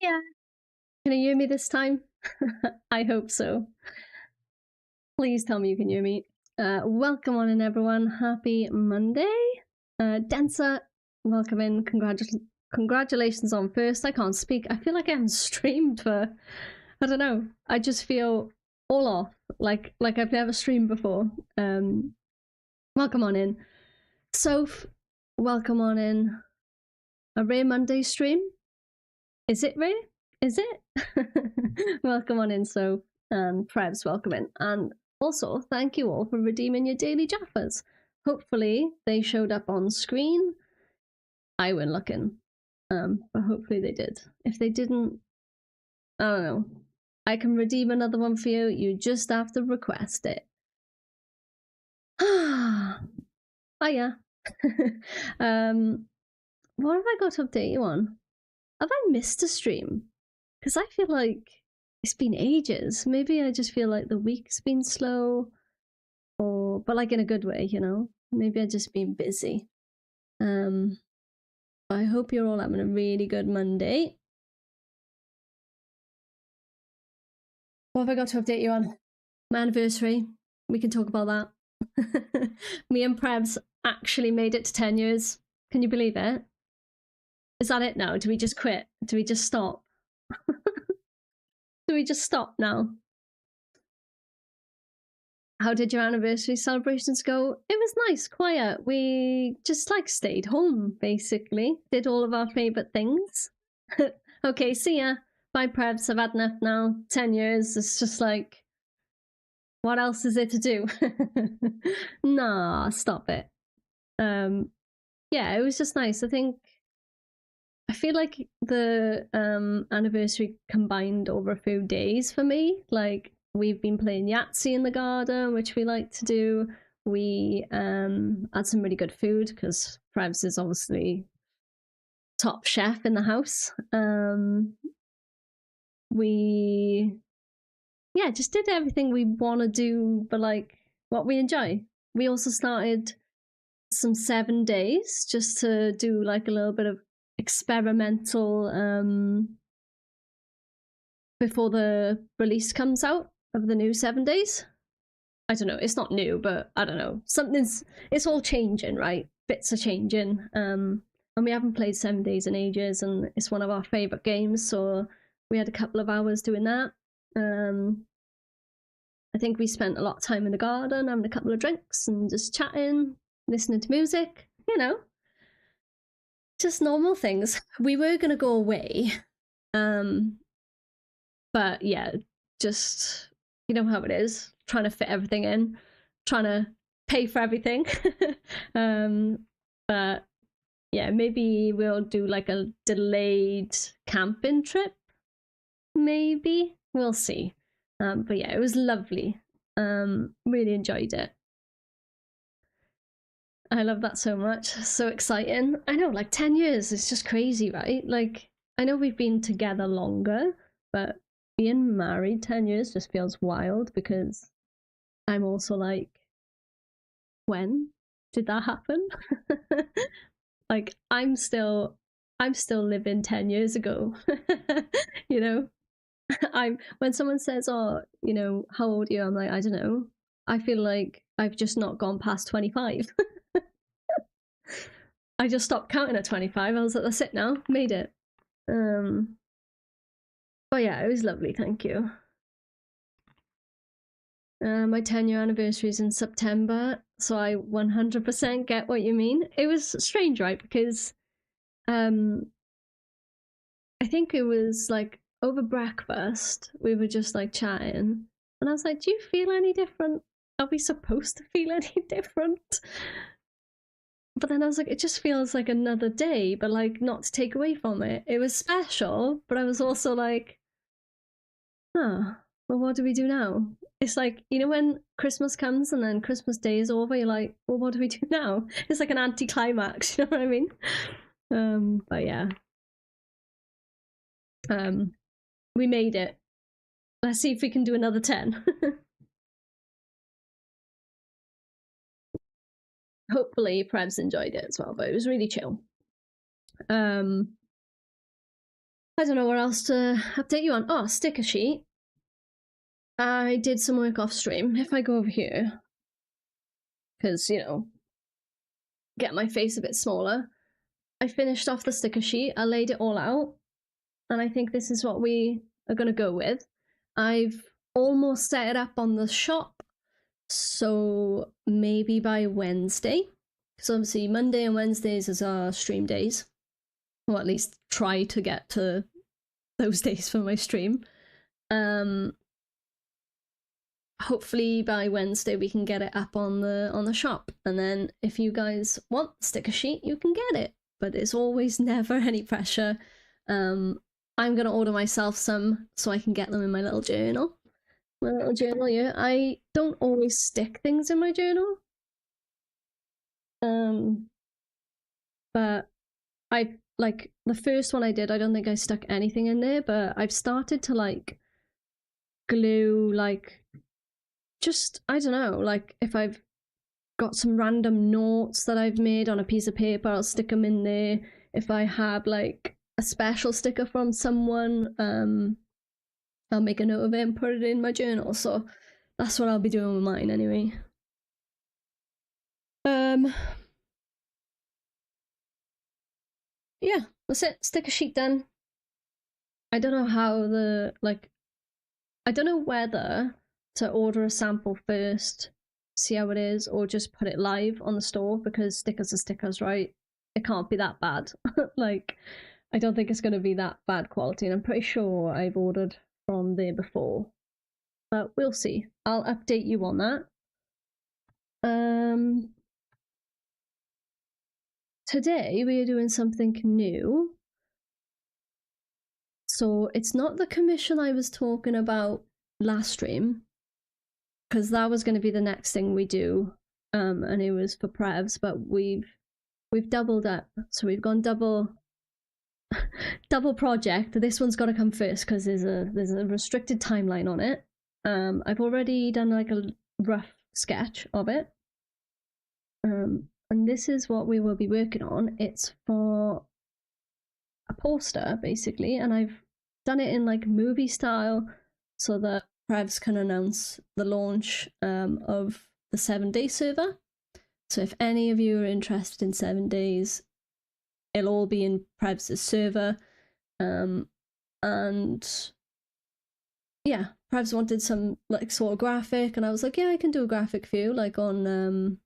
Yeah. Can you hear me this time? I hope so. Please tell me you can hear me. Welcome on in, everyone. Happy Monday. Densa, welcome in. Congratulations on first. I can't speak. I feel like I haven't streamed for, I don't know. I just feel all off, like I've never streamed before. Welcome on in. Soph, welcome on in. A Rare Monday stream? Is it Rare? Is it? Welcome on in, Soph. And Prevs, welcome in. And also, thank you all for redeeming your daily Jaffas. Hopefully, they showed up on screen. I went looking, but hopefully they did. If they didn't, I don't know. I can redeem another one for you. You just have to request it. Oh yeah. What have I got to update you on? Have I missed a stream? Because I feel like it's been ages. Maybe I just feel like the week's been slow, but like in a good way, you know. Maybe I've just been busy. I hope you're all having a really good Monday. What have I got to update you on? My anniversary. We can talk about that. Me and Prebz actually made it to 10 years. Can you believe it? Is that it now? Do we just quit? Do we just stop? Do we just stop now? How did your anniversary celebrations go? It was nice, quiet. We just like stayed home, basically. Did all of our favourite things. Okay, see ya. Bye, Prevs. I've had enough now. 10 years. It's just like, what else is there to do? Nah, stop it. Yeah, it was just nice. I feel like the anniversary combined over a few days for me. Like, we've been playing Yahtzee in the garden, which we like to do. We had some really good food because Prevs is obviously top chef in the house. We just did everything we want to do, but like what we enjoy. We also started some 7 days just to do like a little bit of experimental before the release comes out of the new 7 days. I don't know, it's not new, but I don't know. It's all changing, right? Bits are changing. And we haven't played 7 days in ages, and it's one of our favourite games, so we had a couple of hours doing that. I think we spent a lot of time in the garden, having a couple of drinks and just chatting, listening to music, you know. Just normal things. We were going to go away. But yeah, just, you know how it is, trying to fit everything in, trying to pay for everything. But yeah, maybe we'll do like a delayed camping trip. Maybe. We'll see. But yeah, it was lovely. Really enjoyed it. I love that so much. So exciting. I know, like 10 years is just crazy, right? Like, I know we've been together longer, but being married 10 years just feels wild because I'm also like, when did that happen? Like, I'm still living 10 years ago. You know? When someone says, "Oh, you know, how old are you?" I'm like, I don't know. I feel like I've just not gone past 25. I just stopped counting at 25. I was like, that's it now. Made it. But yeah, it was lovely. Thank you. My 10-year anniversary is in September, so I 100% get what you mean. It was strange, right? Because I think it was like over breakfast, we were just like chatting, and I was like, do you feel any different? Are we supposed to feel any different? But then I was like, it just feels like another day, but like not to take away from it. It was special, but I was also like, well, what do we do now? It's like, you know, when Christmas comes and then Christmas Day is over, you're like, well, what do we do now? It's like an anticlimax, you know what I mean? But yeah. We made it. Let's see if we can do another 10. Hopefully Prevs enjoyed it as well, but it was really chill. I don't know what else to update you on. Oh, sticker sheet. I did some work off stream. If I go over here, because, you know, get my face a bit smaller, I finished off the sticker sheet. I laid it all out, and I think this is what we are going to go with. I've almost set it up on the shop, so maybe by Wednesday. Because obviously Monday and Wednesdays is our stream days. Or at least try to get to those days for my stream. Hopefully by Wednesday we can get it up on the shop, and then if you guys want sticker sheet, you can get it. But there's always never any pressure. I'm gonna order myself some so I can get them in my little journal. My little journal here. I don't always stick things in my journal. But I like the first one I did, I don't think I stuck anything in there, but I've started to like glue like just, I don't know, like if I've got some random notes that I've made on a piece of paper, I'll stick them in there. If I have like a special sticker from someone, I'll make a note of it and put it in my journal. So that's what I'll be doing with mine anyway. Yeah, that's it. Sticker sheet done. I don't know how I don't know whether to order a sample first, see how it is, or just put it live on the store, because stickers are stickers, right? It can't be that bad. Like, I don't think it's going to be that bad quality, and I'm pretty sure I've ordered from there before. But we'll see. I'll update you on that. Today we are doing something new. So it's not the commission I was talking about last stream, because that was going to be the next thing we do, and it was for Prevs, but we've doubled up, so we've gone double project. This one's got to come first because there's a restricted timeline on it. I've already done like a rough sketch of it, and this is what we will be working on. It's for a poster basically, and I've done it in like movie style so that Prevs can announce the launch of the 7-day server. So if any of you are interested in 7 days, it'll all be in Prevs' server. And yeah, Prevs wanted some like sort of graphic, and I was like, yeah, I can do a graphic for you, like on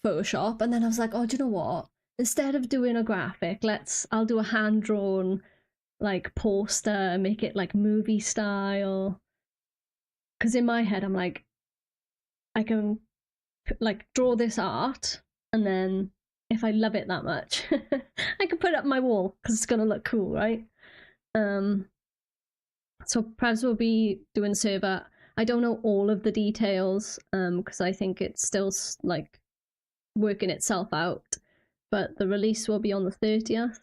Photoshop. And then I was like, oh, do you know what? Instead of doing a graphic, I'll do a hand-drawn like poster and make it like movie style. Because in my head, I'm like, I can like draw this art, and then if I love it that much, I can put it up my wall because it's gonna look cool, right? So Prevs will be doing the server. I don't know all of the details because I think it's still like working itself out, but the release will be on the 30th.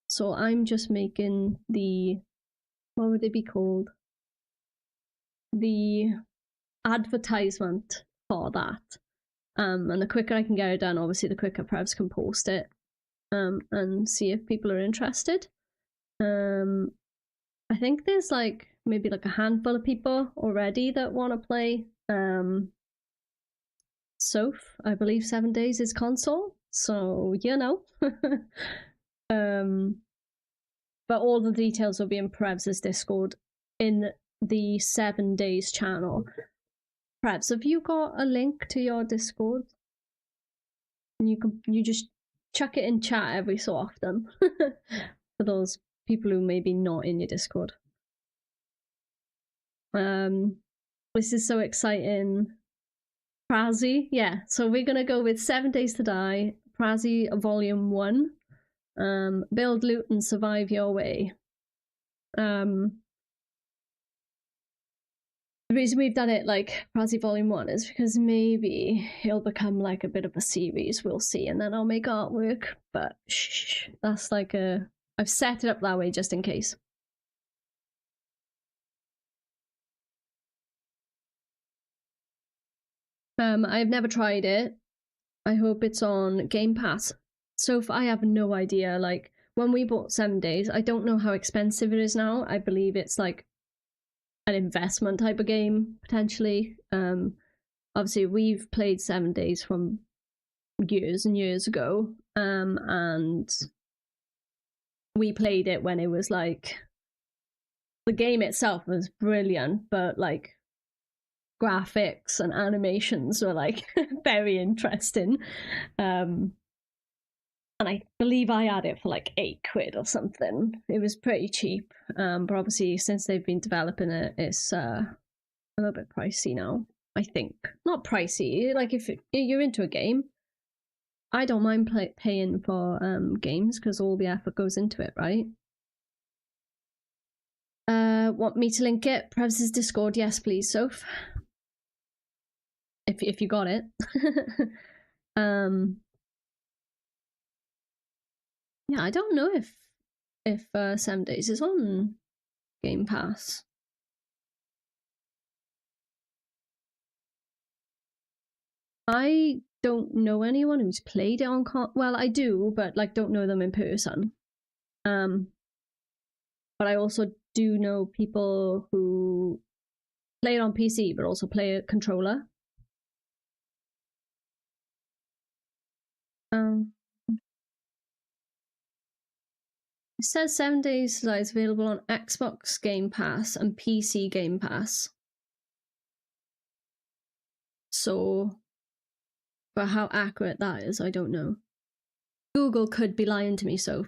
So I'm just making the, what would it be called? The advertisement for that. And the quicker I can get it done, obviously the quicker Prevs can post it and see if people are interested. I think there's like maybe like a handful of people already that want to play Soph. I believe 7 days is console, so you know. But all the details will be in Prevs' Discord in the 7 days channel. Prevs, have you got a link to your Discord? And you just chuck it in chat every so often for those people who may be not in your Discord. This is so exciting. Prazi, yeah. So we're gonna go with 7 Days to Die, Prazi Volume 1. Build, loot, and survive your way. The reason we've done it like Prazi Volume 1 is because maybe it'll become like a bit of a series, we'll see, and then I'll make artwork, but shh, that's like I've set it up that way just in case. I've never tried it. I hope it's on Game Pass. So I have no idea like when we bought 7 Days, I don't know how expensive it is now. I believe it's like an investment type of game, potentially. Obviously, we've played 7 Days from years and years ago, and we played it when it was like, the game itself was brilliant, but like graphics and animations were like very interesting. And I believe I had it for like £8 or something. It was pretty cheap, but obviously since they've been developing it, it's a little bit pricey now. I think not pricey. Like if you're into a game, I don't mind paying for games because all the effort goes into it, right? Want me to link it? Prevs' Discord, yes, please, Soph. If you got it. Yeah, I don't know if 7 Days is on Game Pass. I don't know anyone who's played it on well, I do, but like don't know them in person. But I also do know people who play it on PC but also play a controller. It says 7 Days is available on Xbox Game Pass and PC Game Pass. So, but how accurate that is, I don't know. Google could be lying to me, so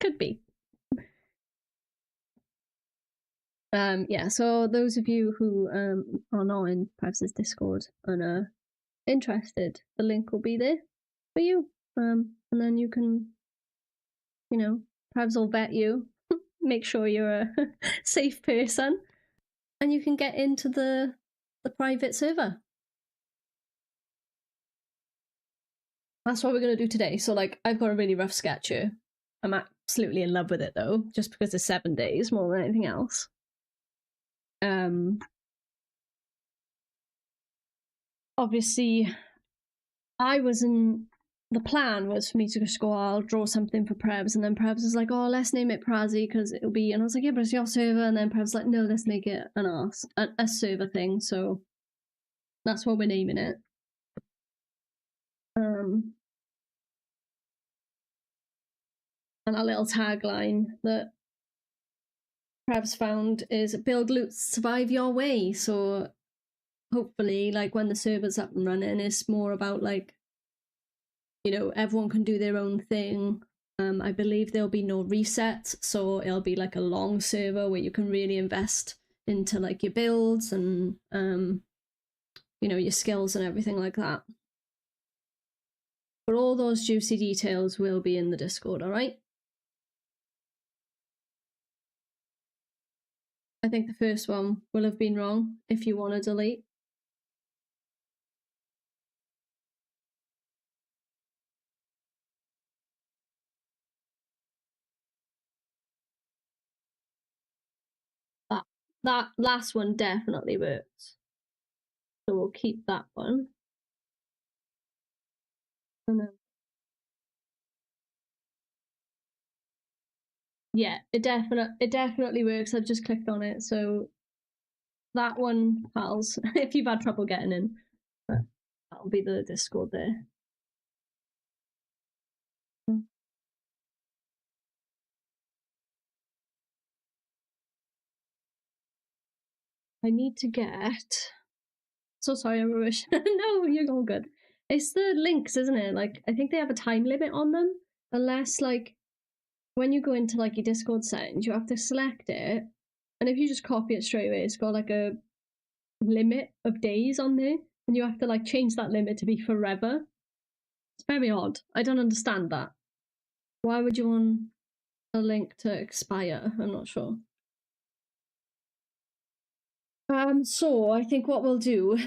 could be. Yeah, so those of you who are not in Prevs' Discord and are interested, the link will be there for you. And then you can, you know, Prevs will vet you, make sure you're a safe person, and you can get into the private server. That's what we're going to do today. So, like, I've got a really rough sketch here. I'm absolutely in love with it, though, just because it's 7 days more than anything else. Obviously, the plan was for me to just go, I'll draw something for Prevs, and then Prevs was like, oh, let's name it Prazzy, because it'll be, and I was like, yeah, but it's your server, and then Prevs was like, no, let's make it a server thing, so that's what we're naming it. And our little tagline that Prevs found is build loot, survive your way. So hopefully, like when the server's up and running, it's more about like, you know, everyone can do their own thing. I believe there'll be no resets, so it'll be like a long server where you can really invest into like your builds and you know, your skills and everything like that. But all those juicy details will be in the Discord, alright? I think the first one will have been wrong if you want to delete. That last one definitely works. So we'll keep that one. And then, yeah, it definitely works. I've just clicked on it. So that one, pals, if you've had trouble getting in, that'll be the Discord there. I need to get. So sorry, Arush. No, you're all good. It's the links, isn't it? Like, I think they have a time limit on them. Unless, like, when you go into like your Discord settings, you have to select it, and if you just copy it straight away, it's got like a limit of days on there, and you have to like change that limit to be forever. It's very odd. I don't understand that. Why would you want a link to expire? I'm not sure. So I think what we'll do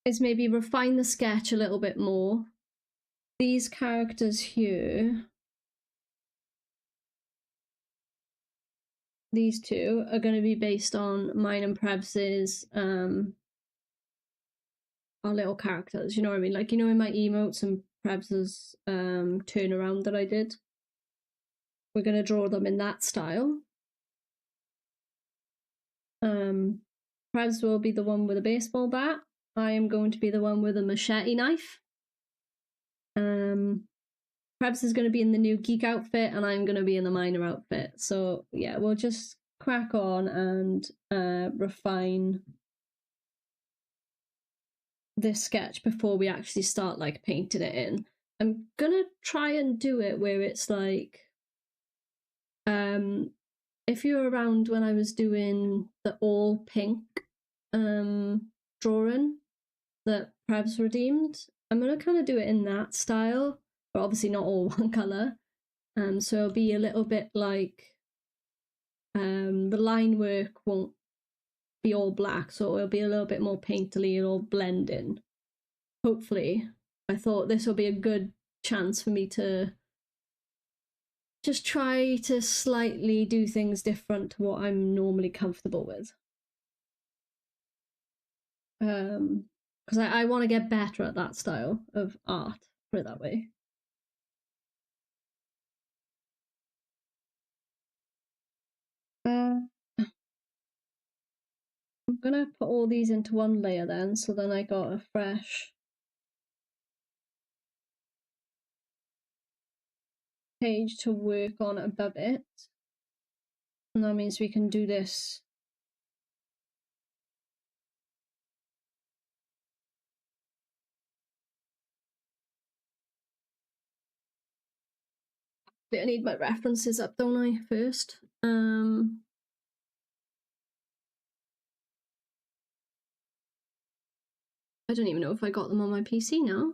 is maybe refine the sketch a little bit more. These characters here, these two are going to be based on mine and Prebs's our little characters, you know what I mean? Like, you know, in my emotes and Prebs's turnaround that I did, we're going to draw them in that style. Prebs will be the one with a baseball bat. I am going to be the one with a machete knife. Prebs is going to be in the new geek outfit, and I'm going to be in the miner outfit. So yeah, we'll just crack on and refine this sketch before we actually start like painting it in. I'm gonna try and do it where it's like, if you're around when I was doing the all pink drawing that Prebs redeemed, I'm gonna kind of do it in that style, but obviously not all one color. So it'll be a little bit like the line work won't be all black, so it'll be a little bit more painterly, it'll blend in. Hopefully. I thought this will be a good chance for me to just try to slightly do things different to what I'm normally comfortable with. Because I want to get better at that style of art, put it that way. I'm gonna put all these into one layer then, so then I got a fresh page to work on above it. And that means we can do this I need my references up, don't I, first? I don't even know if I got them on my PC now.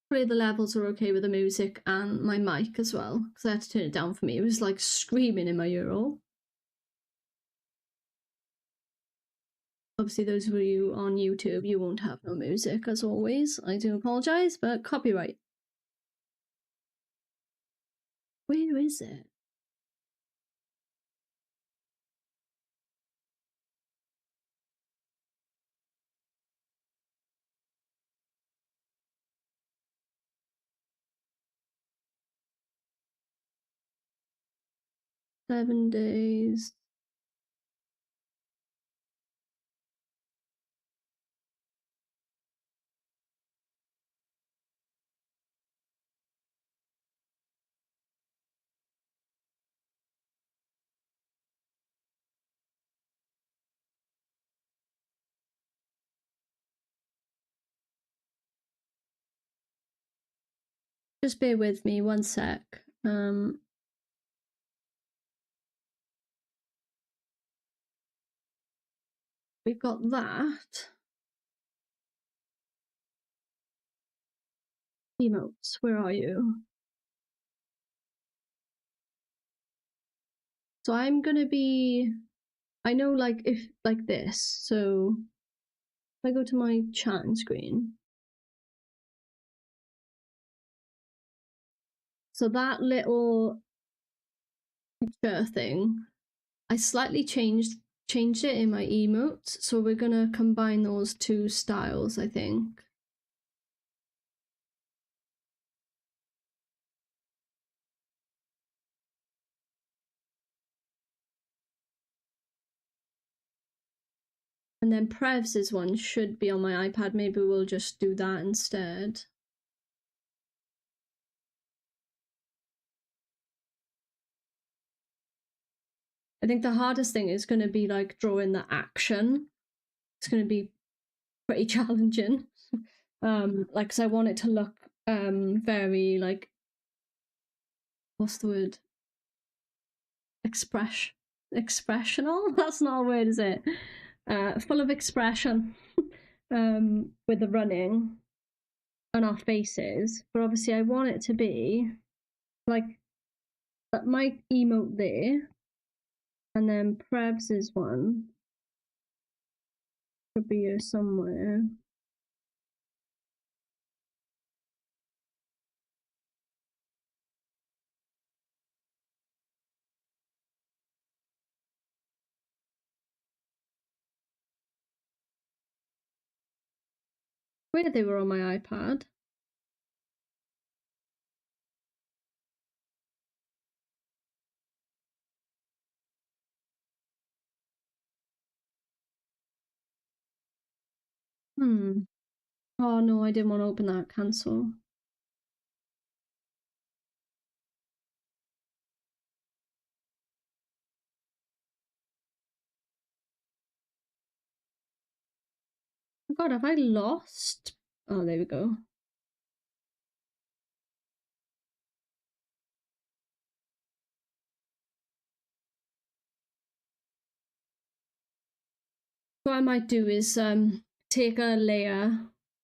Hopefully the levels are okay with the music and my mic as well, because I had to turn it down for me. It was like screaming in my ear hole. Obviously, those of you on YouTube, you won't have no music as always. I do apologise, but copyright. Where is it? "7 days." Just bear with me 1 sec. We've got that. Emotes, where are you? So I'm gonna be, I know like if like this, so if I go to my chatting screen, so that little picture thing, I slightly changed it in my emotes, so we're gonna combine those two styles, I think. And then Prevs' one should be on my iPad. Maybe we'll just do that instead. I think the hardest thing is going to be like drawing the action. It's going to be pretty challenging. Like, cause I want it to look very like, what's the word? Expressional? That's not a word, is it? Full of expression. With the running on our faces, but obviously I want it to be like my emote there, and then Prebs is one Could be here somewhere. Where they were on my iPad. Oh no, I didn't want to open that. Cancel. Oh God, have I lost? Oh, there we go. What I might do is take a layer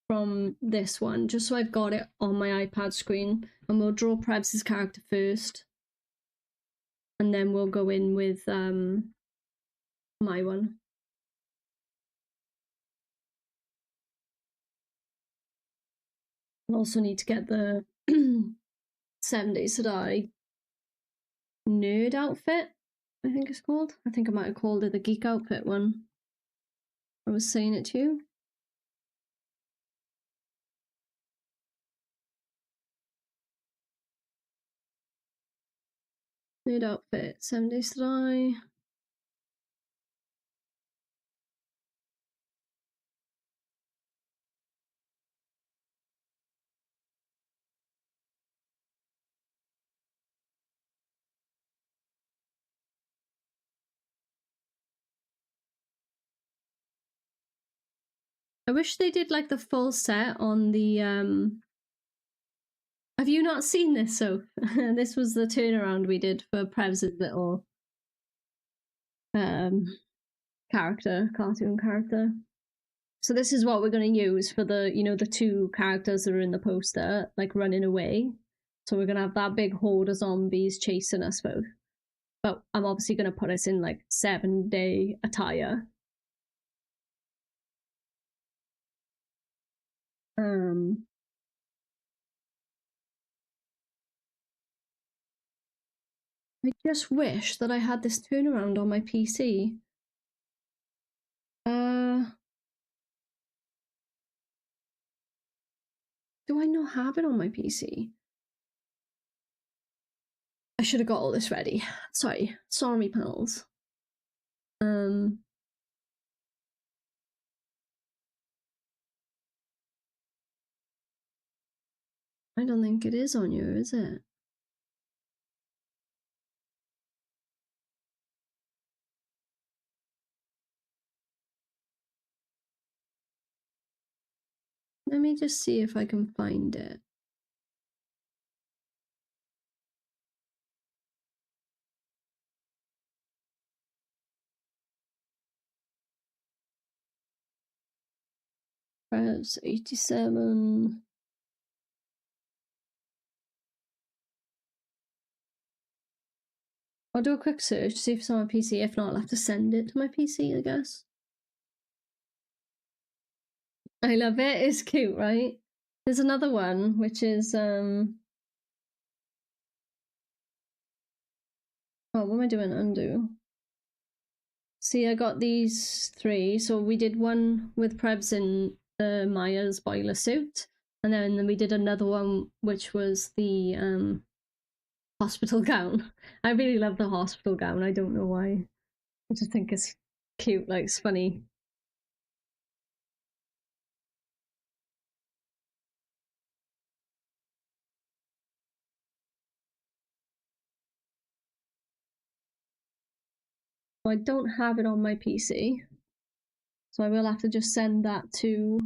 from this one, just so I've got it on my iPad screen, and we'll draw Prebz' character first, and then we'll go in with my one. I also need to get the 7 Days to Die nerd outfit, I think it's called. I think I might have called it the geek outfit one. I was saying it to you. Nerd outfit, 7 Days to Die. I wish they did like the full set on the Have you not seen this? So this was the turnaround we did for Prebz' little cartoon character. So this is what we're going to use for the, you know, the two characters that are in the poster, like running away. So we're going to have that big horde of zombies chasing us both. But I'm obviously going to put us in like 7-day attire. I just wish that I had this turnaround on my PC. Do I not have it on my PC? I should have got all this ready. Sorry, pals. I don't think it is on you, is it? Let me just see if I can find it. Press 87. I'll do a quick search to see if it's on my PC. If not, I'll have to send it to my PC, I guess. I love it. It's cute, right? There's another one, which is oh, what am I doing? Undo. See, I got these three. So we did one with Prebz in Maya's boiler suit, and then we did another one, which was the hospital gown. I really love the hospital gown. I don't know why. I just think it's cute, like it's funny. I don't have it on my PC, so I will have to just send that to.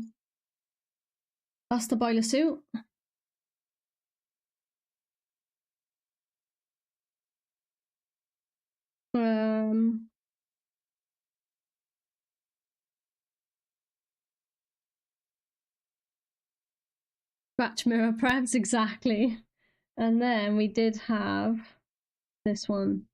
That's the boiler suit. Scratch mirror Prebz, exactly. And then we did have this one.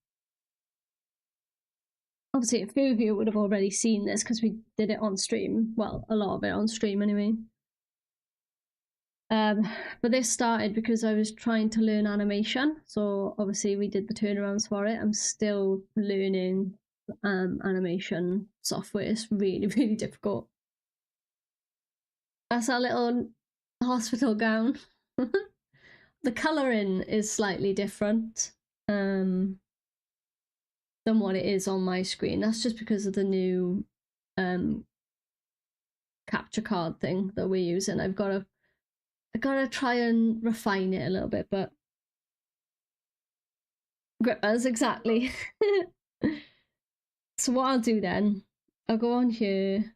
obviously a few of you would have already seen this because we did it on stream. Well, a lot of it on stream anyway. But this started because I was trying to learn animation, so obviously we did the turnarounds for it. I'm still learning animation software. It's really, really difficult. That's our little hospital gown. The colouring is slightly different than what it is on my screen. That's just because of the new capture card thing that we're using. I gotta try and refine it a little bit, but grippers, exactly. So what I'll do then, I'll go on here.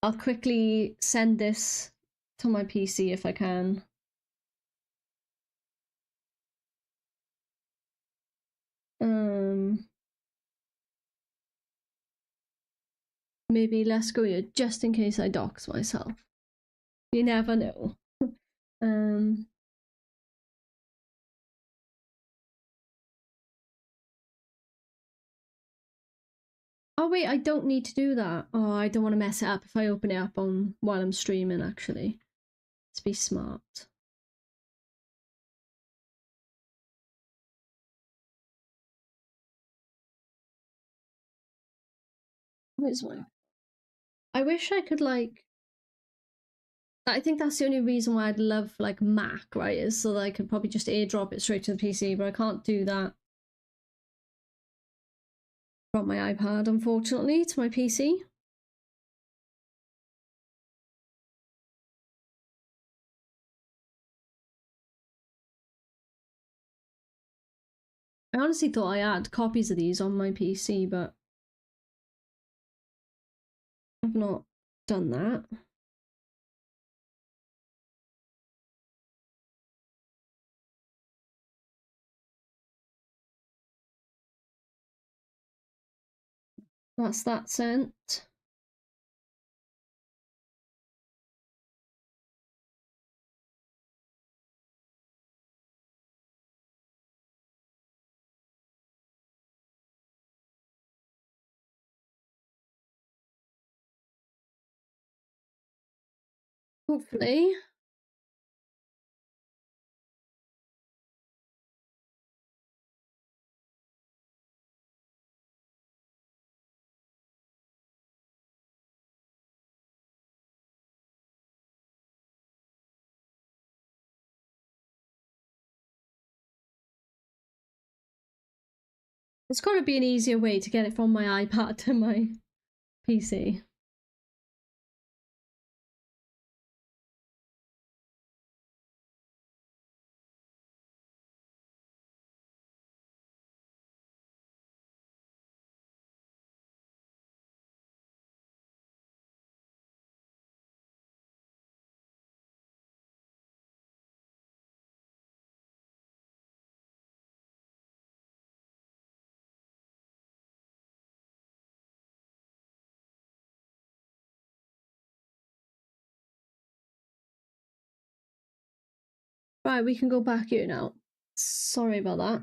I'll quickly send this to my PC if I can. Maybe let's go here just in case I dox myself. You never know. Oh wait, I don't need to do that. Oh, I don't want to mess it up if I open it up on while I'm streaming actually. Let's be smart. Where's my... I wish I could like... I think that's the only reason why I'd love like Mac, right? Is so that I could probably just airdrop it straight to the PC, but I can't do that from my iPad, unfortunately, to my PC. I honestly thought I had copies of these on my PC, but I've not done that. That's that sent. Hopefully. There's got to be an easier way to get it from my iPad to my PC. Right, we can go back here now. Sorry about that.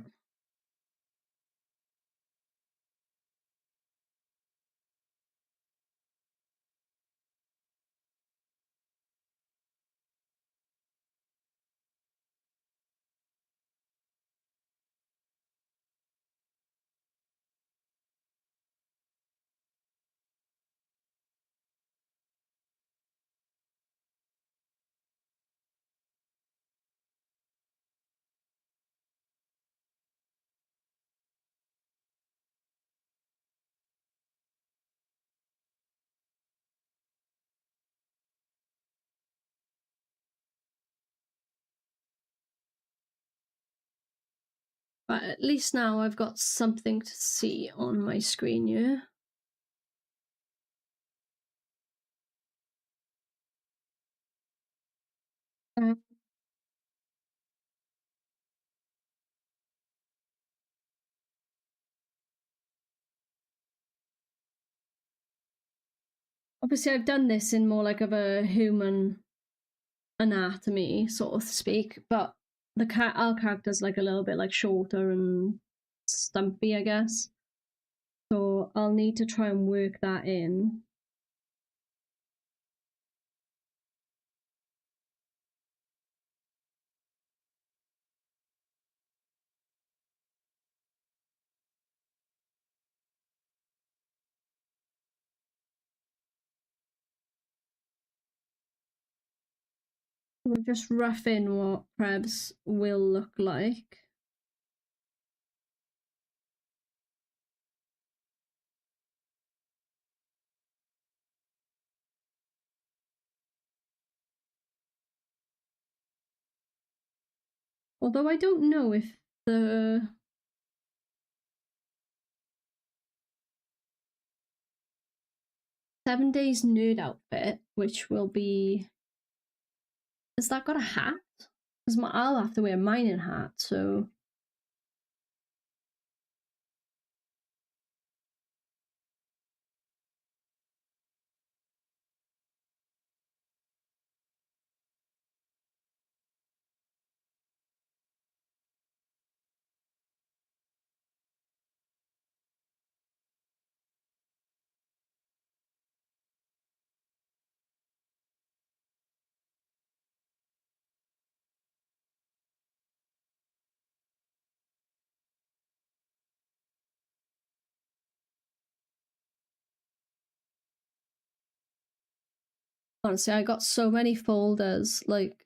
But at least now I've got something to see on my screen here. Obviously, I've done this in more like of a human anatomy, sort of speak, but our character's like a little bit like shorter and stumpy, I guess. So I'll need to try and work that in. We'll just rough in what Prebz will look like. Although I don't know if the Seven Days Nerd outfit, which will be... Has that got a hat? Because I'll have to wear mine in hat, so... Honestly, I got so many folders, like,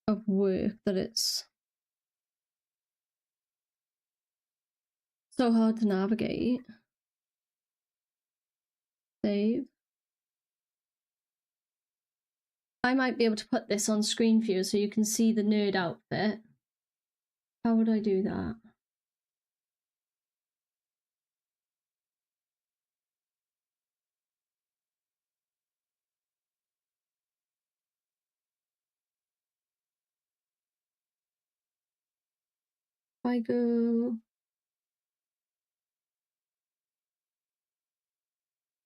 of work that it's so hard to navigate. Save. I might be able to put this on screen for you so you can see the nerd outfit. How would I do that? If I go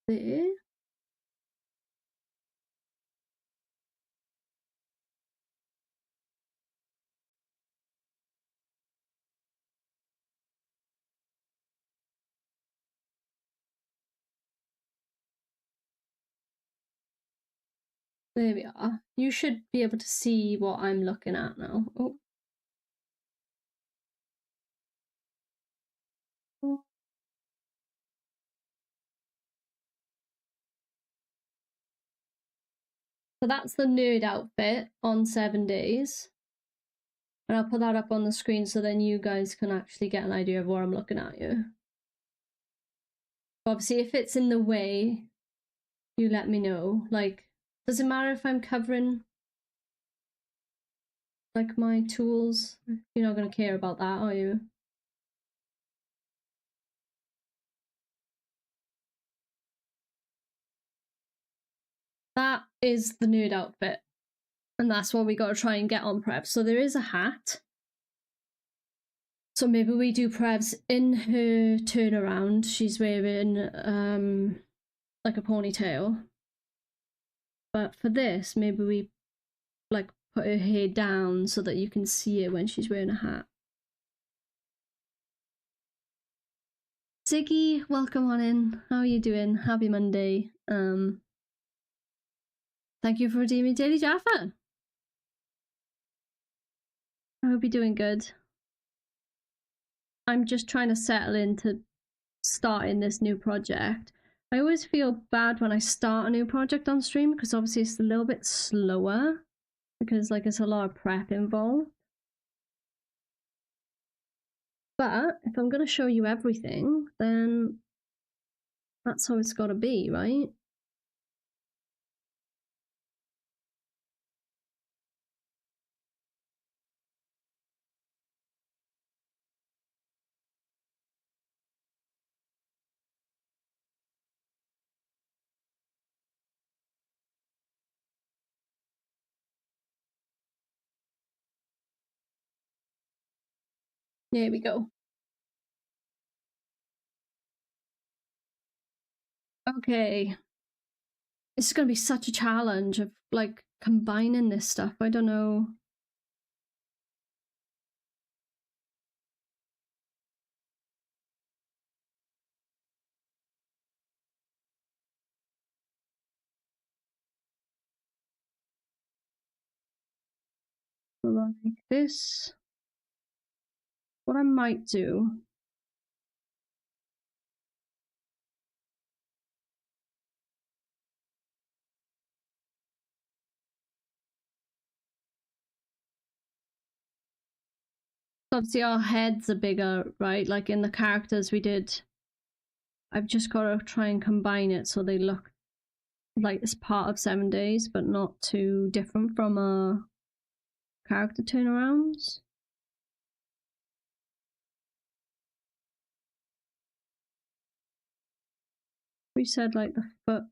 there. There we are. You should be able to see what I'm looking at now. Oh. So that's the nerd outfit on 7 days. And I'll put that up on the screen so then you guys can actually get an idea of what I'm looking at you. Obviously, if it's in the way, you let me know. Like, does it matter if I'm covering, like, my tools? You're not going to care about that, are you? That is the nerd outfit. And that's what we got to try and get on Prev. So there is a hat. So maybe we do Prev's in her turnaround. She's wearing like a ponytail. But for this, maybe we like put her hair down so that you can see her when she's wearing a hat. Ziggy, welcome on in. How are you doing? Happy Monday. Thank you for redeeming Daily Jaffa. I hope you're doing good. I'm just trying to settle into starting this new project. I always feel bad when I start a new project on stream because obviously it's a little bit slower because like it's a lot of prep involved. But if I'm going to show you everything, then that's how it's got to be, right? There we go. Okay. This is going to be such a challenge of like combining this stuff. I don't know. like this. What I might do. Obviously our heads are bigger, right? Like in the characters we did. I've just got to try and combine it so they look like it's part of 7 Days, but not too different from our character turnarounds. We said like the foot.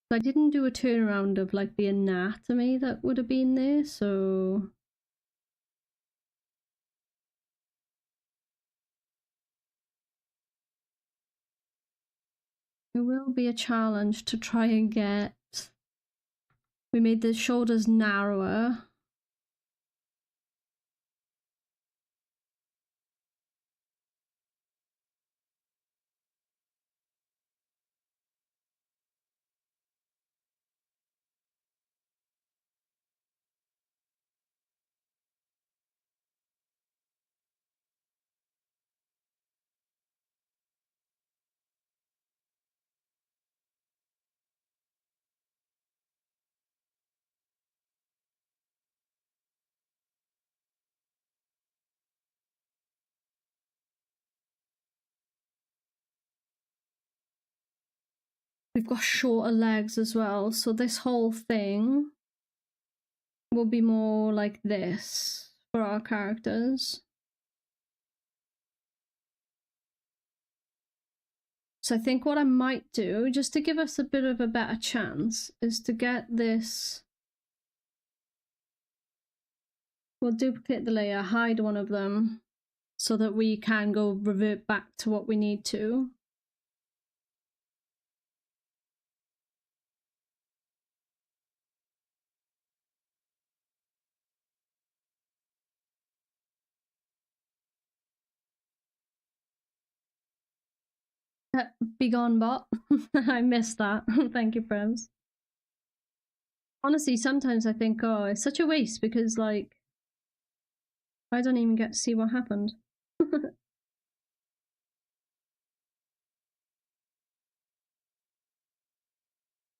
I didn't do a turnaround of like the anatomy that would have been there, so it will be a challenge to try and get. We made the shoulders narrower. We've got shorter legs as well, so this whole thing will be more like this for our characters. So I think what I might do, just to give us a bit of a better chance, is to get this. We'll duplicate the layer, hide one of them, so that we can go revert back to what we need to. Begone bot. I missed that. Thank you, friends. Honestly, sometimes I think, oh, it's such a waste because, like, I don't even get to see what happened. So,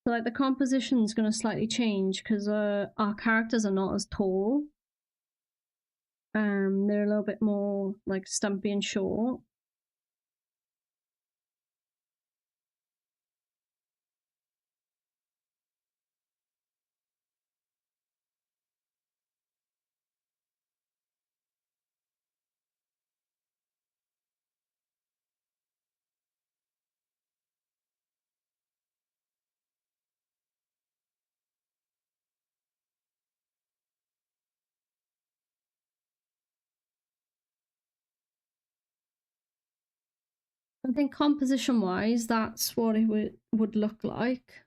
like, the composition's going to slightly change because our characters are not as tall. They're a little bit more, like, stumpy and short. I think composition-wise, that's what it would look like.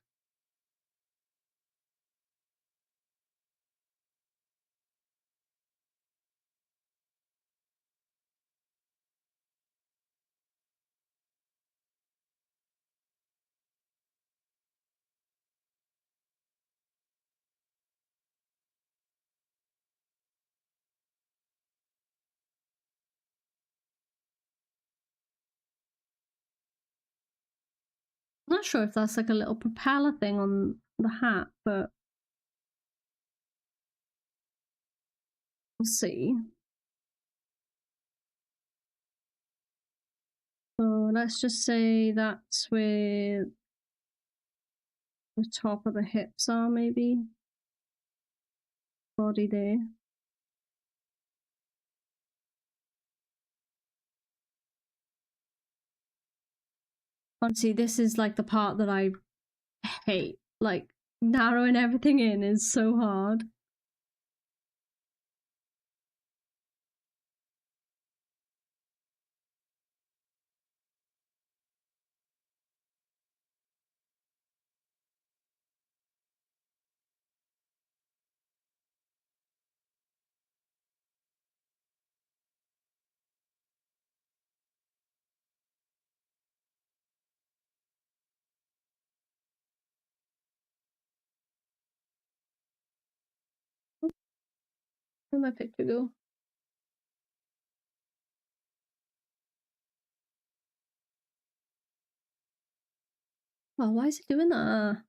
not sure if that's like a little propeller thing on the hat, but we'll see. So let's just say that's where the top of the hips are, maybe. Body there. Honestly, this is like the part that I hate. Like, narrowing everything in is so hard. Where'd my picture go? Oh, why is it doing that?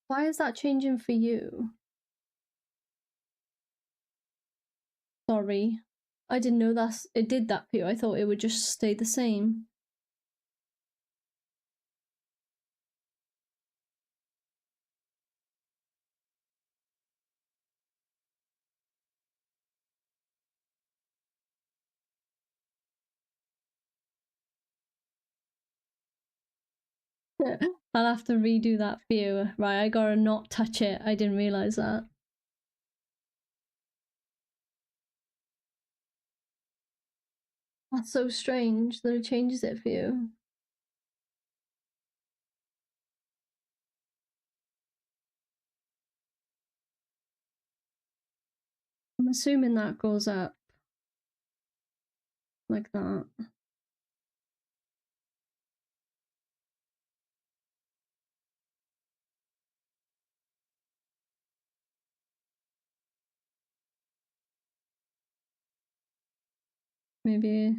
Why is that changing for you? Sorry. I didn't know it did that for you. I thought it would just stay the same. I'll have to redo that for you. Right, I gotta not touch it. I didn't realise that. That's so strange that it changes it for you. I'm assuming that goes up like that. Maybe.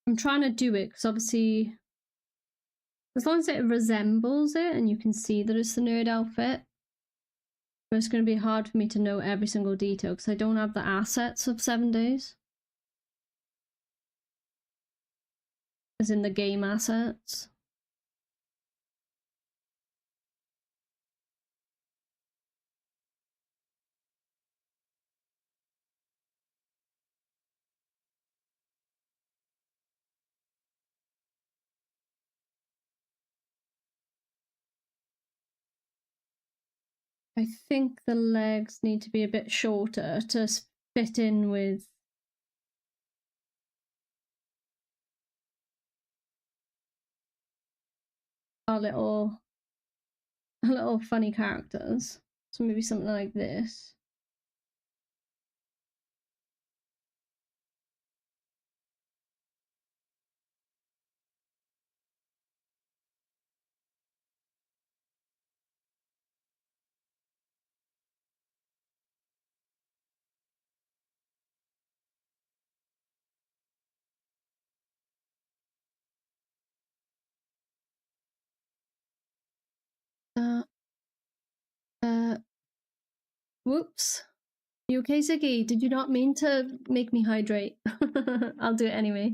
I'm trying to do it because obviously, as long as it resembles it and you can see that it's the nerd outfit, but it's going to be hard for me to know every single detail because I don't have the assets of 7 days. As in the game assets. I think the legs need to be a bit shorter to fit in with our little funny characters. So maybe something like this. Whoops. You okay, Ziggy? Did you not mean to make me hydrate? I'll do it anyway.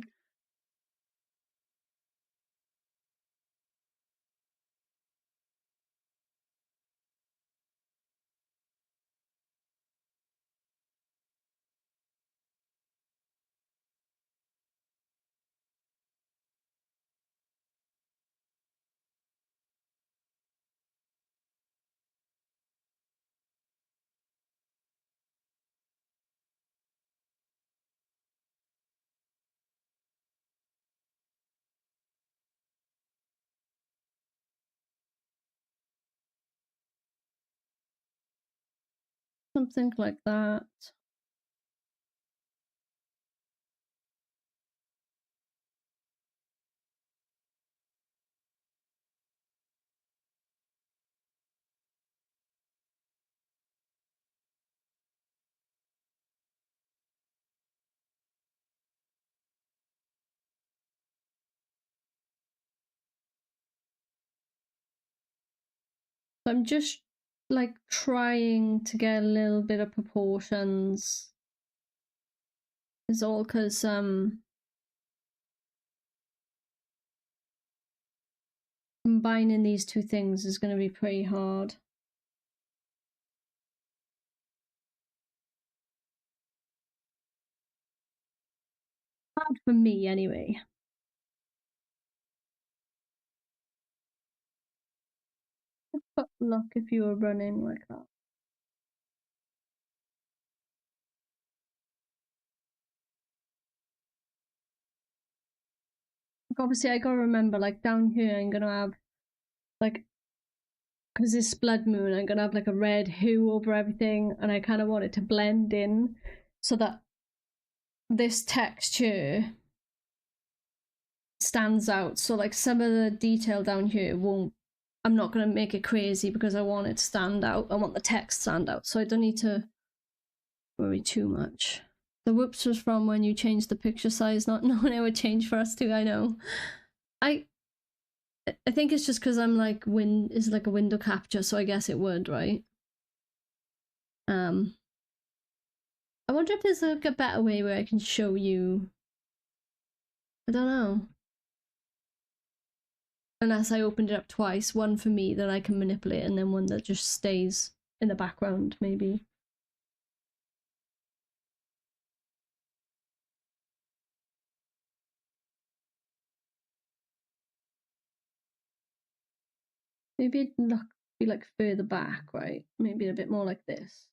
something like that. I'm just like trying to get a little bit of proportions. It's all because combining these two things is going to be pretty hard. Hard for me anyway. But luck if you were running like that. Obviously, I gotta remember, like down here, I'm gonna have like, because it's blood moon, I'm gonna have like a red hue over everything, and I kind of want it to blend in so that this texture stands out. So like some of the detail down here won't. I'm not gonna make it crazy because I want it to stand out. I want the text to stand out, so I don't need to worry too much. The whoops was from when you changed the picture size, not knowing it would change for us too. I know. I think it's just because I'm like is like a window capture, so I guess it would, right? I wonder if there's like a better way where I can show you. I don't know. Unless I opened it up twice, one for me that I can manipulate, and then one that just stays in the background, maybe. Maybe it'd be like further back, right? Maybe a bit more like this.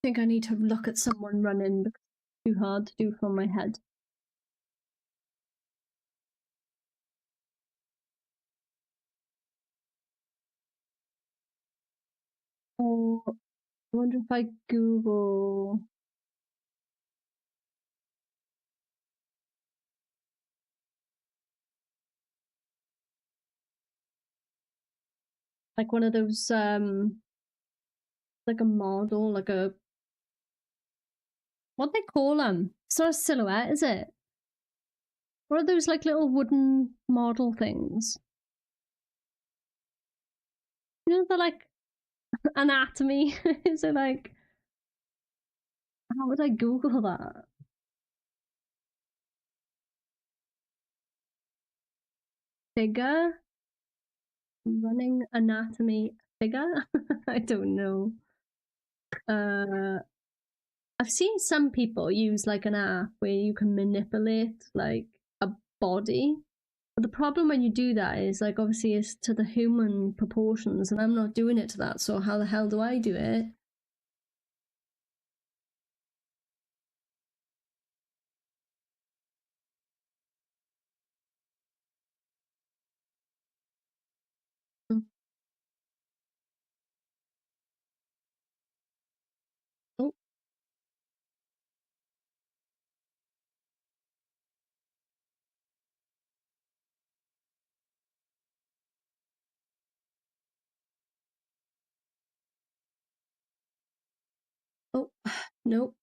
I think I need to look at someone running because it's too hard to do from my head. Oh, I wonder if I Google. Like one of those, like a model, like a. What they call them? It's not a silhouette, is it? What are those like little wooden model things? You know, they're like anatomy. Is it like. How would I Google that? Figure? Running anatomy figure? I don't know. I've seen some people use like an app where you can manipulate like a body. But the problem when you do that is like obviously it's to the human proportions, and I'm not doing it to that. So how the hell do I do it? Oh, oh, nope.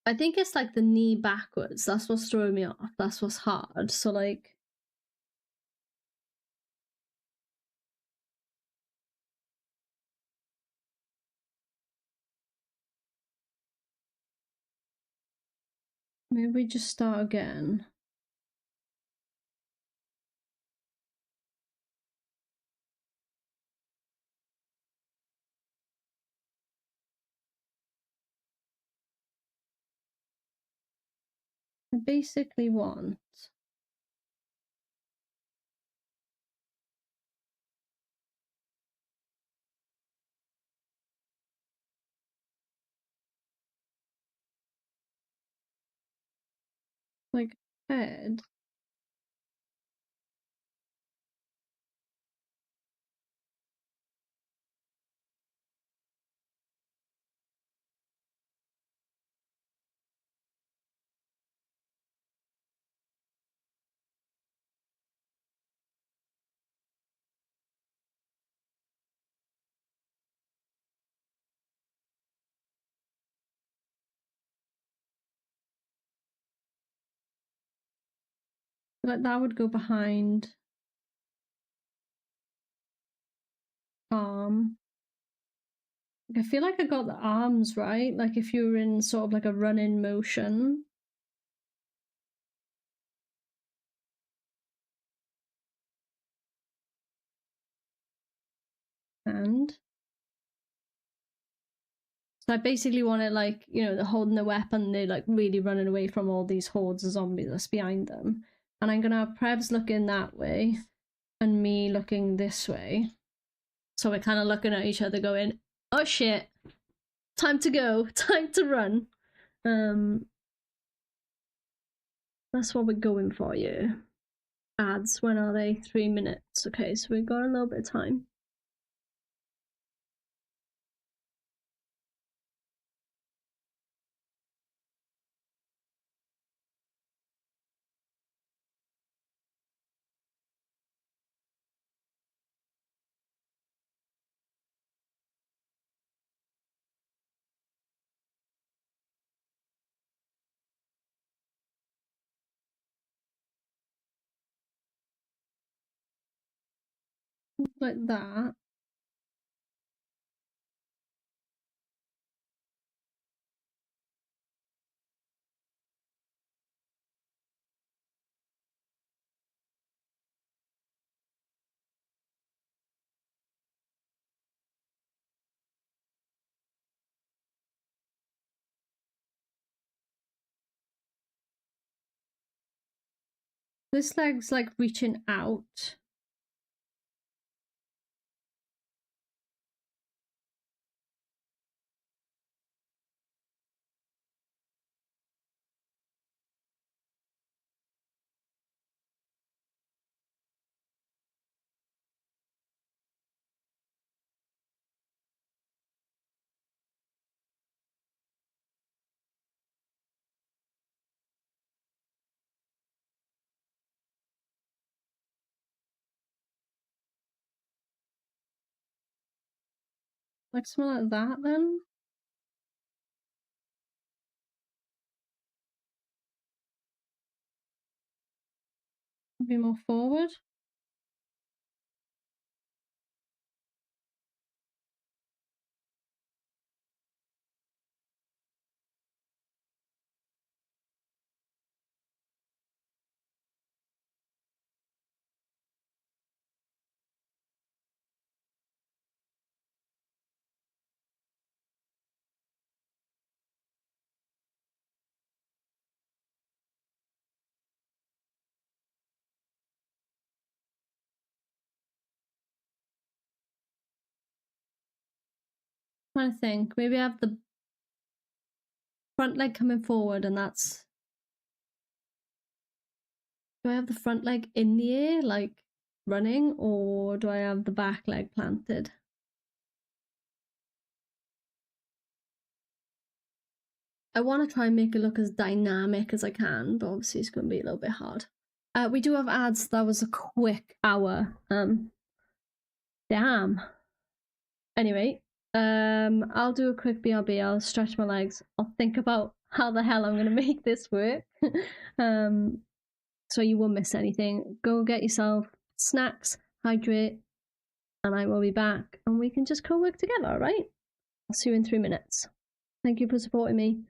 I think it's like the knee backwards. That's what's throwing me off. That's what's hard. So like, maybe we just start again. I basically want like head. Like that would go behind arm. I feel like I got the arms right. Like if you were in sort of like a run-in motion. And so I basically want it like, you know, they're holding the weapon, they're like really running away from all these hordes of zombies that's behind them. And I'm gonna have Prevs looking that way and me looking this way. So we're kind of looking at each other going, oh shit, time to go, time to run. That's what we're going for, yeah. Ads, when are they? 3 minutes. Okay, so we've got a little bit of time. Like that. This leg's like reaching out. Like something like that then? Be more forward. I'm trying to think. Maybe I have the front leg coming forward and that's... Do I have the front leg in the air, like running, or do I have the back leg planted? I want to try and make it look as dynamic as I can, but obviously it's going to be a little bit hard. We do have ads. That was a quick hour. Damn. Anyway, I'll do a quick BRB. I'll stretch my legs. I'll think about how the hell I'm going to make this work. So you won't miss anything. Go get yourself snacks, hydrate, and I will be back and we can just co-work together, alright? I'll see you in 3 minutes. Thank you for supporting me.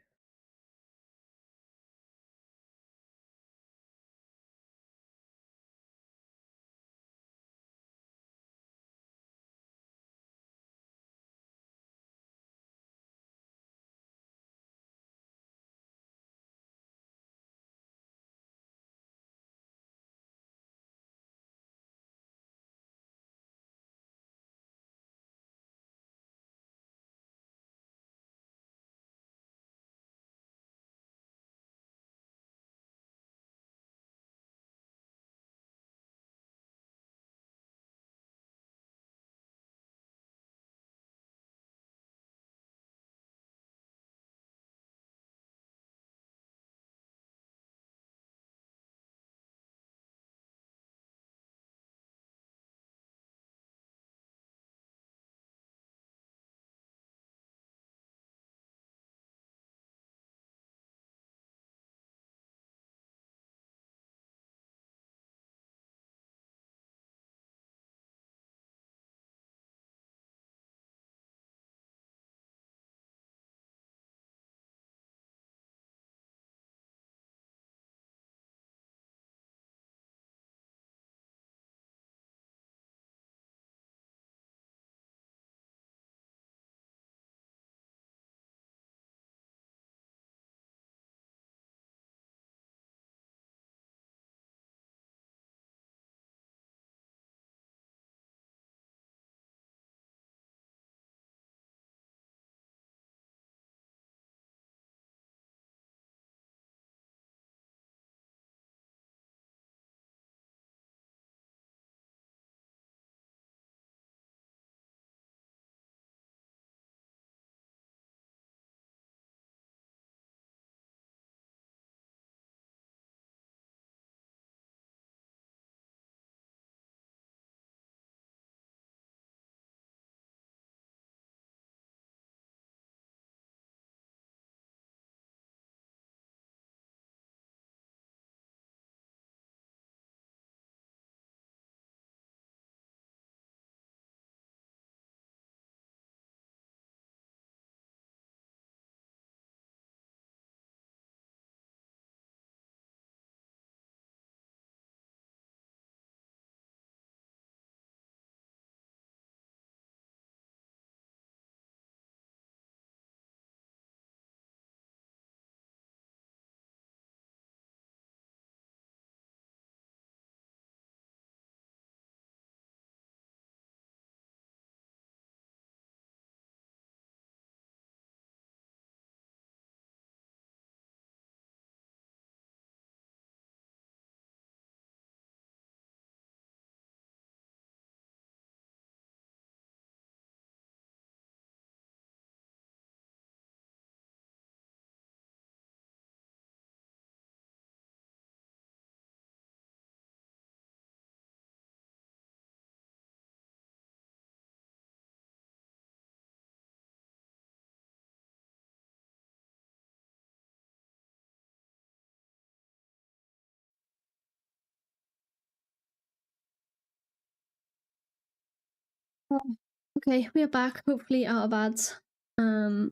Okay, we are back, hopefully out of ads. I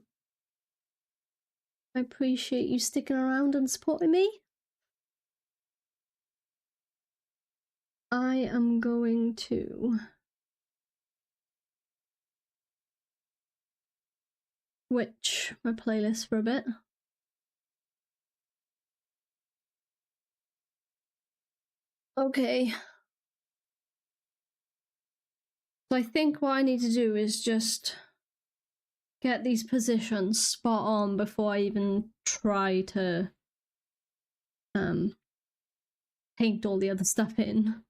appreciate you sticking around and supporting me. I am going to switch my playlist for a bit. Okay. So I think what I need to do is just get these positions spot on before I even try to paint all the other stuff in.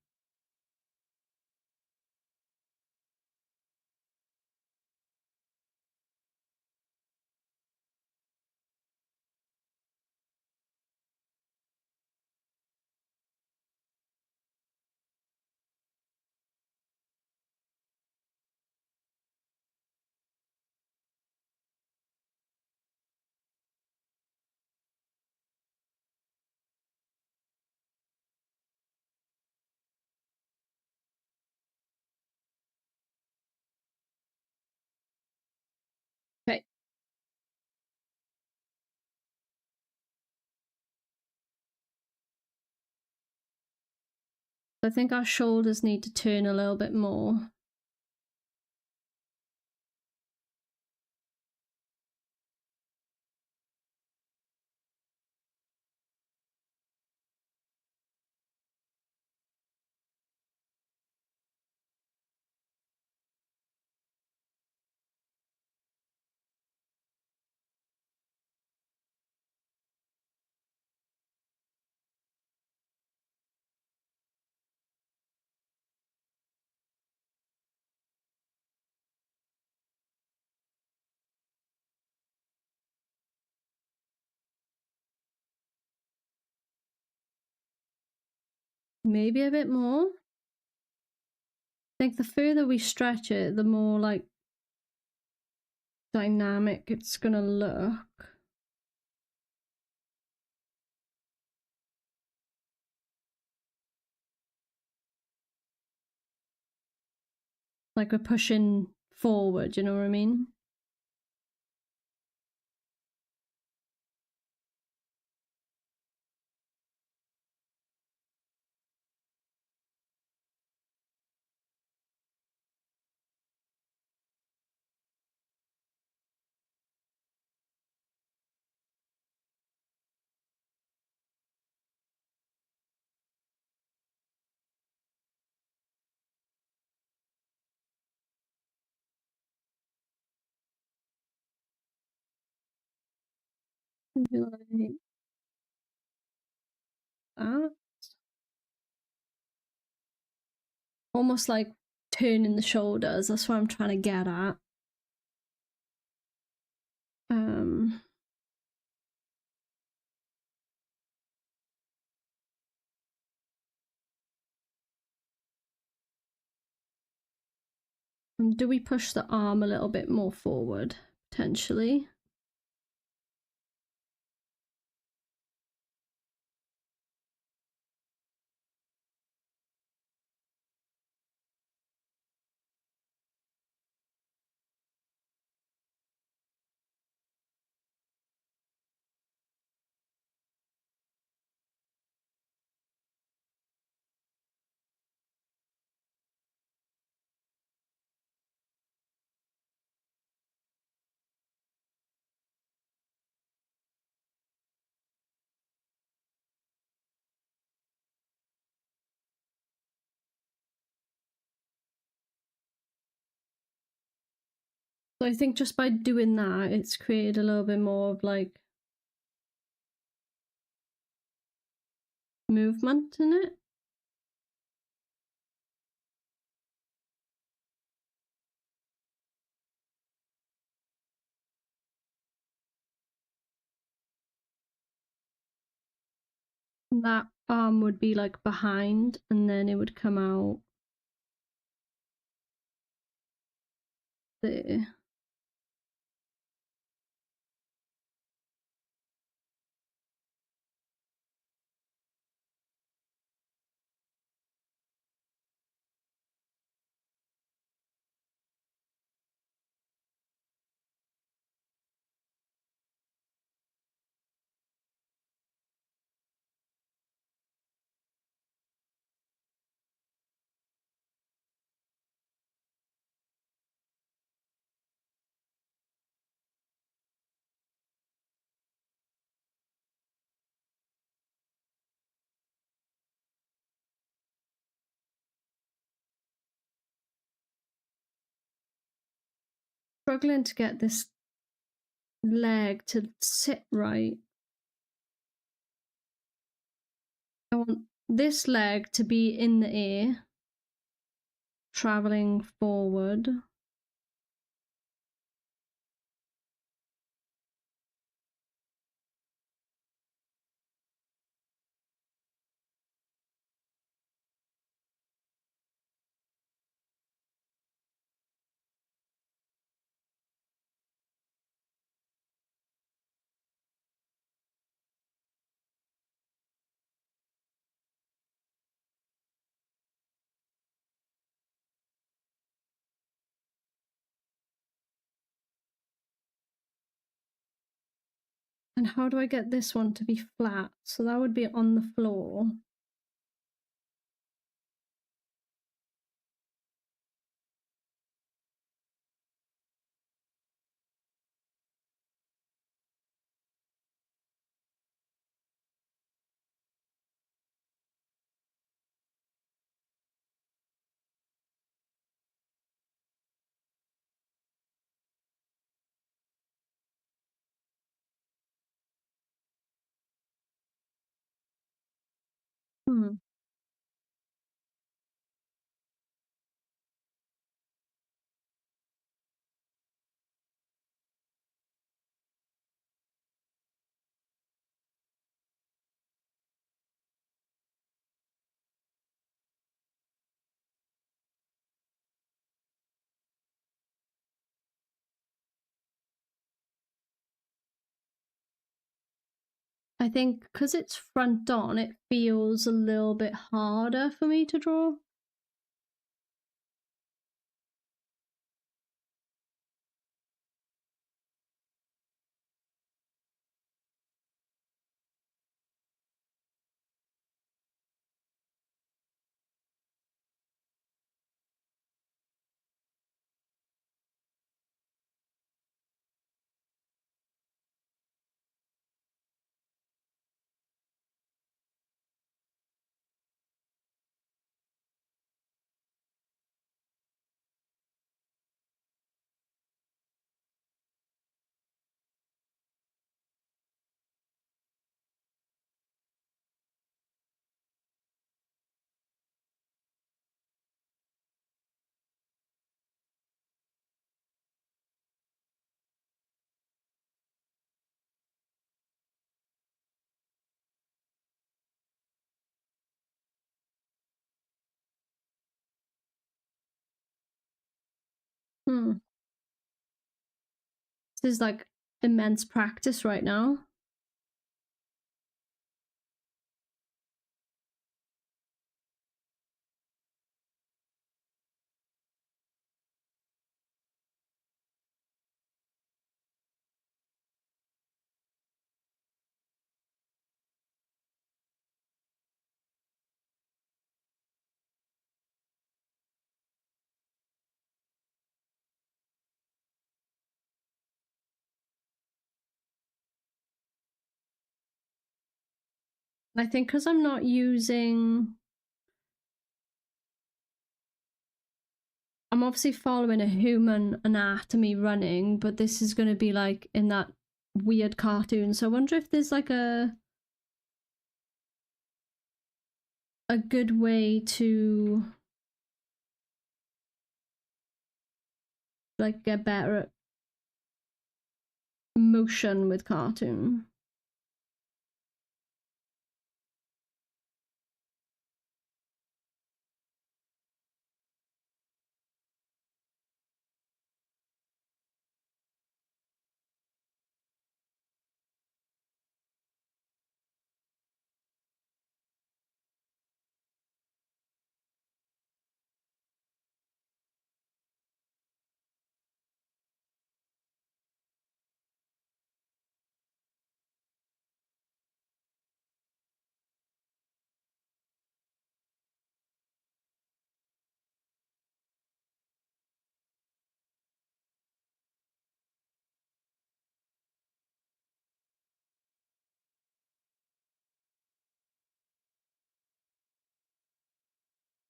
I think our shoulders need to turn a little bit more. Maybe a bit more. I think the further we stretch it, the more like dynamic it's gonna look. Like we're pushing forward, you know what I mean? Maybe like that. Almost like turning the shoulders. That's what I'm trying to get at. And do we push the arm a little bit more forward, potentially? So I think just by doing that, it's created a little bit more of like movement in it. And that arm would be like behind, and then it would come out there. Struggling to get this leg to sit right. I want this leg to be in the air, traveling forward. And how do I get this one to be flat? So that would be on the floor. Hmm. I think because it's front on, it feels a little bit harder for me to draw. Hmm. This is like immense practice right now. I think because I'm not using. I'm obviously following a human anatomy running, but this is going to be like in that weird cartoon. So I wonder if there's like a good way to like get better at motion with cartoon.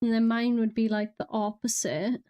And then mine would be like the opposite.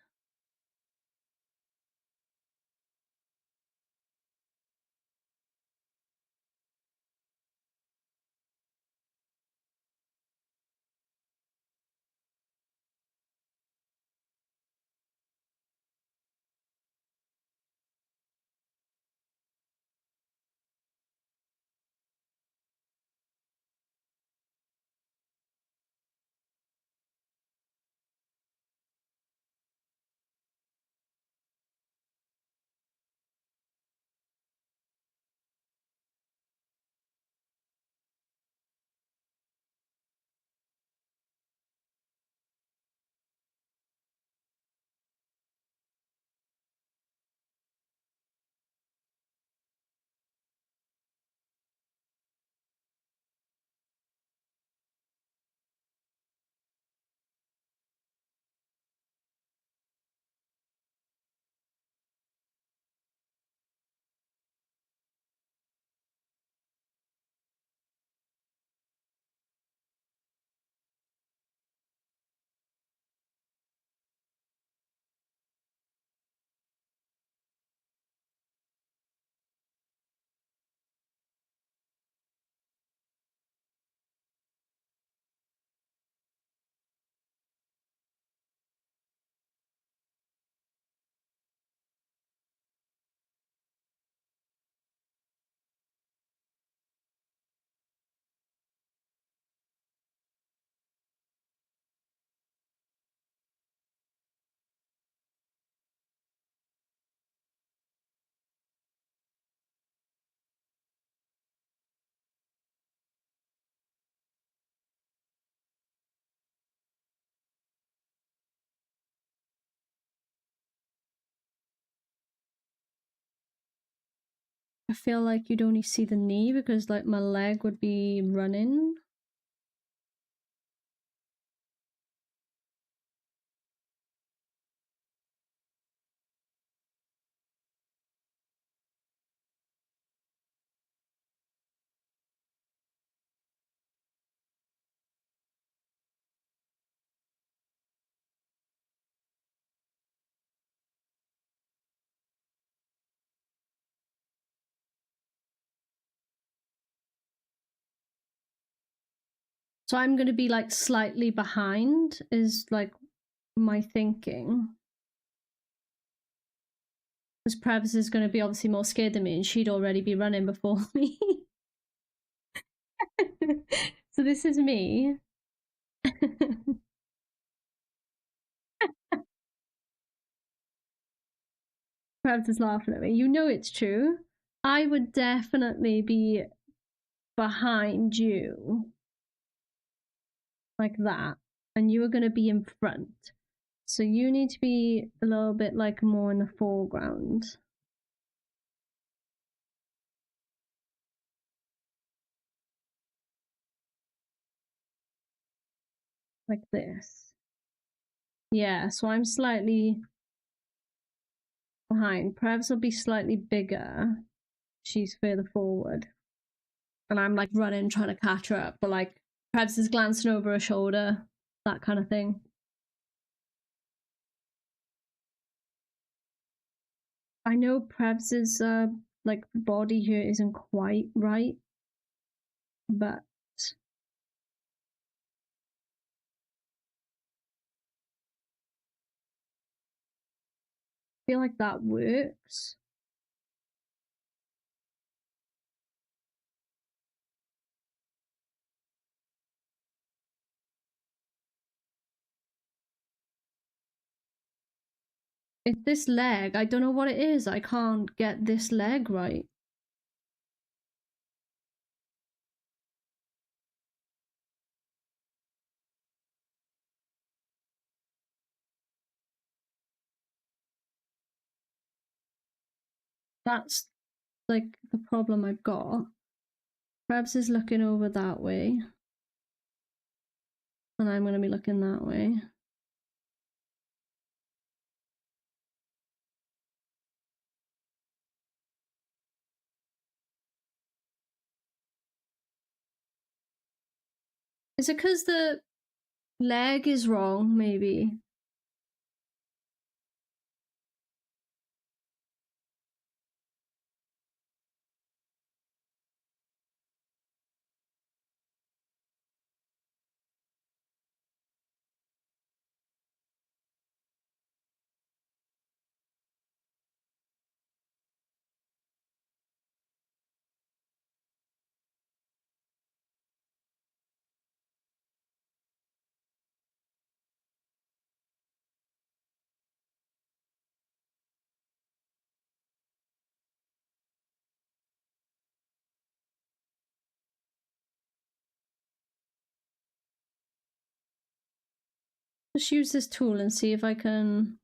I feel like you'd only see the knee because like my leg would be running. So I'm going to be like slightly behind is like my thinking. Because Prevs is going to be obviously more scared than me and she'd already be running before me. So this is me. Prevs is laughing at me. You know it's true. I would definitely be behind you. Like that. And you are going to be in front. So you need to be a little bit like more in the foreground. Like this. Yeah, so I'm slightly behind. Prevs will be slightly bigger. She's further forward. And I'm like running, trying to catch her up. But like Prevs is glancing over her shoulder. That kind of thing. I know Prevs's like body here isn't quite right. But I feel like that works. It's this leg. I don't know what it is. I can't get this leg right. That's like the problem I've got. Krebs is looking over that way. And I'm going to be looking that way. Is it because the leg is wrong, maybe? Just use this tool and see if I can...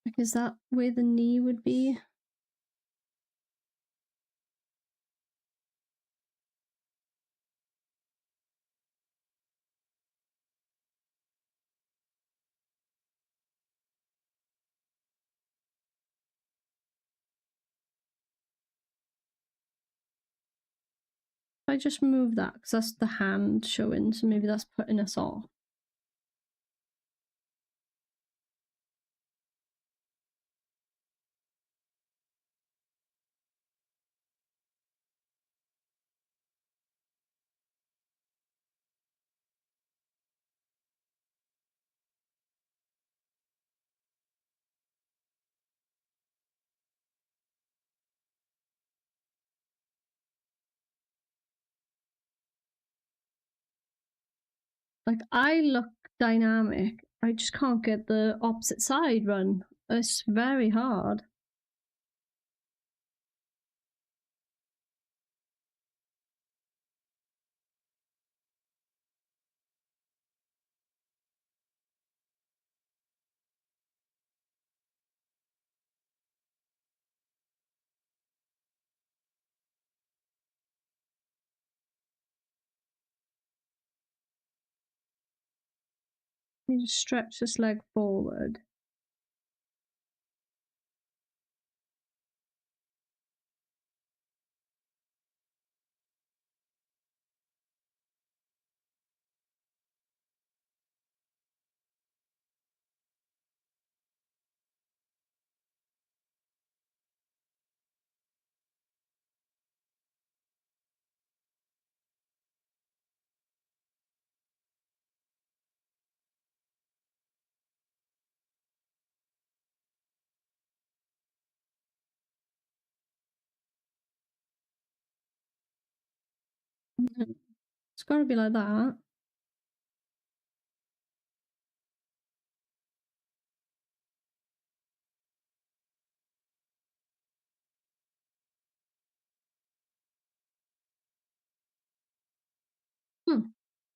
Like, is that where the knee would be? I just move that because that's the hand showing, so maybe that's putting us off. Like, I look dynamic. I just can't get the opposite side run. It's very hard. You just stretch this leg forward. It's got to be like that.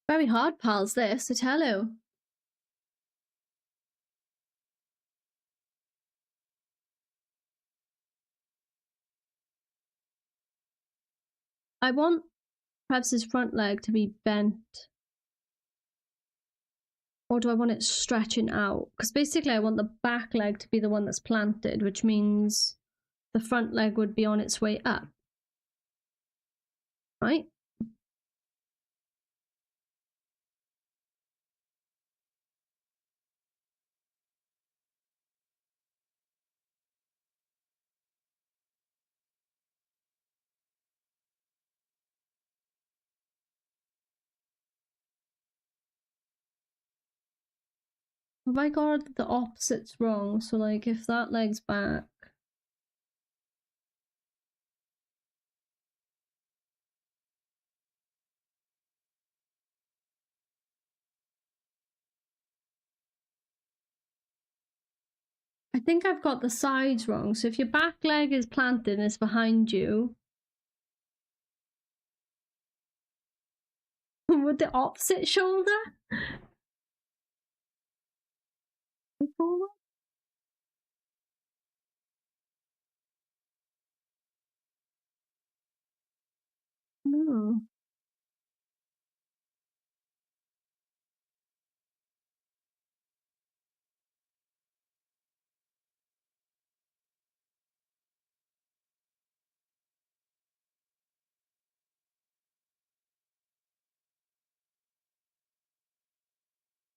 Very hard, pals, this, I tell you. I want perhaps his front leg to be bent. Or do I want it stretching out? Because basically I want the back leg to be the one that's planted, which means the front leg would be on its way up. Right? Have I got the opposites wrong? So, like, if that leg's back. I think I've got the sides wrong. So, if your back leg is planted and it's behind you, with the opposite shoulder? Forward? No.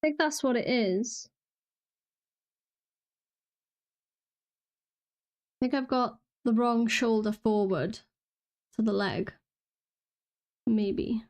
I think that's what it is. I think I've got the wrong shoulder forward to the leg. Maybe.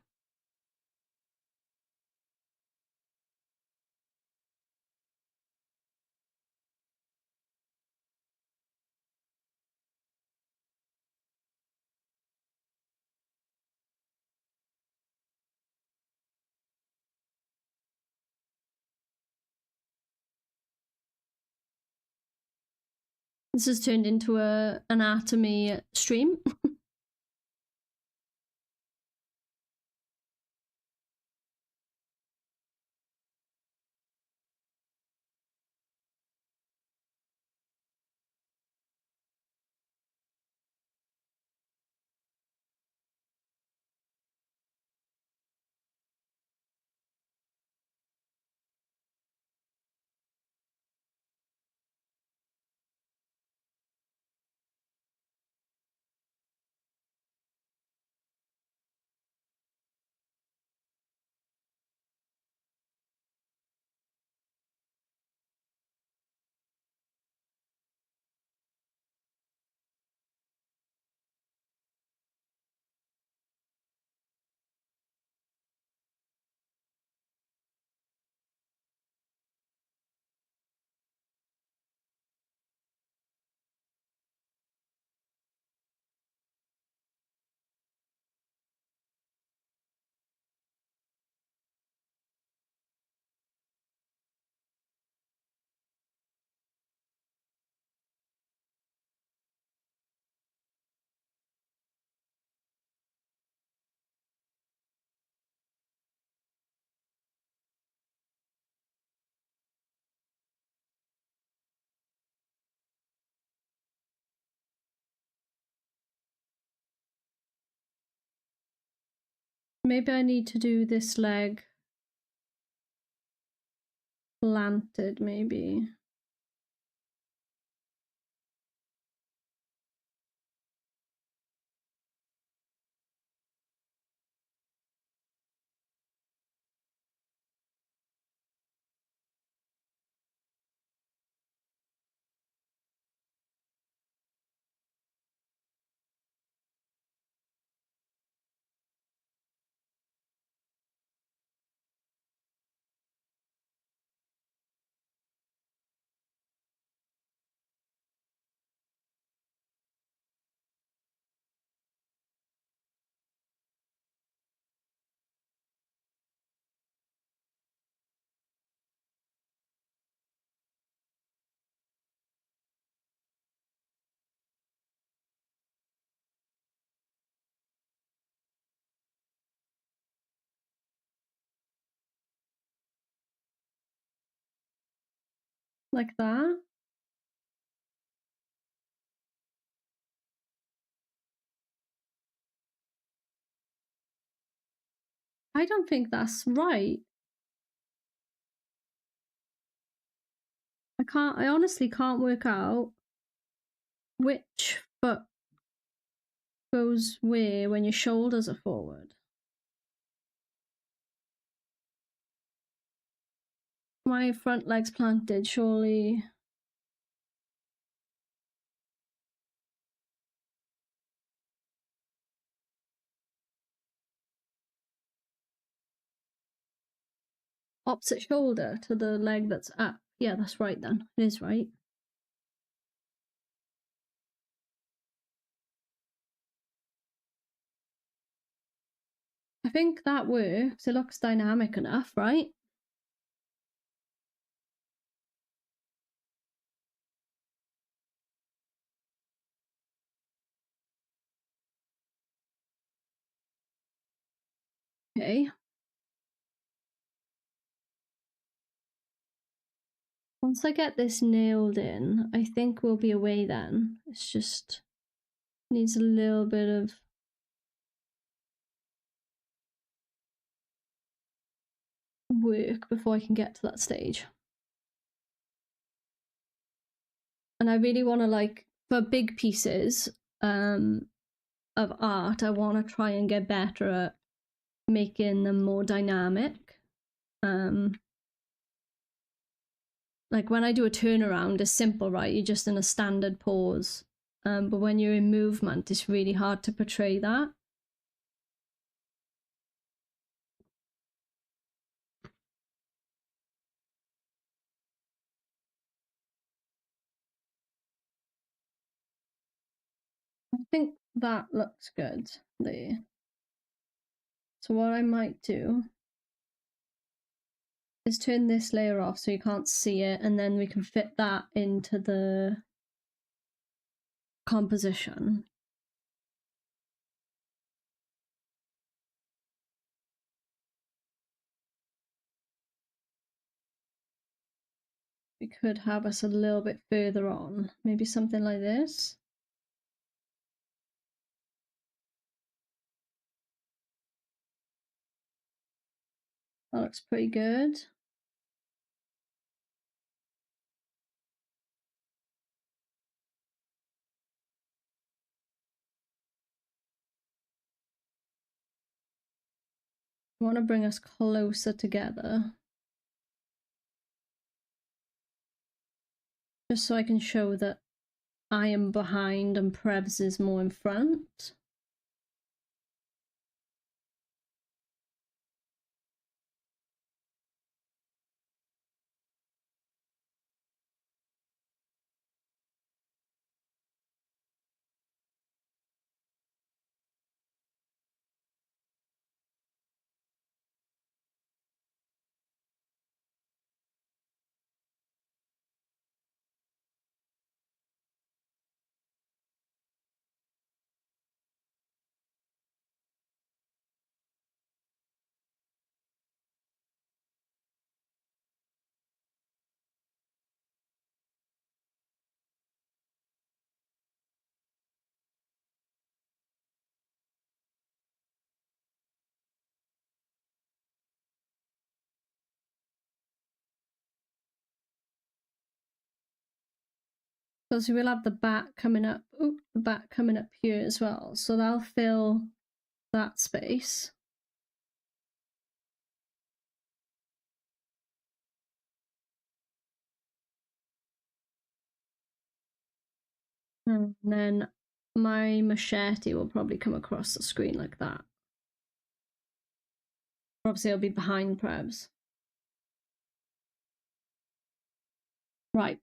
This has turned into a anatomy stream. Maybe I need to do this leg planted, maybe. Like that. I don't think that's right. I honestly can't work out which foot goes where when your shoulders are forward. My front leg's planted, surely. Opposite shoulder to the leg that's up. Yeah, that's right then. It is right. I think that works. It looks dynamic enough, right? Okay. Once I get this nailed in, I think we'll be away then. It's just needs a little bit of work before I can get to that stage. And I really want to, like, for big pieces of art, I want to try and get better at making them more dynamic. Like when I do a turnaround, it's simple, right? You're just in a standard pose. But when you're in movement, it's really hard to portray that. I think that looks good there. So what I might do is turn this layer off so you can't see it, and then we can fit that into the composition. We could have us a little bit further on, maybe something like this. That looks pretty good. I want to bring us closer together, just so I can show that I am behind and Prevs is more in front. Because we'll have the back coming up. Oop, the back coming up here as well. So that'll fill that space. And then my machete will probably come across the screen like that. Obviously, it'll be behind Prebz. Right.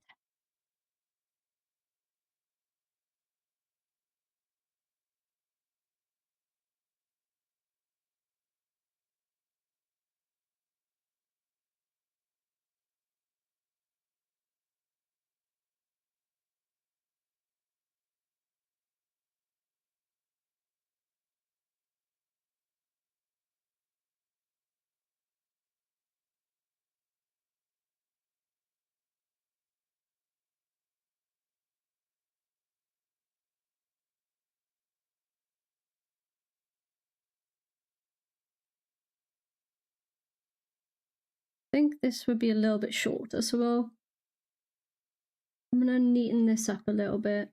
I think this would be a little bit shorter, so I'm gonna neaten this up a little bit.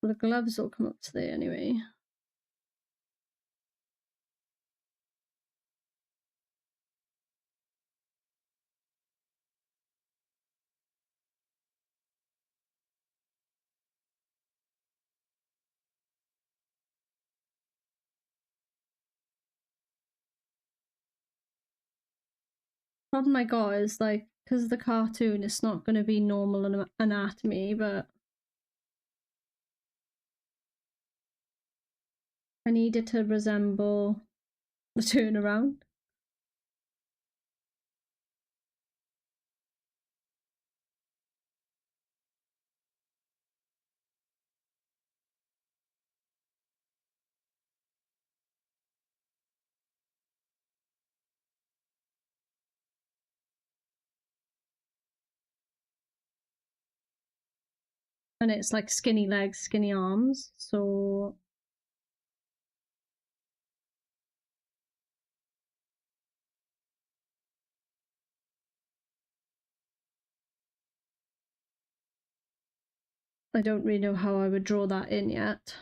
The gloves will come up to there anyway. Problem I got is like, because the cartoon, it's not going to be normal anatomy, but I need it to resemble the turnaround. And it's like skinny legs, skinny arms, so I don't really know how I would draw that in yet.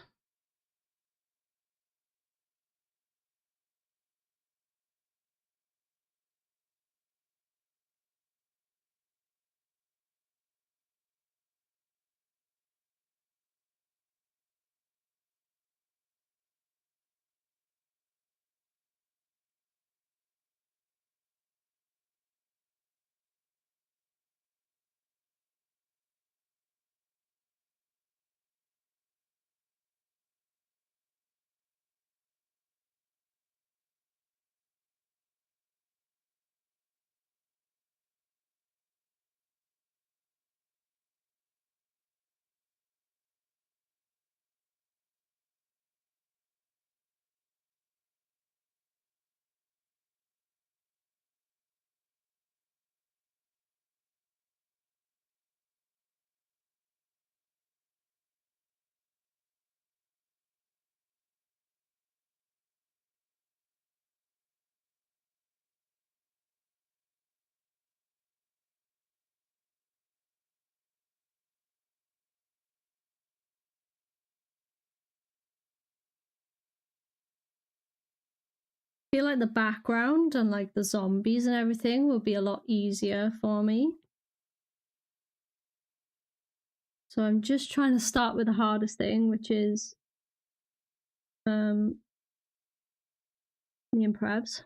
feel like the background and like the zombies and everything will be a lot easier for me. So I'm just trying to start with the hardest thing, which is me and Prevs.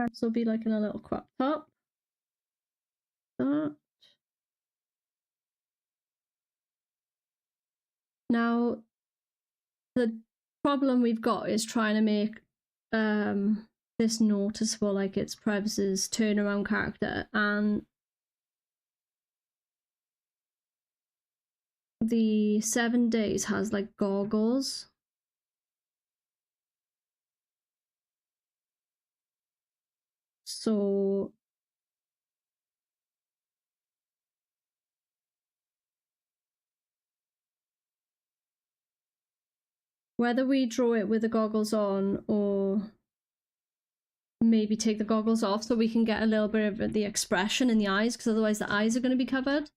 Prevs will be like in a little crop top. That. Now, the problem we've got is trying to make this noticeable, like it's Prevs's turnaround character, and the 7 days has like goggles. So whether we draw it with the goggles on or maybe take the goggles off so we can get a little bit of the expression in the eyes, because otherwise the eyes are going to be covered.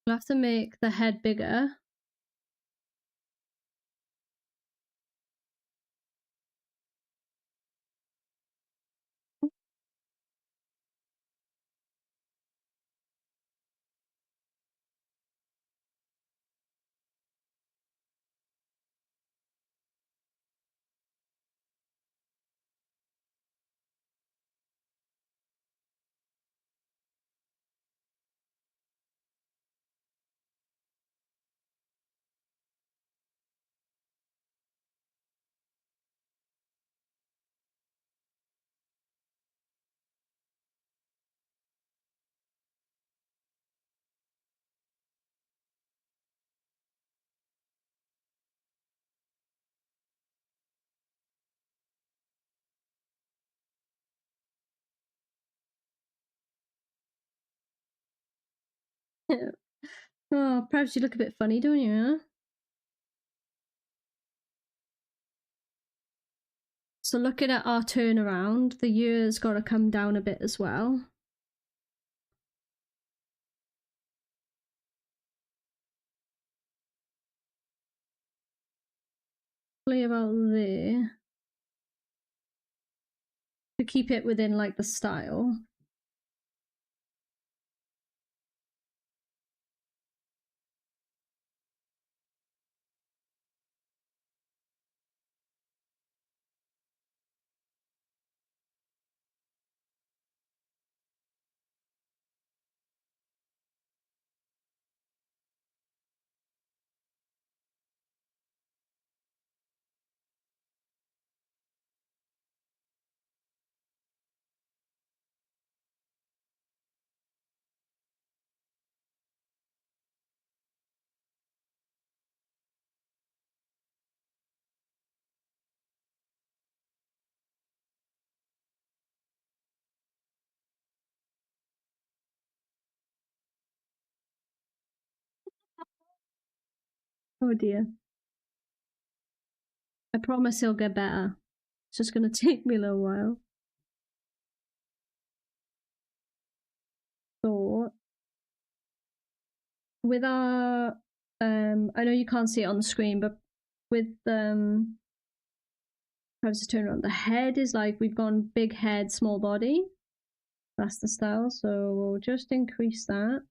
We'll have to make the head bigger. Oh, perhaps you look a bit funny, don't you? Huh? So looking at our turnaround, the year's got to come down a bit as well. Probably about there. To keep it within like the style. Oh dear. I promise he'll get better. It's just gonna take me a little while. So with our I know you can't see it on the screen, but with how does it turn around? The head is like we've gone big head, small body. That's the style, so we'll just increase that.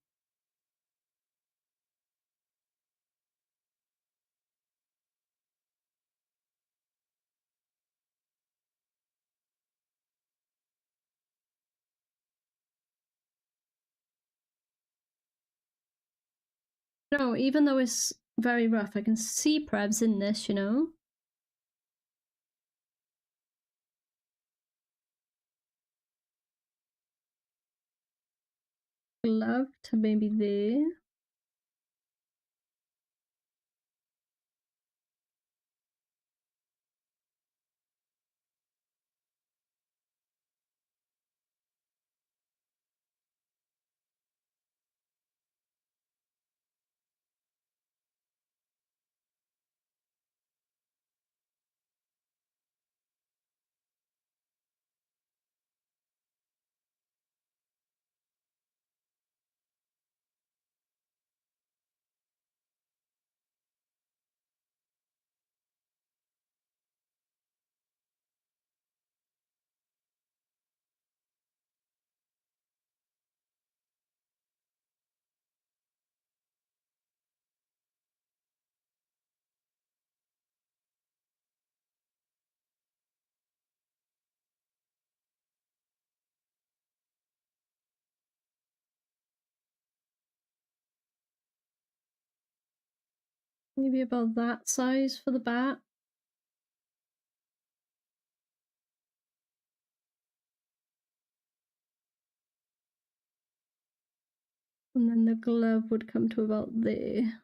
No, even though it's very rough, I can see Prebz in this, you know? Glove to maybe there. Maybe about that size for the bat. And then the glove would come to about there.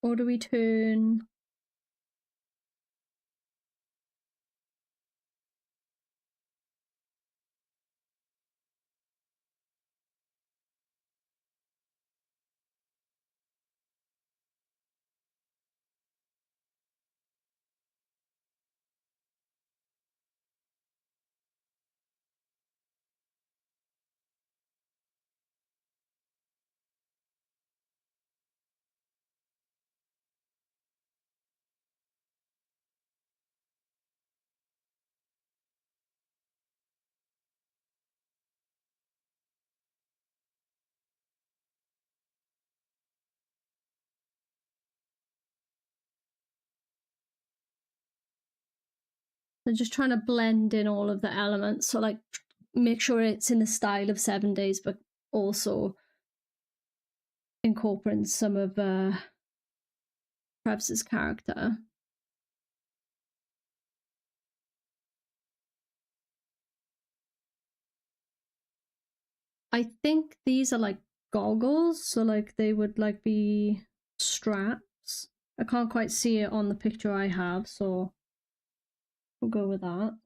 Or do we turn? They're just trying to blend in all of the elements. So like make sure it's in the style of 7 Days, but also incorporating some of Prebz's character. I think these are like goggles, so like they would like be straps. I can't quite see it on the picture I have, so we'll go with that.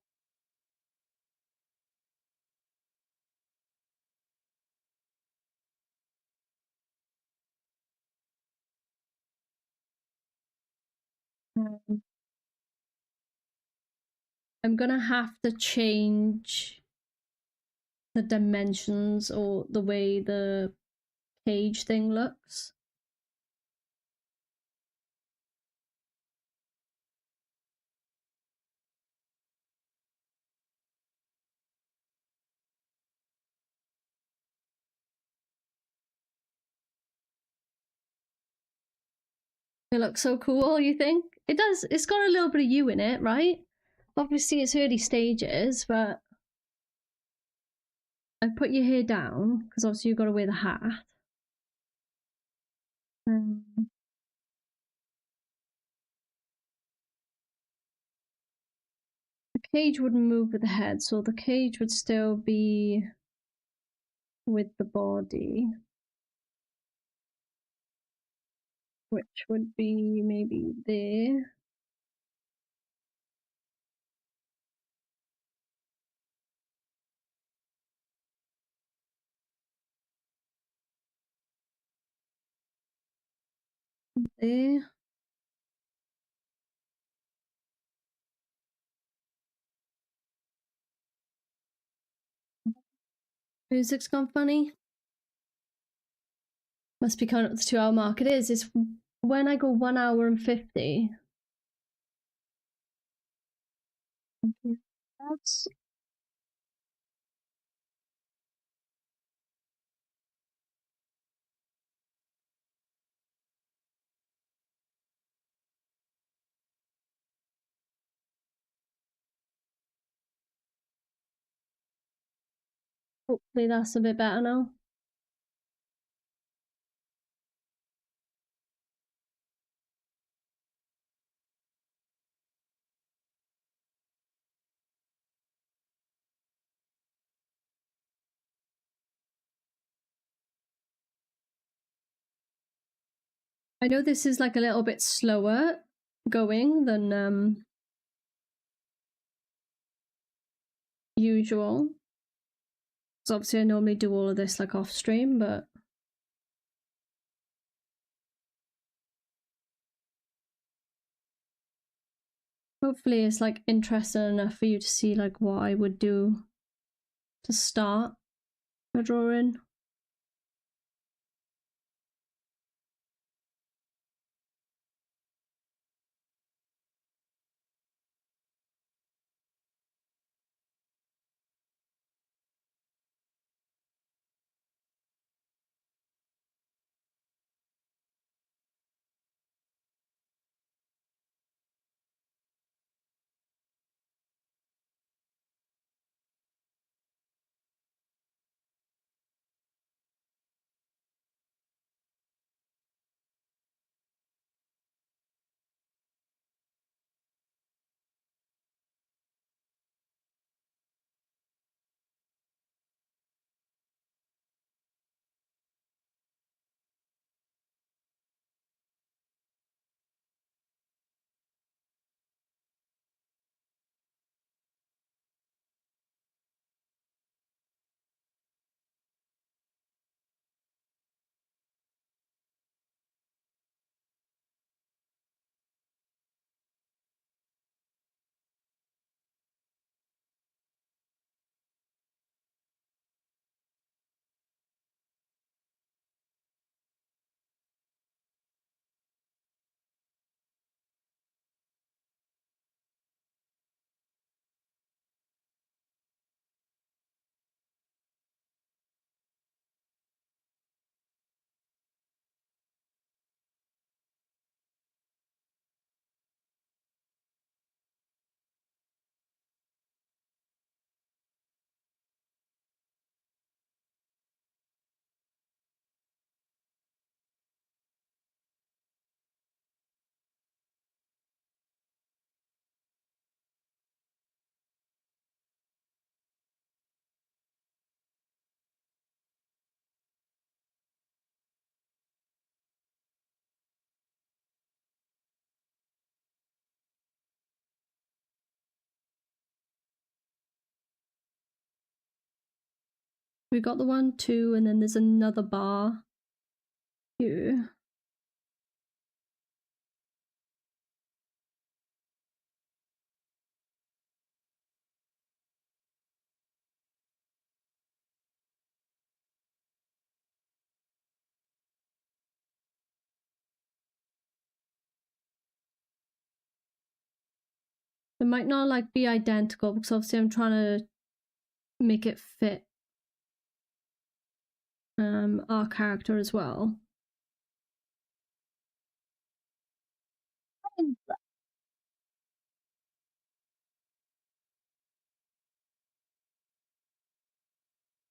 I'm gonna have to change the dimensions or the way the cage thing looks. It looks so cool, you think? It does. It's got a little bit of you in it, right? Obviously, it's early stages, but I put your hair down because obviously you've got to wear the hat. The cage wouldn't move with the head, so the cage would still be with the body, which would be maybe there. There. Music's gone funny. Must be coming up to the 2 hour mark. It is. It's when I go 1 hour and 50. That's hopefully that's a bit better now. I know this is like a little bit slower going than usual. So obviously I normally do all of this like off stream, but hopefully it's like interesting enough for you to see like what I would do to start a drawing. We got the 1, 2, and then there's another bar here. It might not like be identical because obviously I'm trying to make it fit our character as well.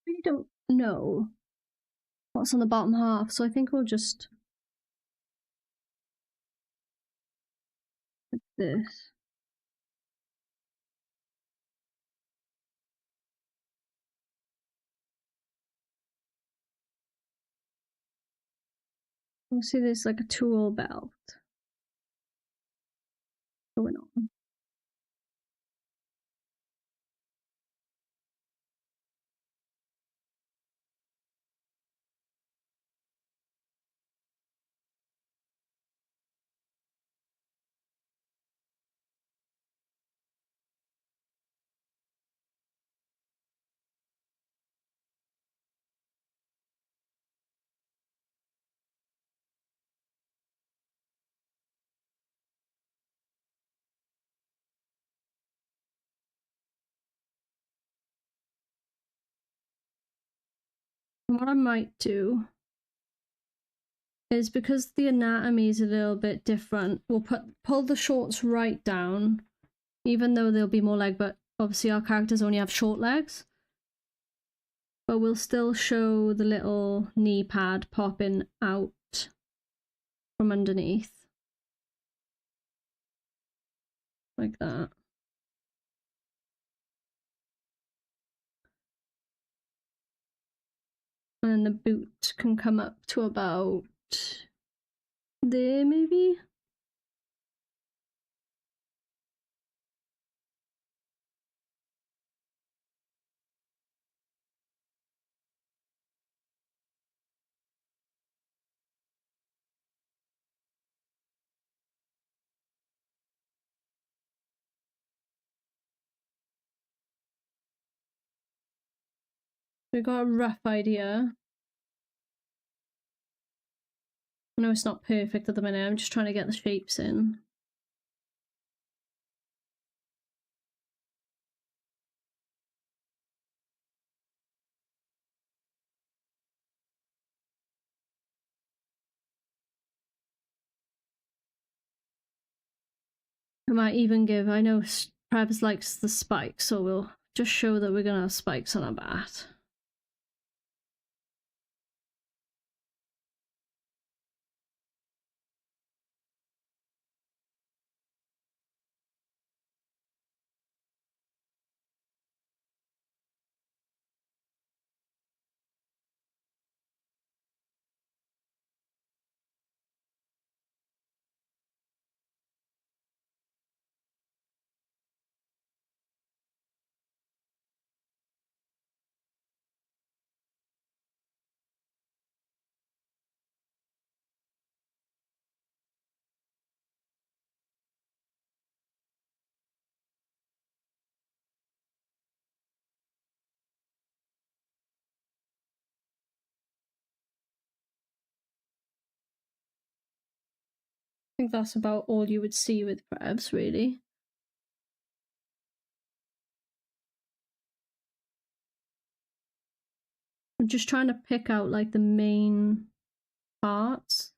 I don't know what's on the bottom half, so I think we'll just put this. We'll see there's like a tool belt going on. And what I might do is, because the anatomy is a little bit different, we'll pull the shorts right down, even though there'll be more leg, but obviously our characters only have short legs. But we'll still show the little knee pad popping out from underneath. Like that. And then the boot can come up to about there, maybe? We got a rough idea. I know it's not perfect at the minute, I'm just trying to get the shapes in. I might even give, I know Travis likes the spikes, so we'll just show that we're gonna have spikes on our bat. I think that's about all you would see with Prevs, really. I'm just trying to pick out like the main parts.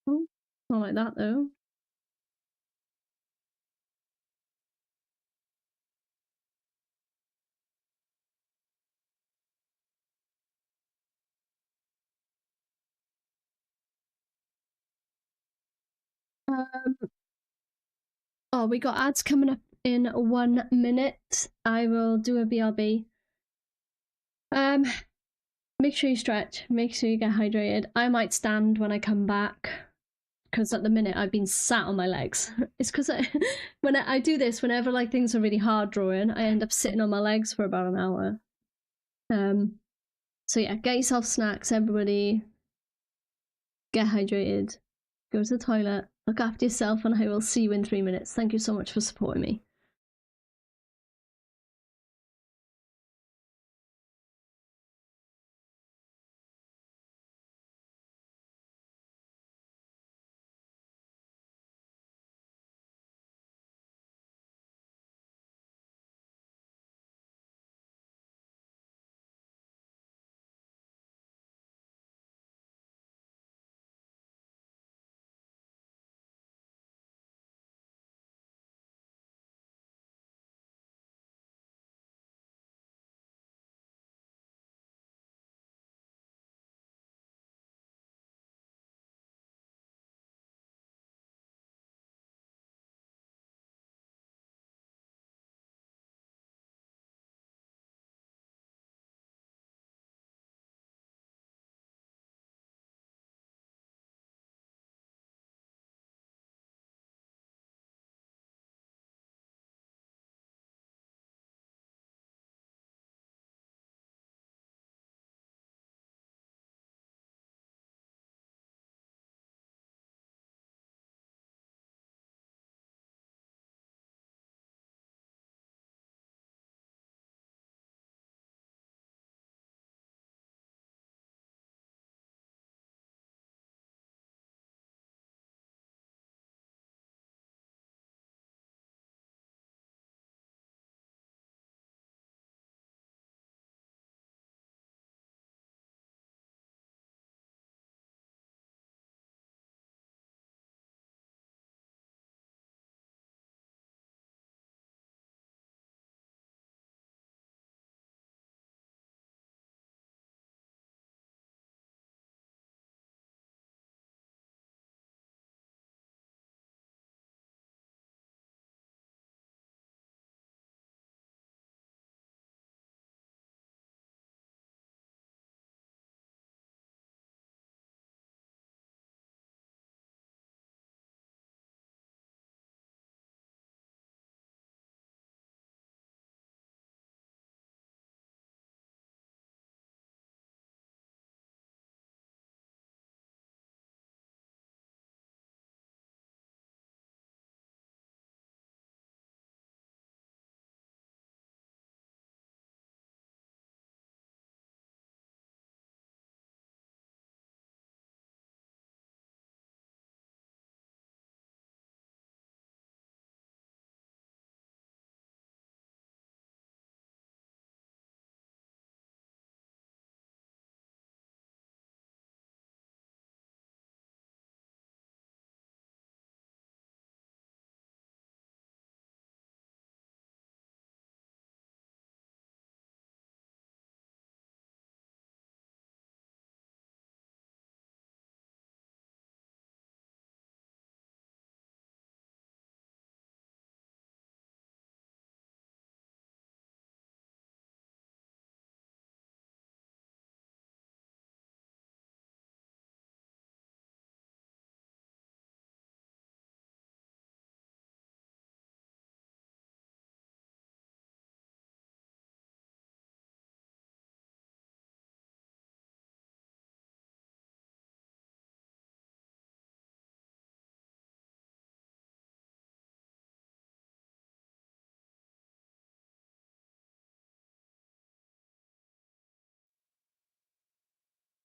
Oh, not like that though. Oh, we got ads coming up in 1 minute. I will do a BRB. Make sure you stretch. Make sure you get hydrated. I might stand when I come back because at the minute I've been sat on my legs. It's because when I do this, whenever like things are really hard drawing, I end up sitting on my legs for about an hour. So yeah, get yourself snacks, everybody. Get hydrated. Go to the toilet. Look after yourself, and I will see you in 3 minutes. Thank you so much for supporting me.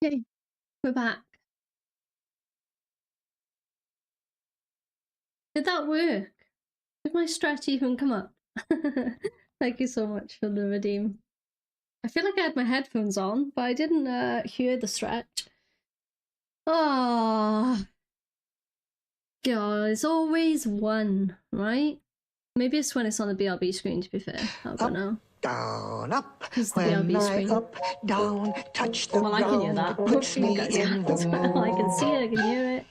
Okay, we're back. Did that work? Did my stretch even come up? Thank you so much for the redeem. I feel like I had my headphones on, but I didn't hear the stretch. Oh, God, it's always one, right? Maybe it's when it's on the BRB screen, to be fair. I don't know. Down, up, It's the when BRB I screen. up, down, touch the Well, I can hear ground, that. it puts Hopefully you me guys in can the as well. I can see it, I mood. can hear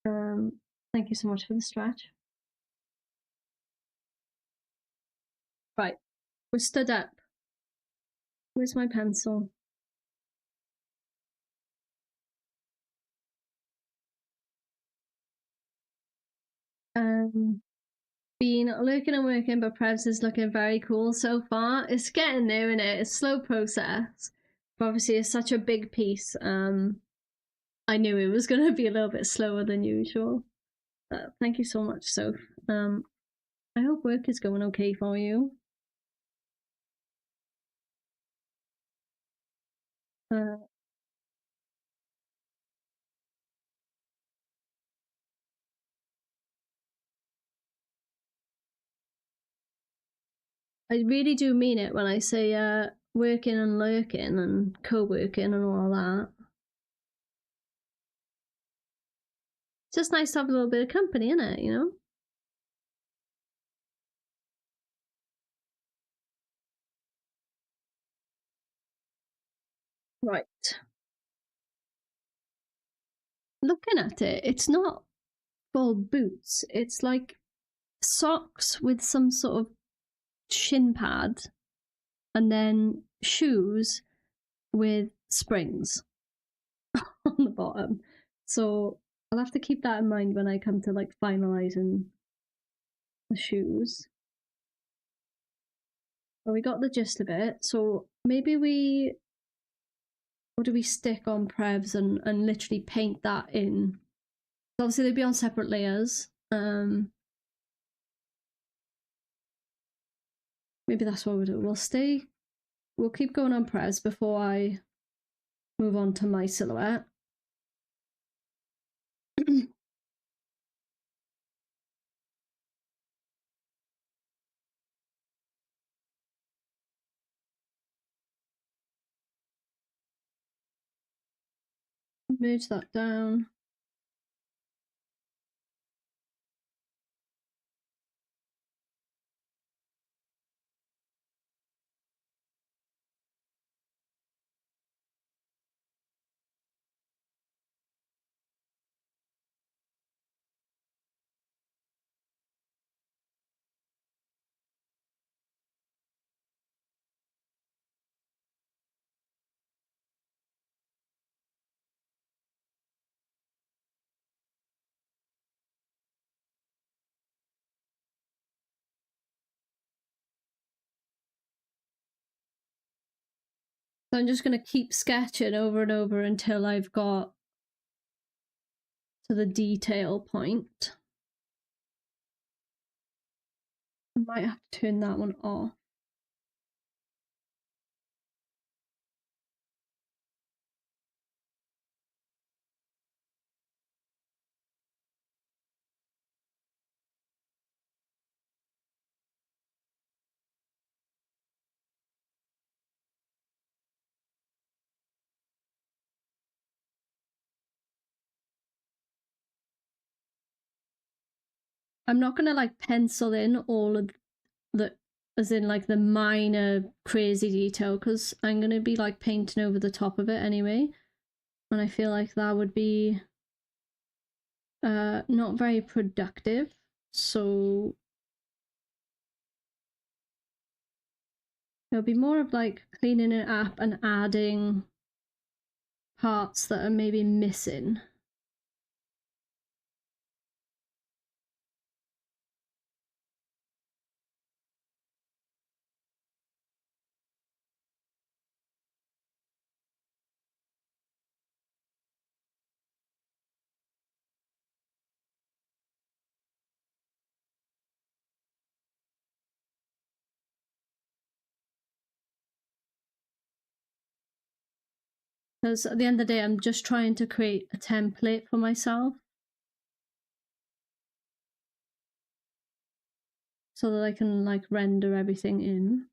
it. Thank you so much for the stretch. Right, we're stood up. Where's my pencil? Been lurking and working, but Prevs is looking very cool so far. It's getting there, isn't it? It's a slow process, but obviously it's such a big piece. I knew it was going to be a little bit slower than usual. Thank you so much, Soph. I hope work is going okay for you. I really do mean it when I say working and lurking and co-working and all that. It's just nice to have a little bit of company, isn't it, you know? Right. Looking at it, it's not full boots. It's like socks with some sort of shin pad and then shoes with springs on the bottom. So I'll have to keep that in mind when I come to like finalizing the shoes. Well, we got the gist of it. So maybe what do we stick on Prevs and literally paint that in? Obviously they'd be on separate layers. Maybe that's what we'll do. We'll keep going on Prevs before I move on to my silhouette. Merge that down. So I'm just going to keep sketching over and over until I've got to the detail point. I might have to turn that one off. I'm not going to like pencil in all of the, as in like the minor crazy detail, because I'm going to be like painting over the top of it anyway. And I feel like that would be not very productive. So it'll be more of like cleaning it up and adding parts that are maybe missing. Because at the end of the day, I'm just trying to create a template for myself so that I can like render everything in.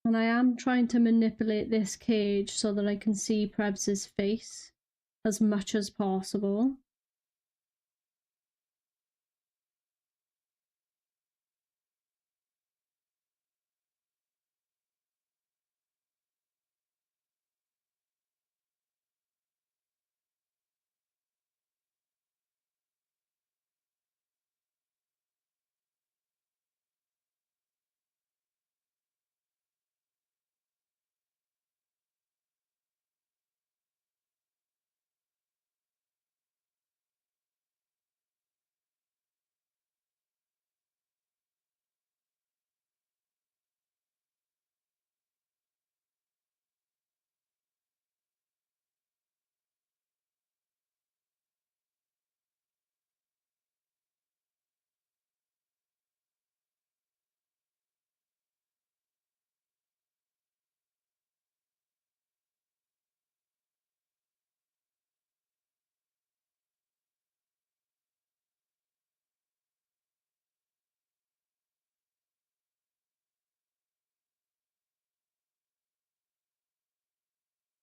And I am trying to manipulate this cage so that I can see Prebs's face as much as possible.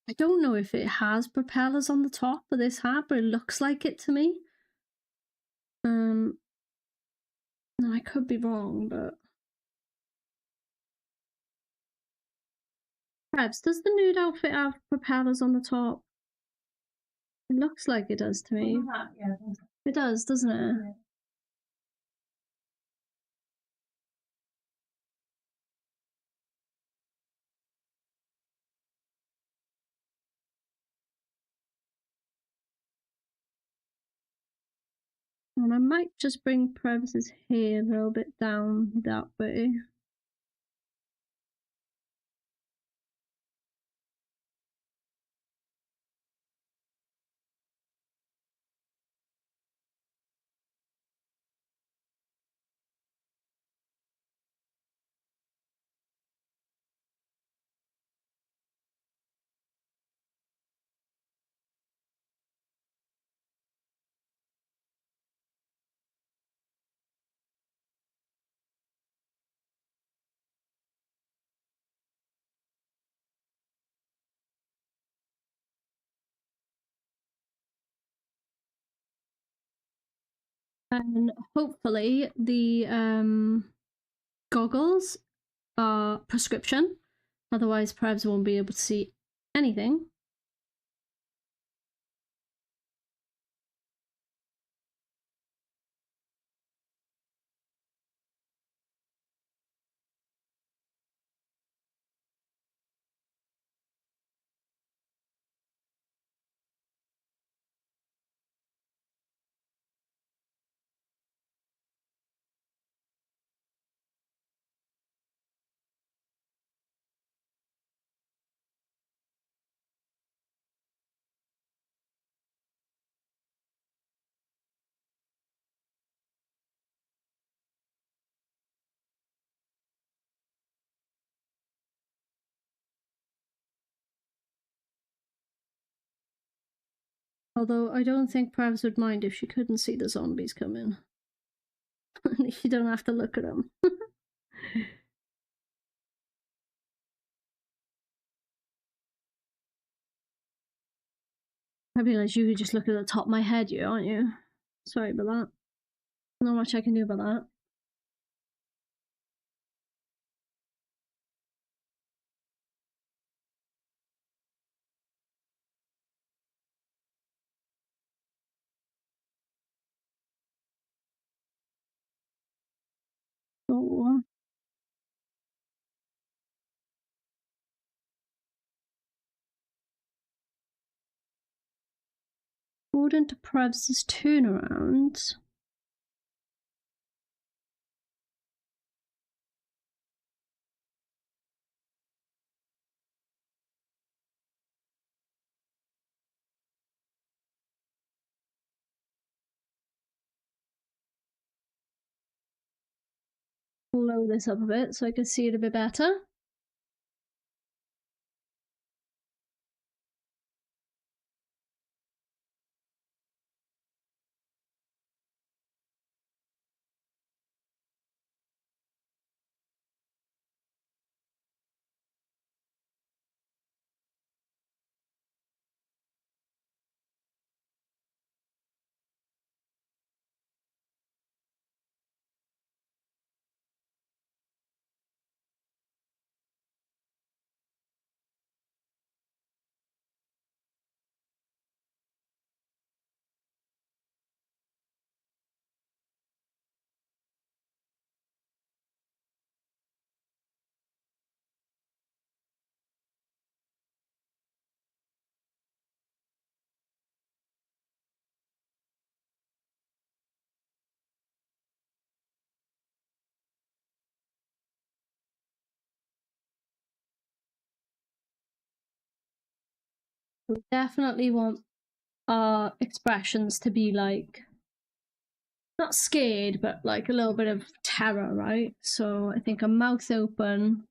I don't know if it has propellers on the top of this hat, but it looks like it to me. No, I could be wrong, but perhaps does the nude outfit have propellers on the top? It looks like it does to me. Yeah, It does, doesn't it? Yeah. And I might just bring Previs's hair a little bit down that way. And hopefully the goggles are prescription, otherwise Prevs won't be able to see anything. Although I don't think Prevs would mind if she couldn't see the zombies coming. You don't have to look at them. I realize you could just look at the top of my head, you aren't you? Sorry about that. Not much I can do about that. Oh. According to Prevs' turnaround. Blow this up a bit so I can see it a bit better. We definitely want our expressions to be like, not scared, but like a little bit of terror, right? So I think a mouth open.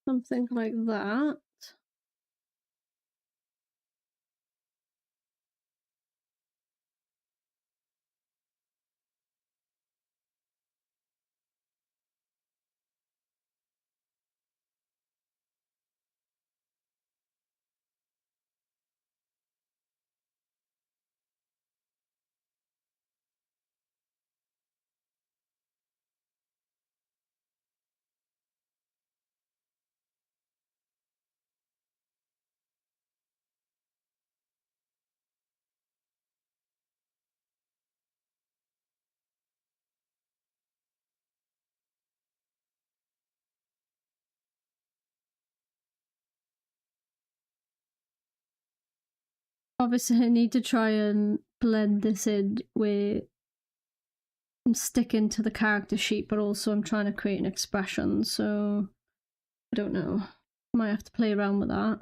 Something like that. Obviously, I need to try and blend this in where I'm sticking to the character sheet, but also I'm trying to create an expression, so I don't know. Might have to play around with that.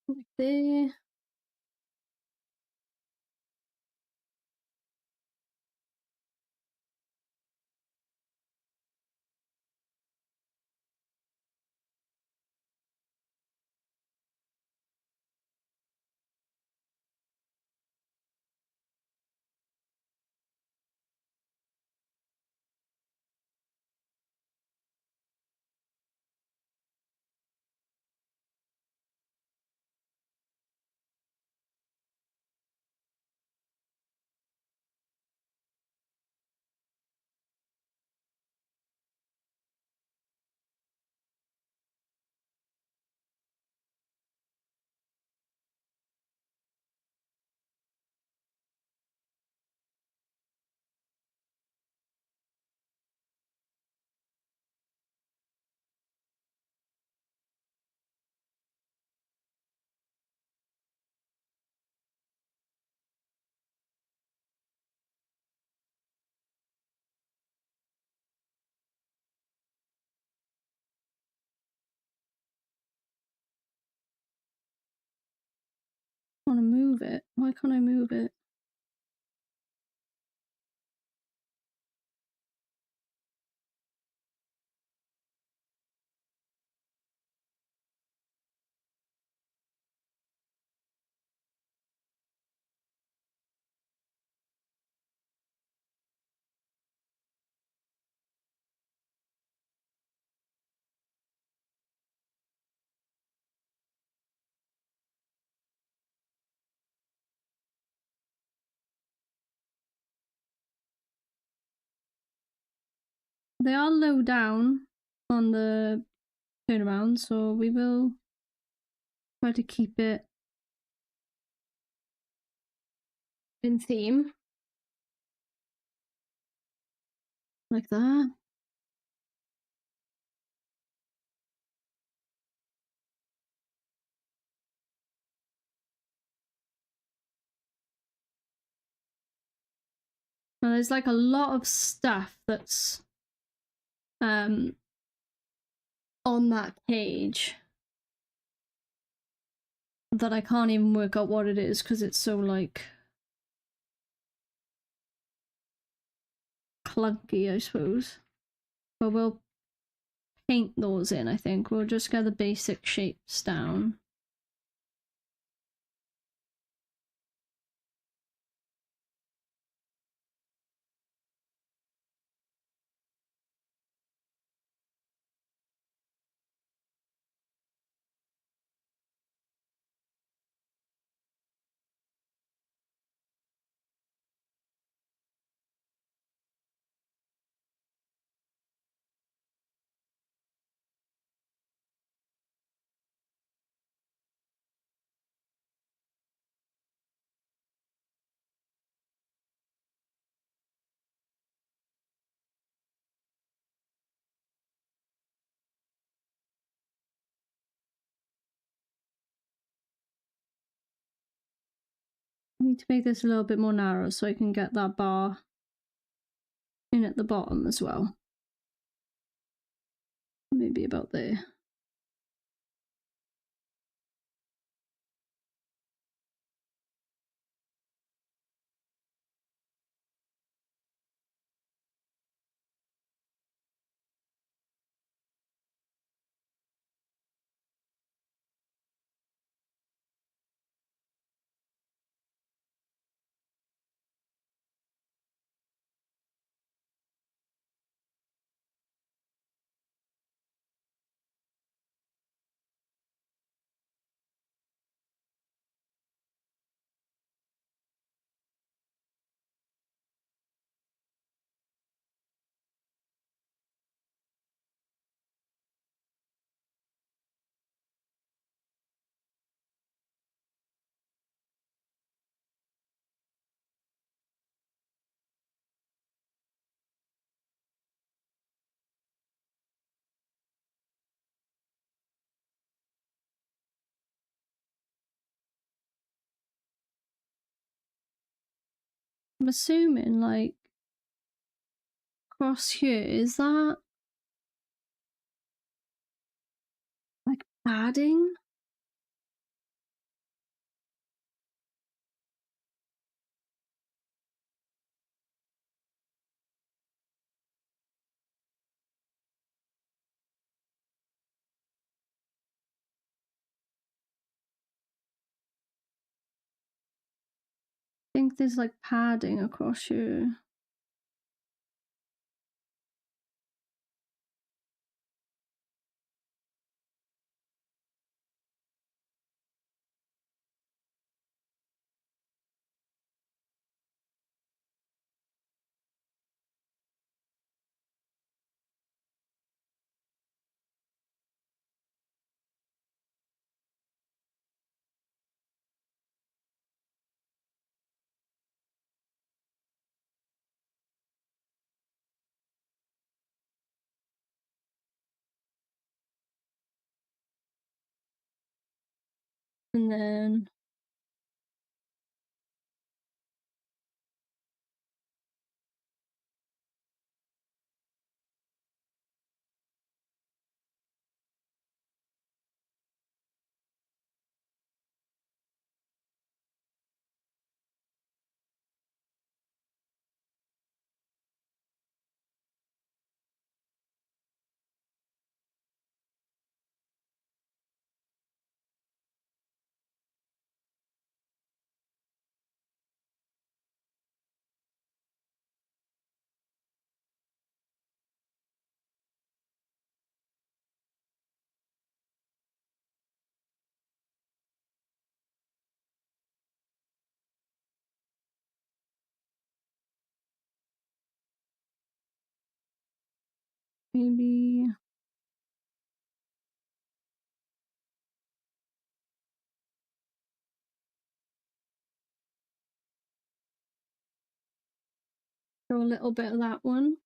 Like there. I want to move it. Why can't I move it? They are low down on the turnaround, so we will try to keep it in theme. Like that. Now, there's like a lot of stuff that's on that page that I can't even work out what it is because it's so like clunky, I suppose. But we'll paint those in, I think. We'll just get the basic shapes down. need to make this a little bit more narrow so I can get that bar in at the bottom as well. Maybe about there. I'm assuming like across here, is that like padding? I think there's like padding across here. And then maybe throw a little bit of that one.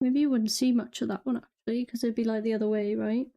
Maybe you wouldn't see much of that one actually, because it'd be like the other way, right?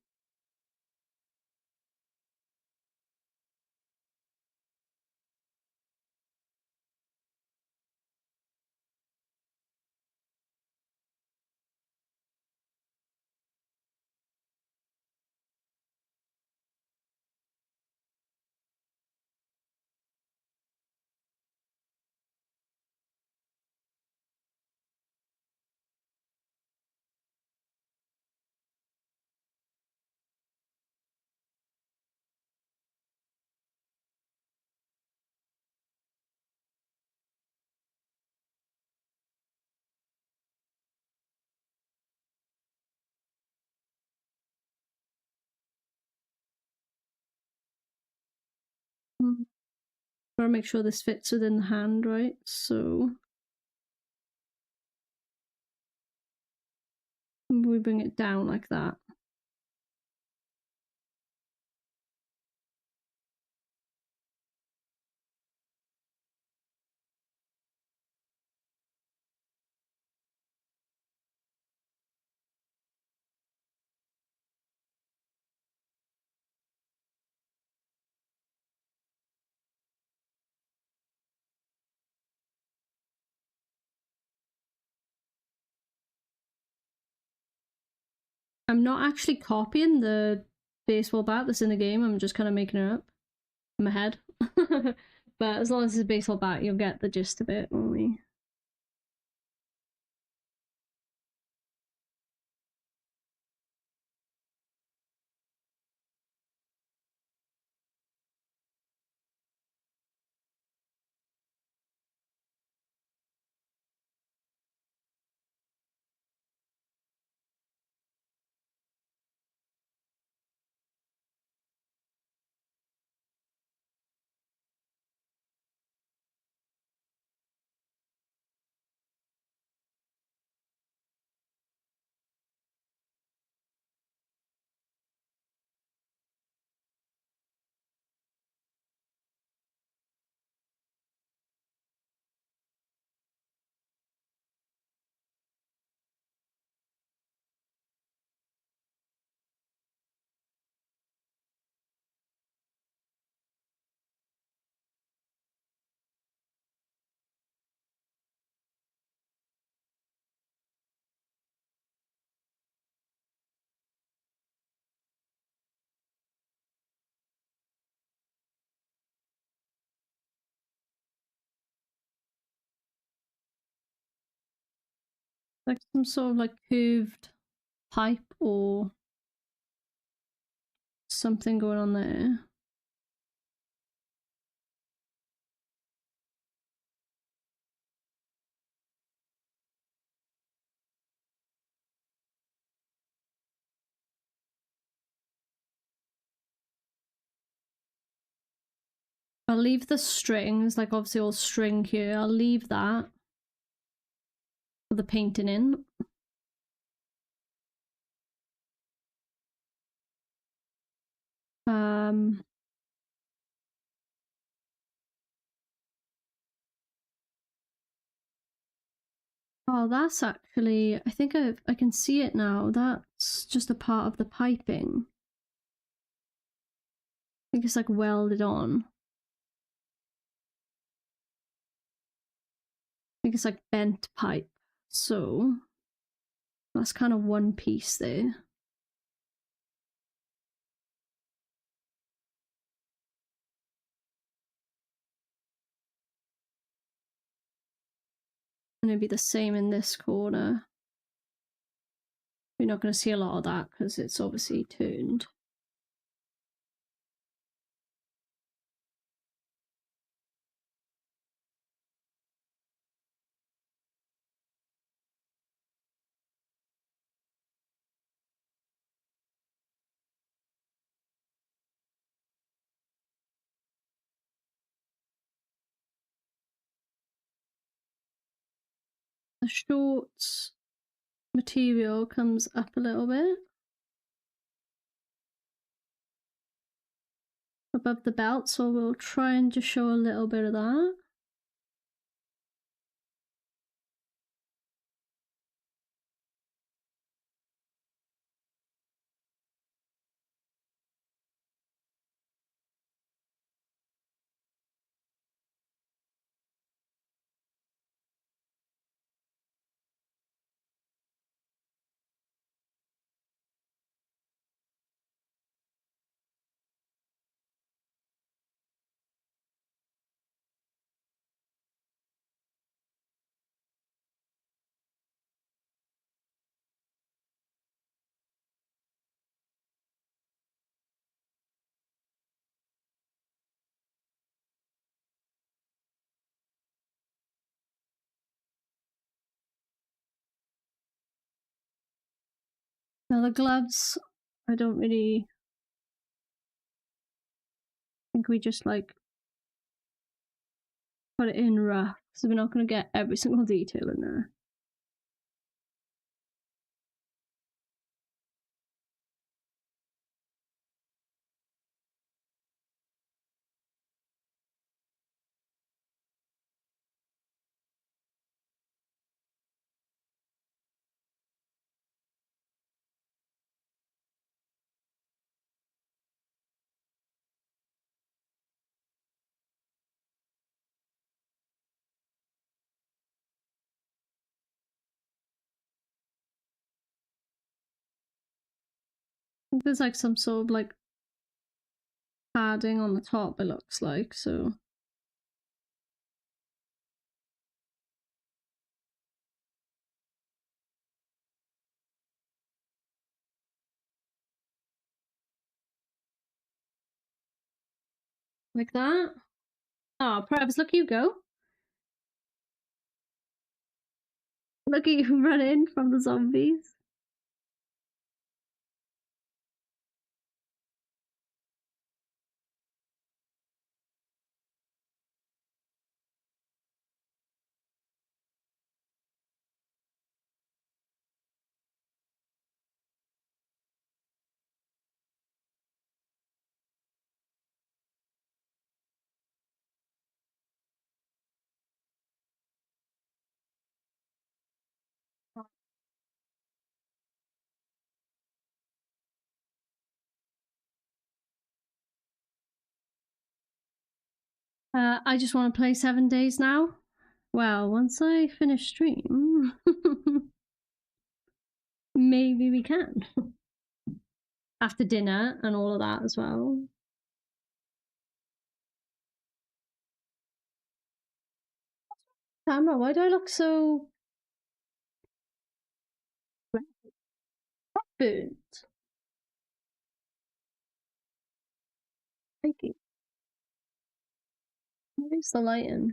Gotta make sure this fits within the hand, right? So we bring it down like that. I'm not actually copying the baseball bat that's in the game. I'm just kind of making it up in my head. But as long as it's a baseball bat, you'll get the gist of it, won't we? Like some sort of like curved pipe or something going on there. I'll leave the strings, like obviously all string here, I'll leave that for the painting in. Oh, that's actually, I think I can see it now. That's just a part of the piping. I think it's like welded on. I think it's like bent pipe. So that's kind of one piece there. And it'd be the same in this corner. You're not going to see a lot of that because it's obviously turned. The shorts material comes up a little bit above the belt, so we'll try and just show a little bit of that. Now the gloves, I don't really think we just like put it in rough, so we're not going to get every single detail in there. There's like some sort of like padding on the top, it looks like, so. Like that. Oh, Prebs, look you go. Look at you running from the zombies. I just want to play 7 days now. Well, once I finish stream, maybe we can. After dinner and all of that as well. Camera, why do I look so burnt? Thank you. Where's the lighting?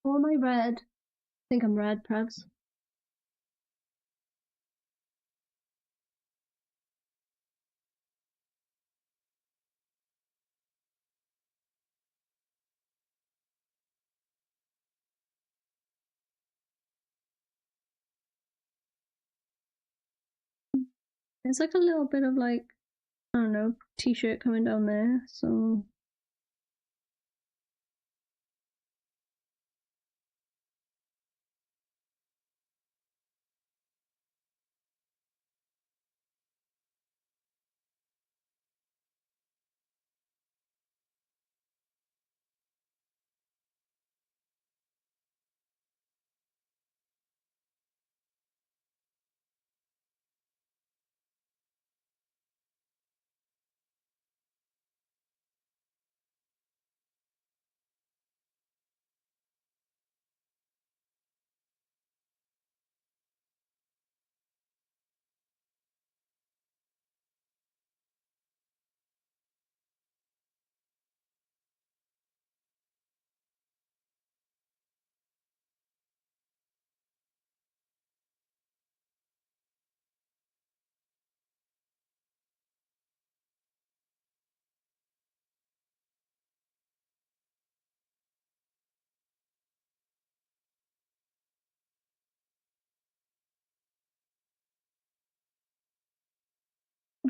Or am I red? I think I'm red, Prebs. There's like a little bit of like, I don't know, t-shirt coming down there, so.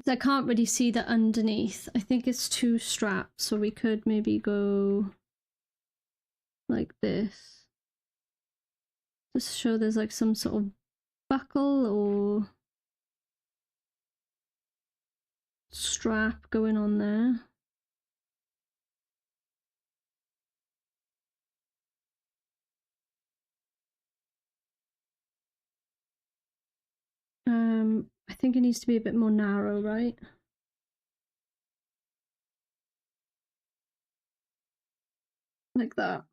I can't really see the underneath. I think it's two straps, so we could maybe go like this. Just show there's like some sort of buckle or strap going on there. I think it needs to be a bit more narrow, right? Like that.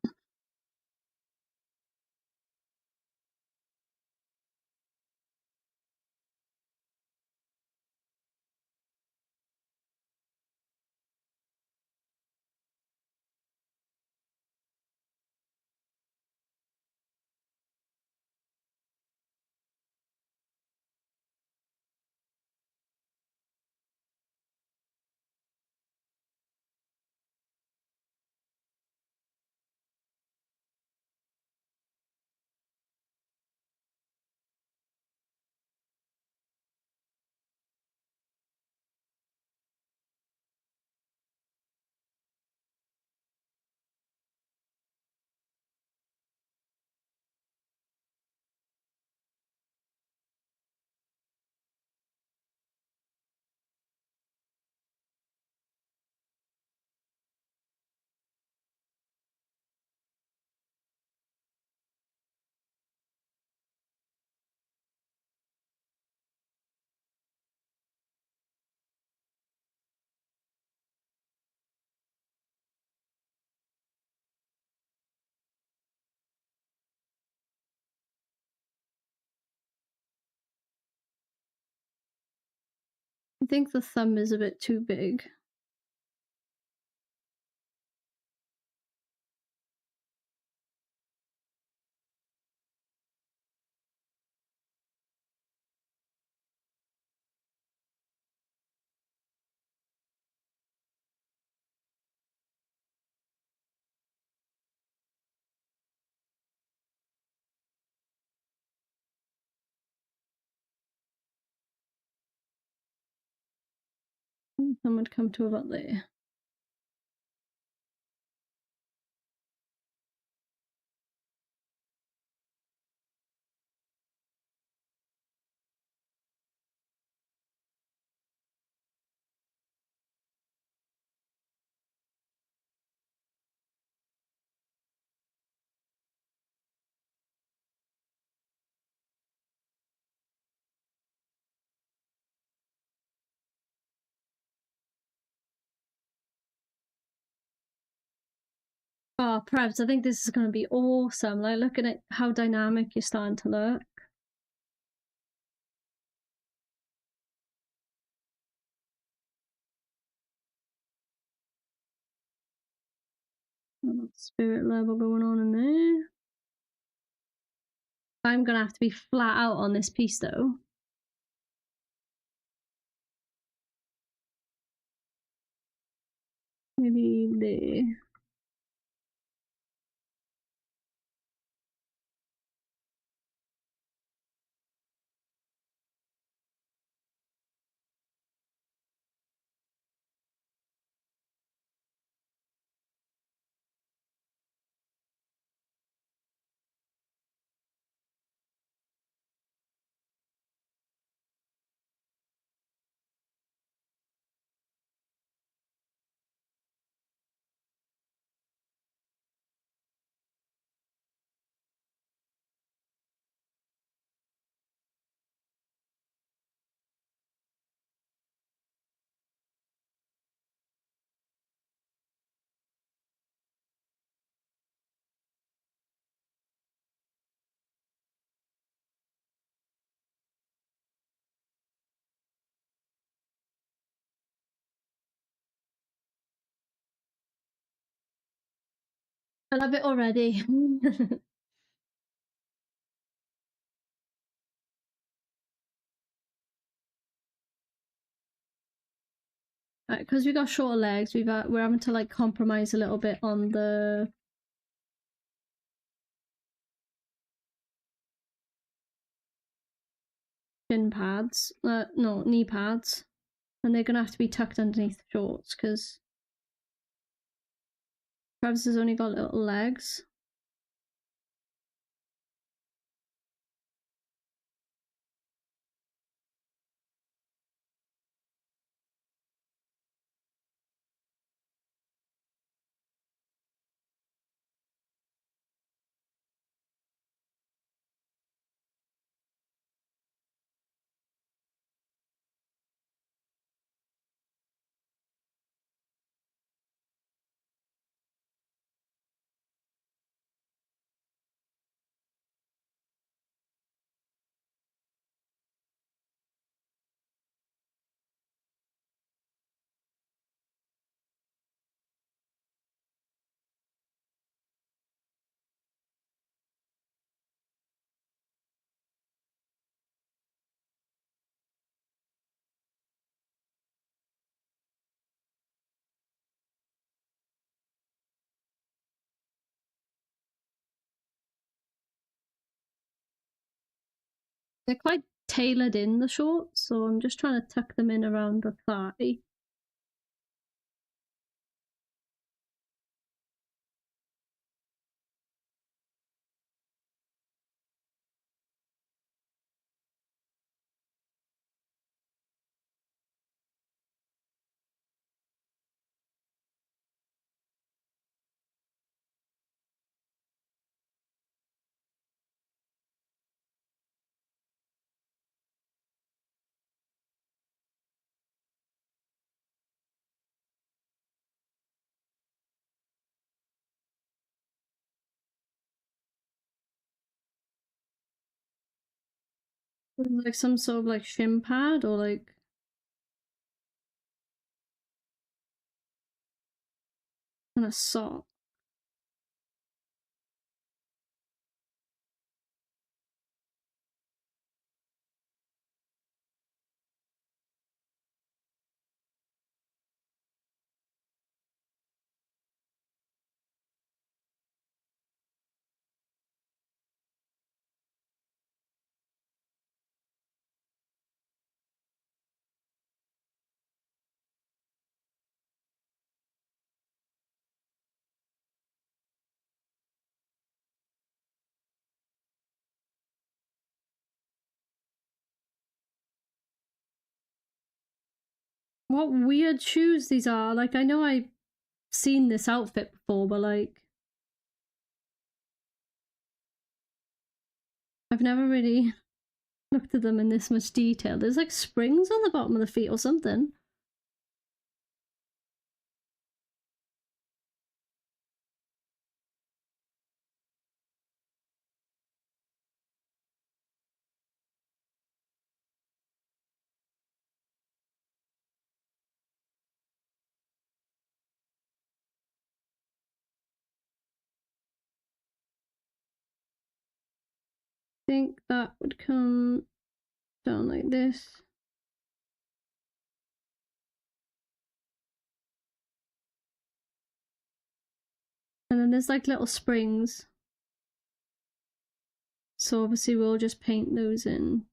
I think the thumb is a bit too big. Thumb would come to about there. Oh, Prevs, I think this is going to be awesome. Like, look at it, how dynamic you're starting to look. Spirit level going on in there. I'm going to have to be flat out on this piece, though. Maybe there. I love it already. Because we got shorter legs, we're having to like compromise a little bit on the shin pads. No, knee pads, and they're gonna have to be tucked underneath the shorts because Travis has only got little legs. They're quite tailored in the shorts, so I'm just trying to tuck them in around the thigh. Like some sort of like shin pad or like and a salt. What weird shoes these are. Like, I know I've seen this outfit before, but like, I've never really looked at them in this much detail. There's like springs on the bottom of the feet or something. I think that would come down like this. And then there's like little springs. So obviously we'll just paint those in.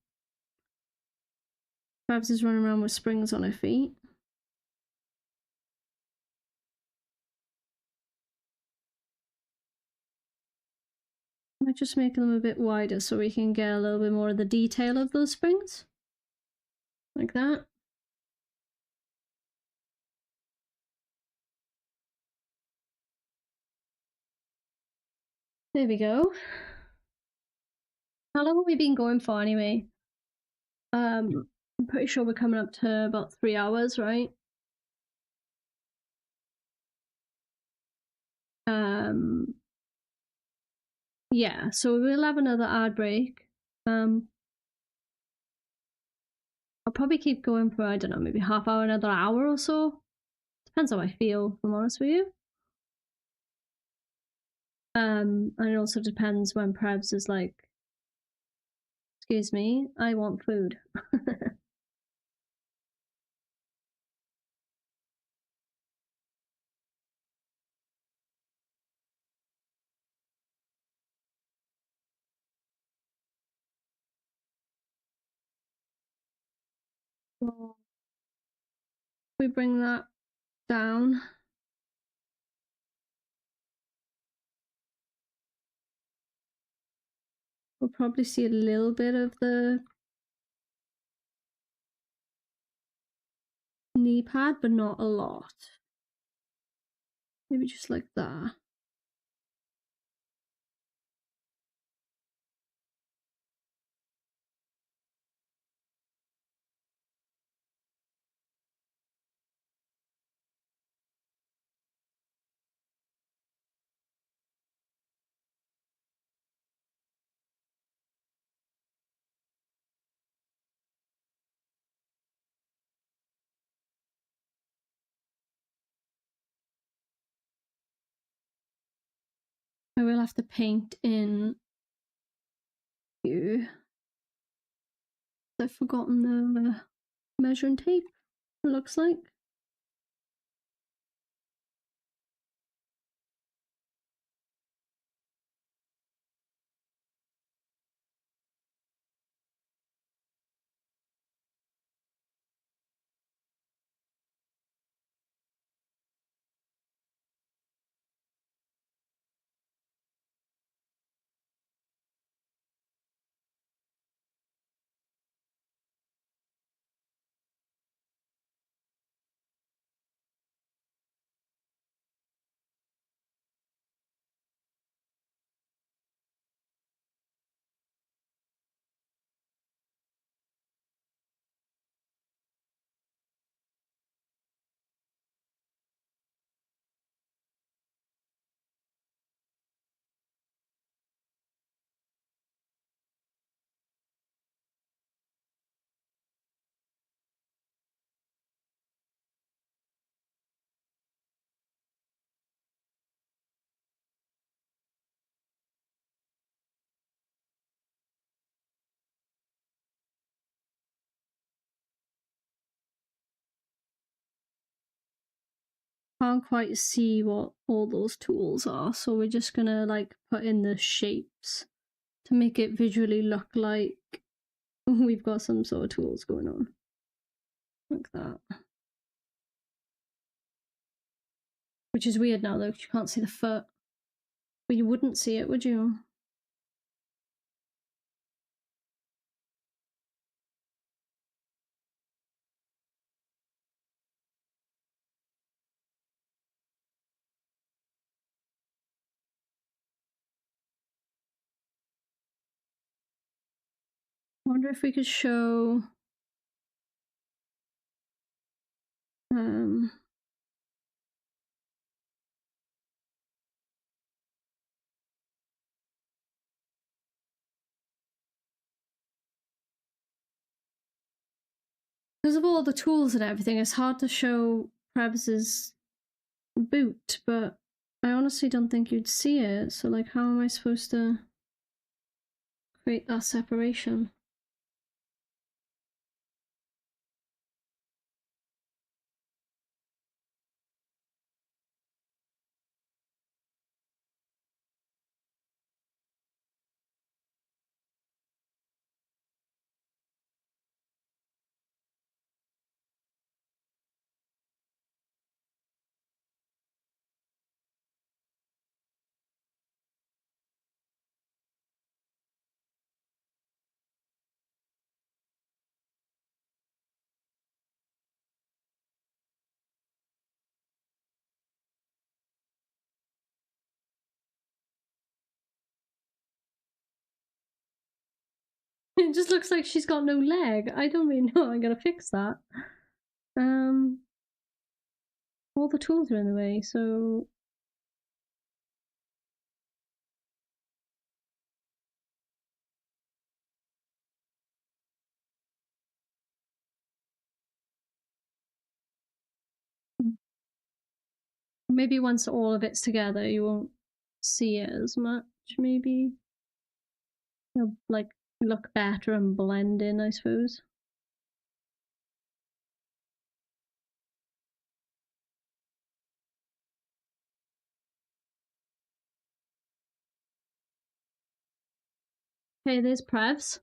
Babs is running around with springs on her feet. I might just make them a bit wider so we can get a little bit more of the detail of those springs. Like that. There we go. How long have we been going for anyway? I'm pretty sure we're coming up to about 3 hours, right? Yeah, so we'll have another ad break. I'll probably keep going for, I don't know, maybe half hour, another hour or so. Depends how I feel, if I'm honest with you. And it also depends when Prebz is like, excuse me, I want food. We bring that down. We'll probably see a little bit of the knee pad, but not a lot. Maybe just like that. I will have to paint in here. I've forgotten the measuring tape, it looks like. Can't quite see what all those tools are, so we're just gonna like put in the shapes to make it visually look like we've got some sort of tools going on. Like that. Which is weird now though, because you can't see the foot. But you wouldn't see it, would you? I wonder if we could show because of all the tools and everything, it's hard to show Prebz's boot, but I honestly don't think you'd see it. So, like, how am I supposed to create that separation? It just looks like she's got no leg. I don't really know how I'm gonna fix that. All the tools are in the way, so maybe once all of it's together, you won't see it as much. Maybe it'll like look better and blend in, I suppose. Okay, there's Prevs.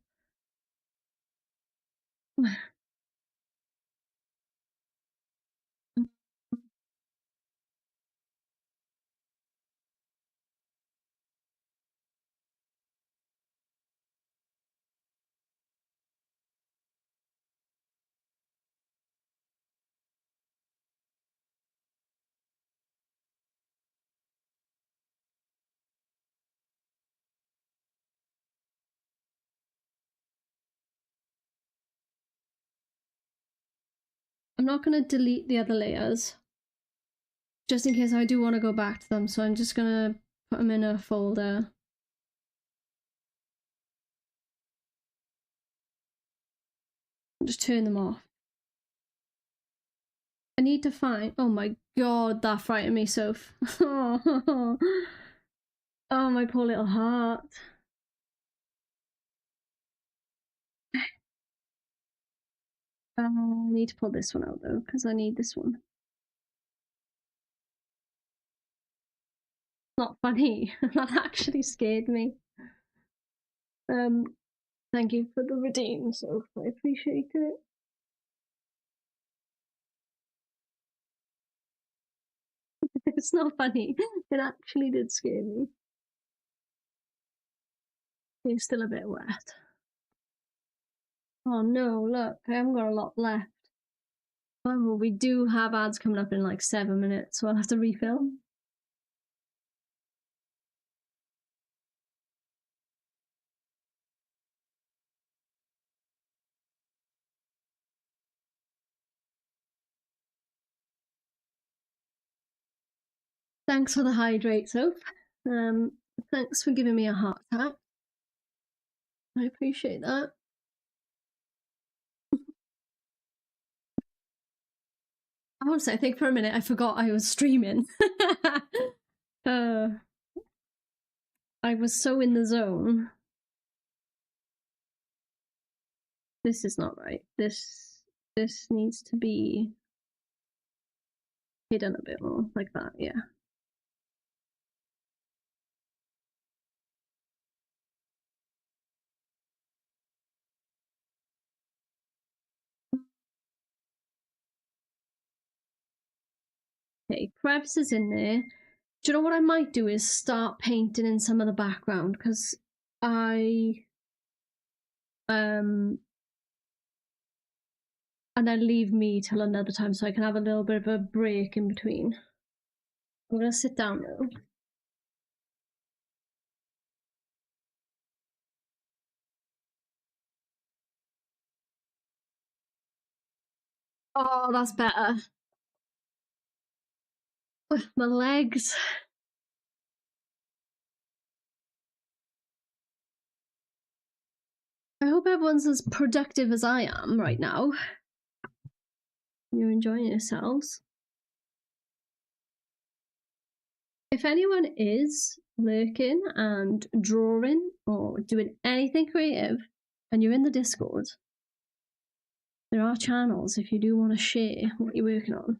I'm not going to delete the other layers, just in case I do want to go back to them, so I'm just going to put them in a folder. Just turn them off. I need to find... Oh my god, that frightened me, Soph. Oh, my poor little heart. I need to pull this one out though, because I need this one. Not funny. That actually scared me. Thank you for the redeem, Soph. I appreciate it. It's not funny. It actually did scare me. It's still a bit wet. Oh no, look, I haven't got a lot left. Well, we do have ads coming up in like 7 minutes, so I'll have to refill. Thanks for the hydrate, Soph. Thanks for giving me a heart attack. I appreciate that. Honestly, I think for a minute I forgot I was streaming. I was so in the zone. This is not right. This needs to be hidden a bit more, like that, yeah. Okay, Krebs is in there. Do you know what I might do is start painting in some of the background, because and then leave me till another time so I can have a little bit of a break in between. I'm gonna sit down now. Oh, that's better. My legs. I hope everyone's as productive as I am right now. You're enjoying yourselves. If anyone is lurking and drawing or doing anything creative and you're in the Discord, there are channels if you do want to share what you're working on.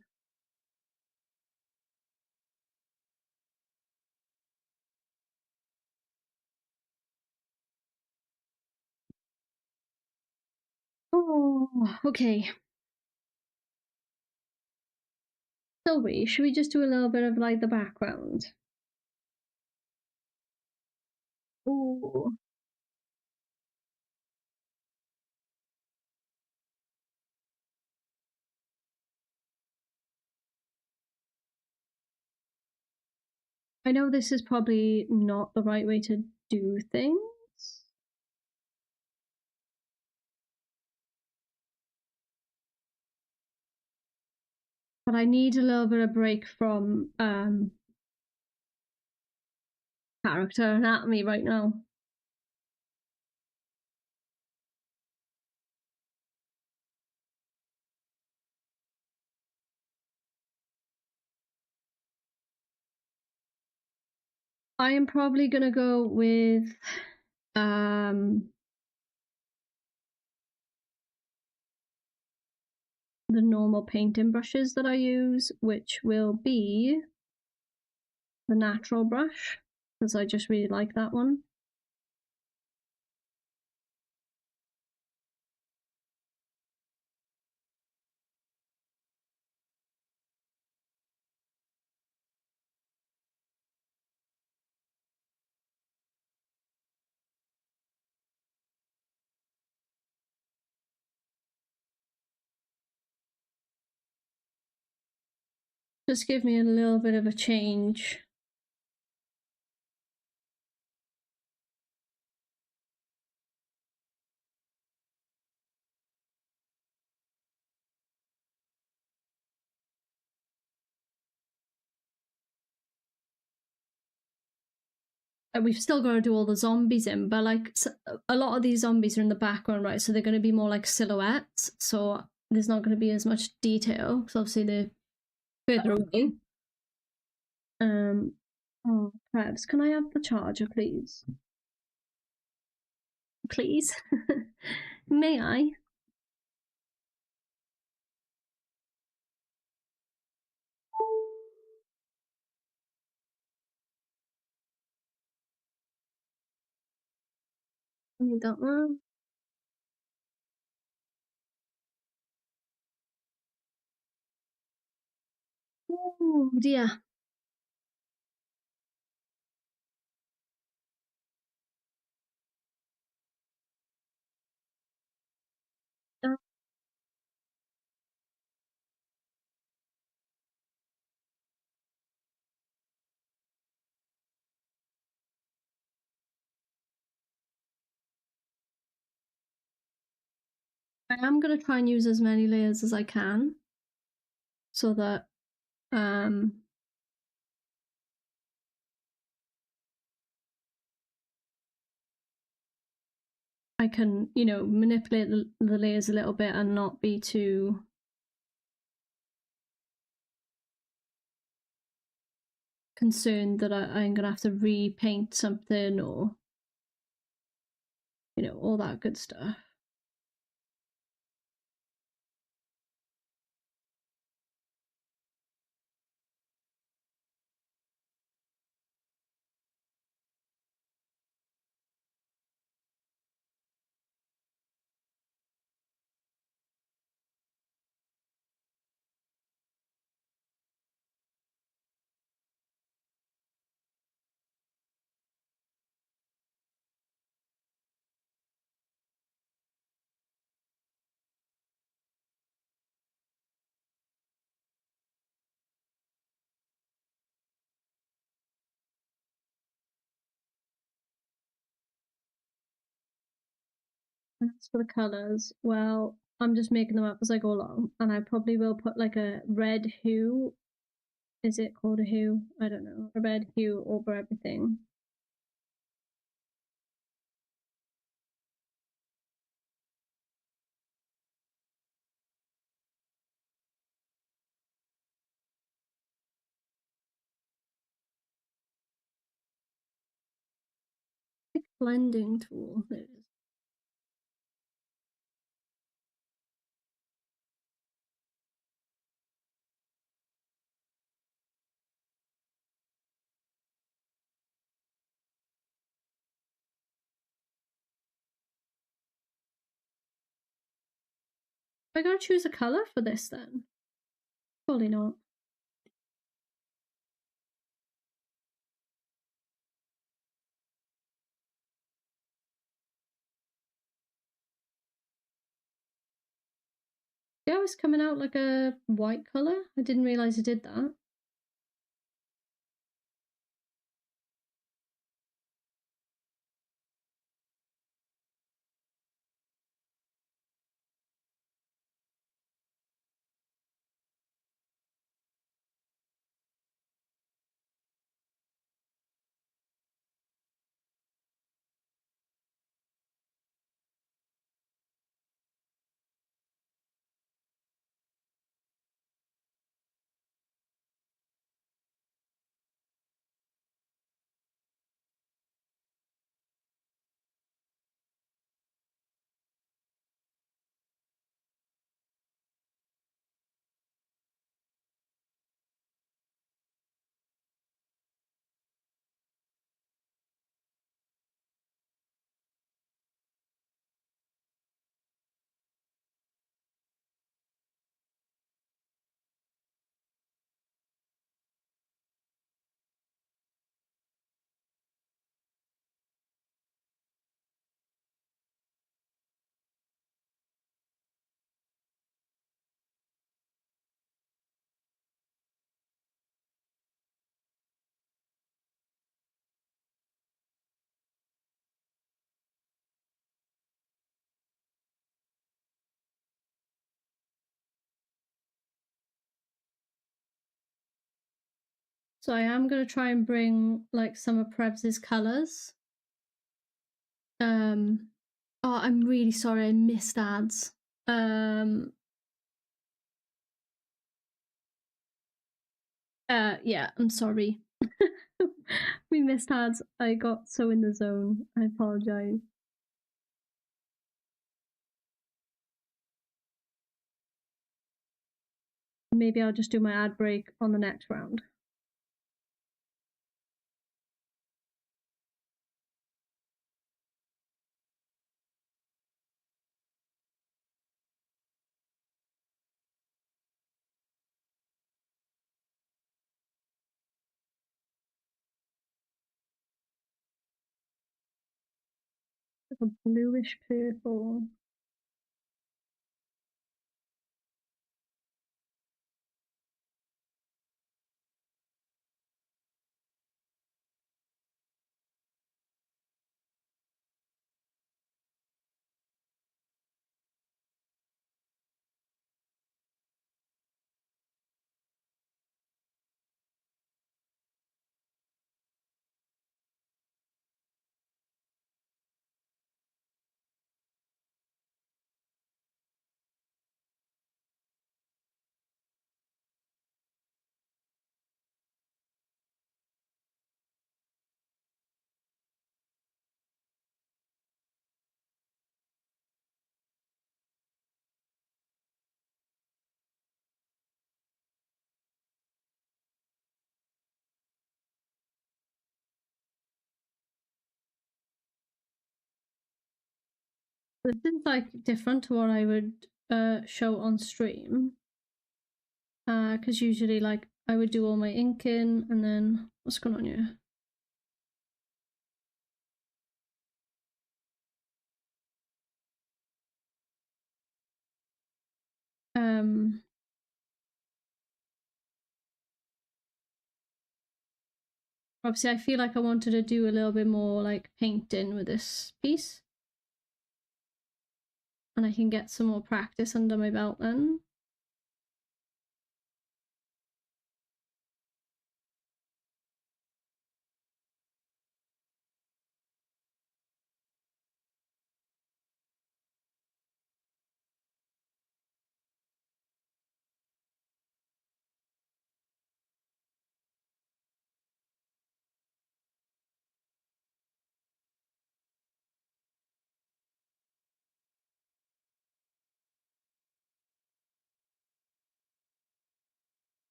Oh, okay. Sylvie, should we just do a little bit of like the background? Ooh. I know this is probably not the right way to do things. But I need a little bit of break from character anatomy right now. I am probably gonna go with the normal painting brushes that I use, which will be the natural brush, because I just really like that one. Just give me a little bit of a change. We've still got to do all the zombies in, but like a lot of these zombies are in the background, right? So they're going to be more like silhouettes. So there's not going to be as much detail because obviously they're further away. Oh, Krebs, can I have the charger, please? Please? May I? I need that one. Oh dear. I am going to try and use as many layers as I can so that I can, you know, manipulate the layers a little bit and not be too concerned that I'm going to have to repaint something or, you know, all that good stuff. As for the colours, well, I'm just making them up as I go along, and I probably will put like a red hue. Is it called a hue? I don't know. A red hue over everything. Blending tool. There it is. I gotta choose a color for this then? Probably not. Yeah, it's coming out like a white color. I didn't realize it did that. So I am gonna try and bring like some of Prevz's colors. Oh, I'm really sorry, I missed ads. Yeah, I'm sorry. We missed ads. I got so in the zone. I apologize. Maybe I'll just do my ad break on the next round. Like a bluish purple. This is like different to what I would show on stream. Because usually like I would do all my inking and then what's going on here? Obviously I feel like I wanted to do a little bit more like painting with this piece. and I can get some more practice under my belt then.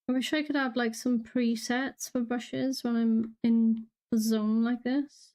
I wish I could have like some presets for brushes when I'm in the zone like this.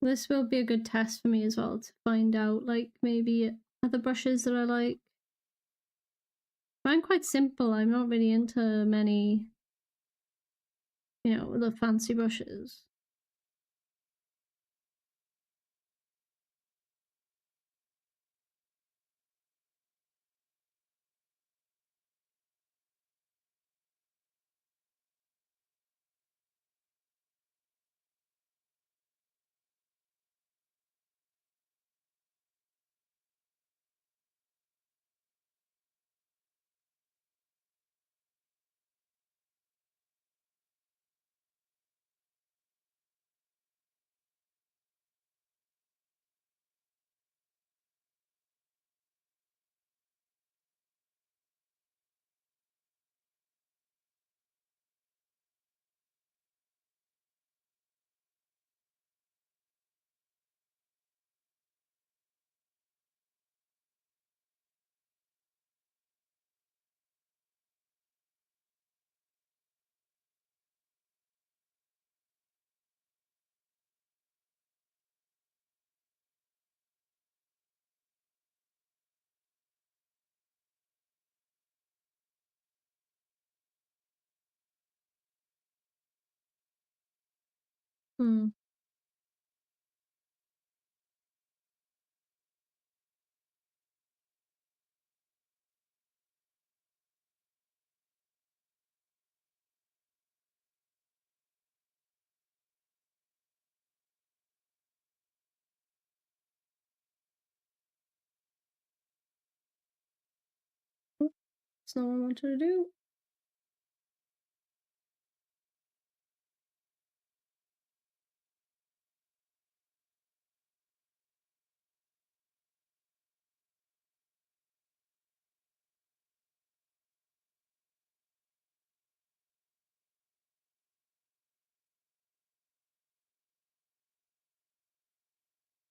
This will be a good test for me as well to find out like maybe other brushes that I like. I'm quite simple. I'm not really into many, the fancy brushes. Hmm. That's not what I wanted to do.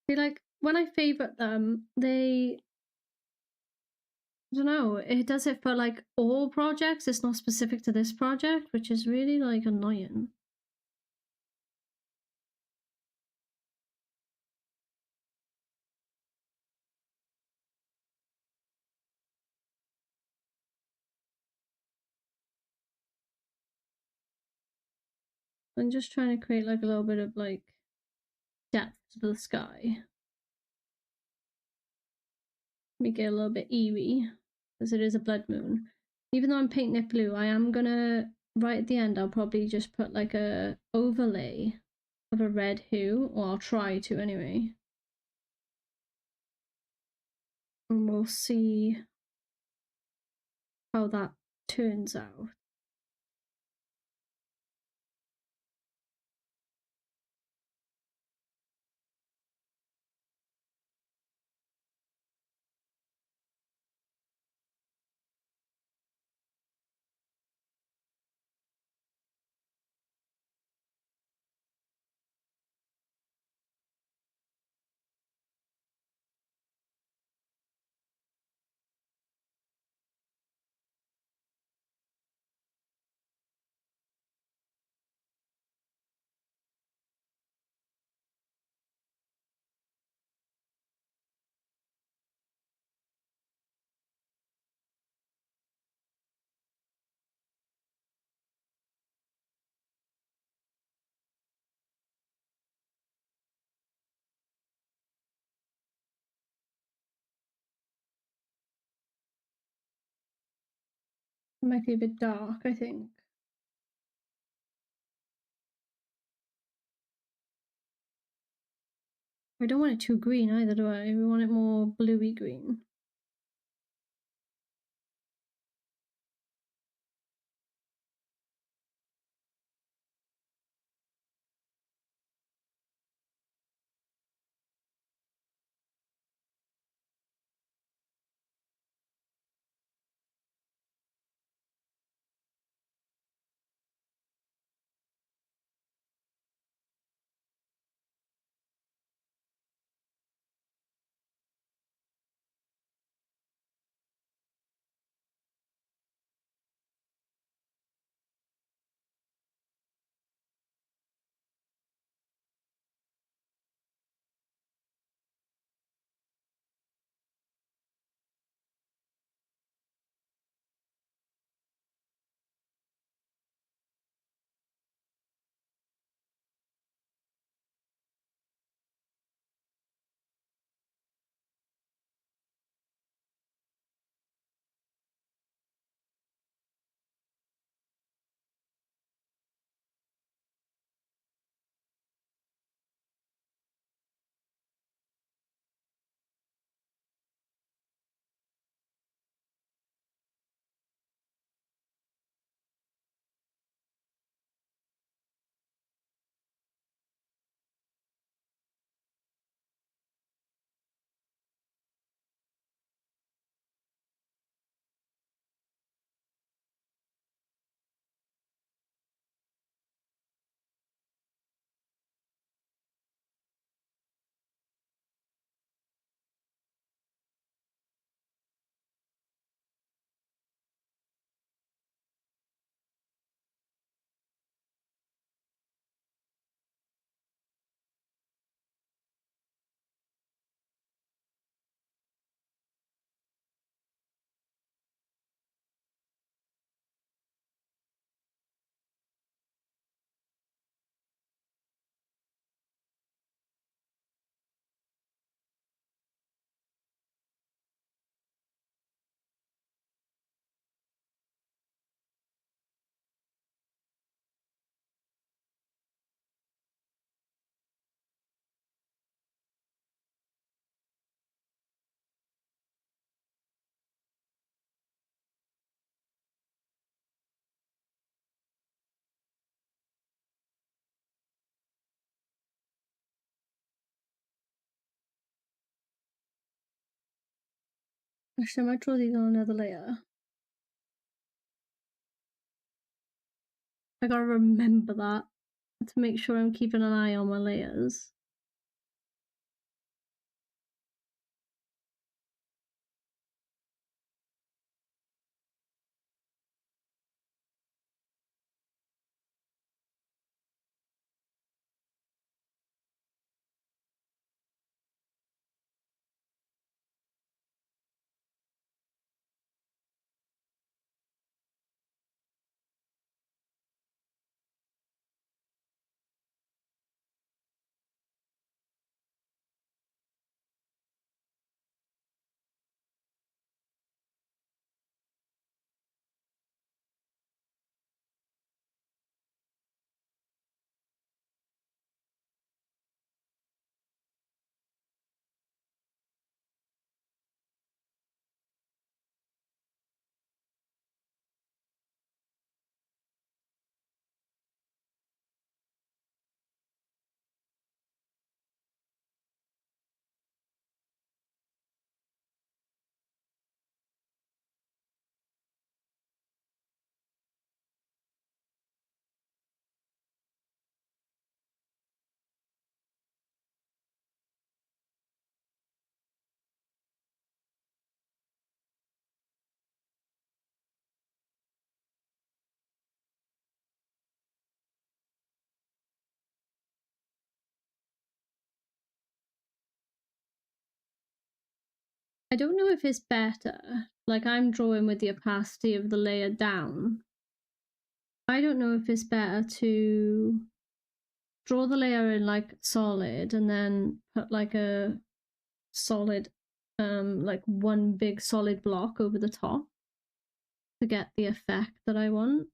See, like, when I favorite them, I don't know, it does it for like all projects. It's not specific to this project, which is really like annoying. I'm just trying to create like a little bit of like depth to the sky. Make it a little bit eerie, because it is a blood moon. Even though I'm painting it blue, I am gonna, right at the end, I'll probably just put like a overlay of a red hue, or I'll try to anyway. And we'll see how that turns out. It might be a bit dark, I think. I don't want it too green either, do I? We want it more bluey green. Actually, I might draw these on another layer. I gotta remember that to make sure I'm keeping an eye on my layers. I don't know if it's better, like I'm drawing with the opacity of the layer down. I don't know if it's better to draw the layer in like solid and then put like a solid, like one big solid block over the top to get the effect that I want.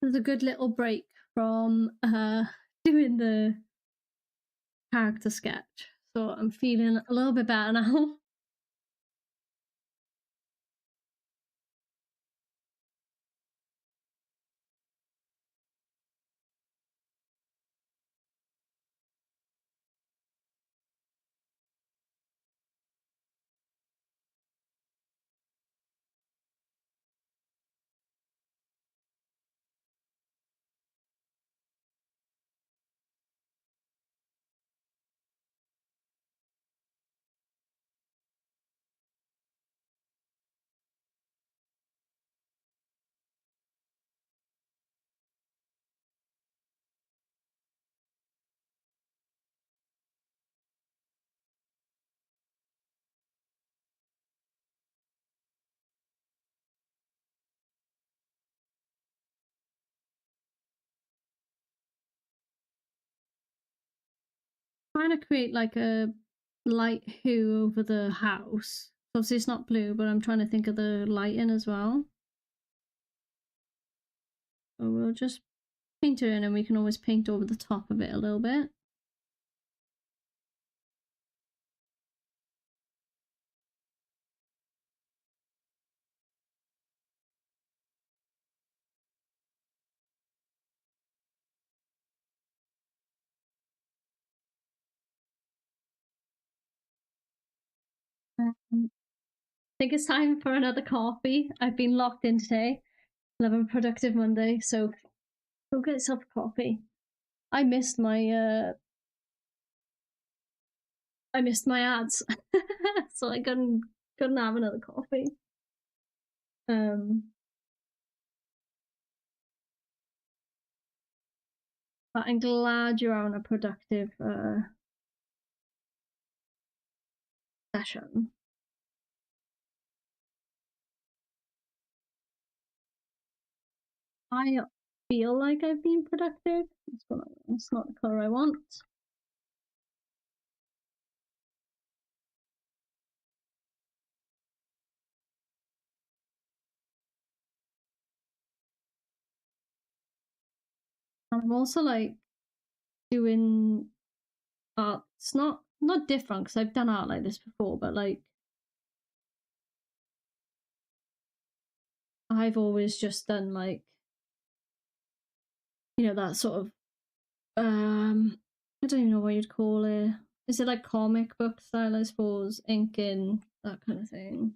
There's a good little break from doing the character sketch, so I'm feeling a little bit better now. trying to create like a light hue over the house. Obviously it's not blue, but I'm trying to think of the lighting as well. So we'll just paint it in, and we can always paint over the top of it a little bit. I think it's time for another coffee. I've been locked in today. I'll have a productive Monday, so go get yourself a coffee. I missed my ads, so I couldn't have another coffee. But I'm glad you're on a productive session. I feel like I've been productive. It's not the color I want. I'm also like doing art. It's not different because I've done art like this before, but like I've always just done like, you know, that sort of I don't even know what you'd call it. Is it like comic book style, I suppose, inking, that kind of thing.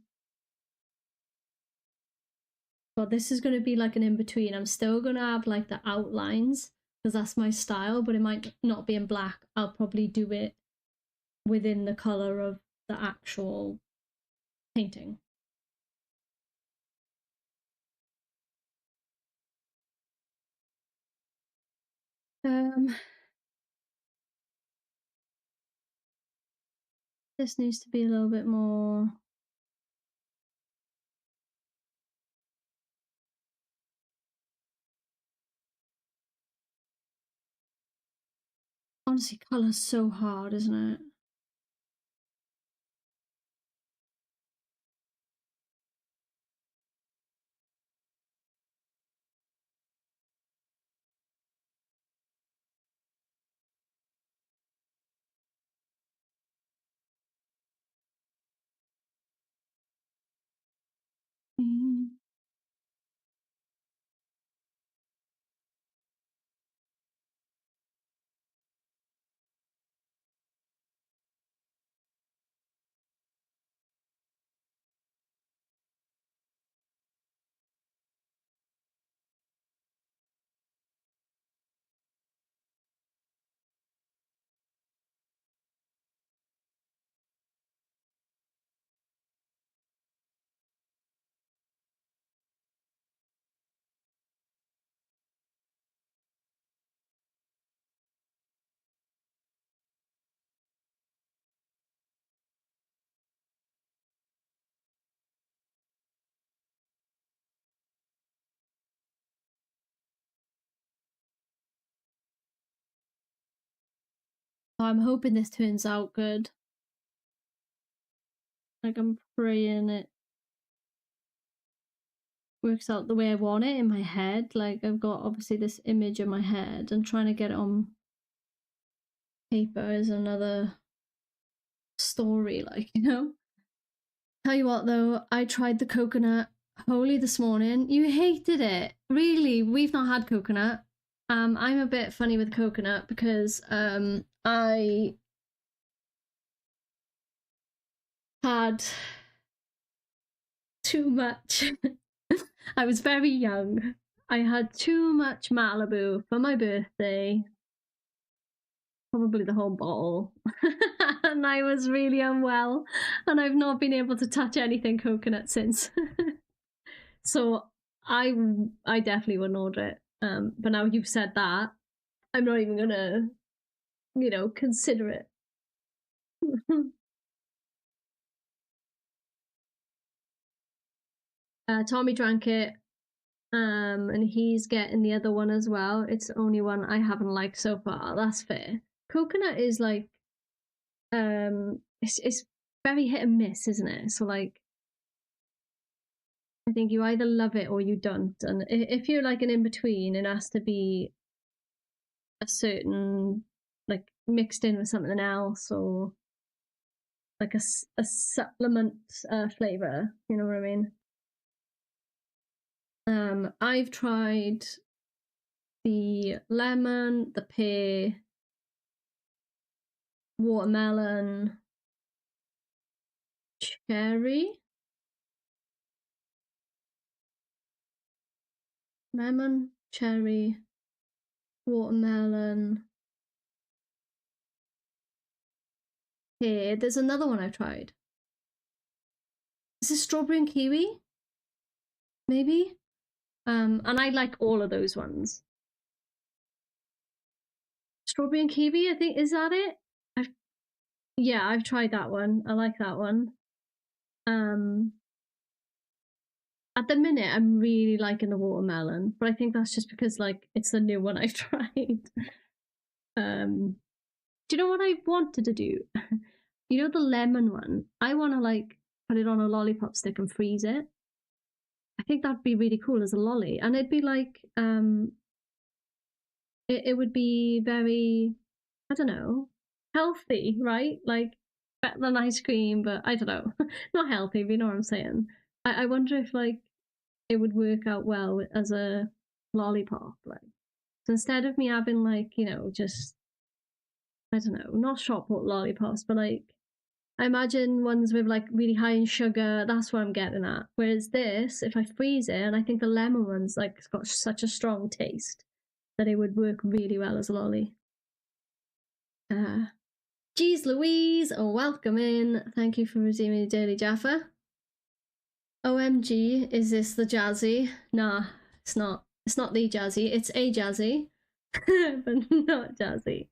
But this is going to be like an in-between. I'm still going to have like the outlines because that's my style, but it might not be in black. I'll probably do it within the color of the actual painting. This needs to be a little bit more. Honestly, color's so hard, isn't it? I'm hoping this turns out good. Like, I'm praying it works out the way I want it in my head. Like, I've got obviously this image in my head, and trying to get it on paper is another story, like, you know? Tell you what though, I tried the coconut holy this morning. You hated it. Really, we've not had coconut. I'm a bit funny with coconut because I had too much. I was very young. I had too much Malibu for my birthday. Probably the whole bottle. And I was really unwell, and I've not been able to touch anything coconut since. So I definitely wouldn't order it. But now you've said that, I'm not even gonna, you know, consider it. Tommy drank it, and he's getting the other one as well. It's the only one I haven't liked so far. That's fair. Coconut is like it's very hit and miss, isn't it? So like, I think you either love it or you don't, and if you're like an in between, it has to be a certain, like, mixed in with something else, or like a supplement flavor. You know what I mean? I've tried the lemon, the pear, watermelon, cherry, lemon, cherry, watermelon, pear. There's another one I've tried. Is it strawberry and kiwi? Maybe. And I like all of those ones. Strawberry and kiwi, I think, is that it? I've tried that one. I like that one. At the minute, I'm really liking the watermelon, but I think that's just because like it's the new one I've tried. Do you know what I wanted to do? You know the lemon one? I want to like put it on a lollipop stick and freeze it. I think that'd be really cool as a lolly, and it'd be like it would be very, I don't know, healthy, right? Like better than ice cream, but I don't know, not healthy. But you know what I'm saying? I wonder if like it would work out well as a lollipop. Like, so instead of me having like, you know, just, I don't know, not shot put lollipops, but like I imagine ones with like really high in sugar. That's what I'm getting at. Whereas this, if I freeze it, and I think the lemon one's like it's got such a strong taste that it would work really well as a lolly. Geez Louise, welcome in. Thank you for resuming your daily Jaffa. OMG, is this the Jazzy? Nah, it's not. It's not the Jazzy. It's a Jazzy, but not Jazzy.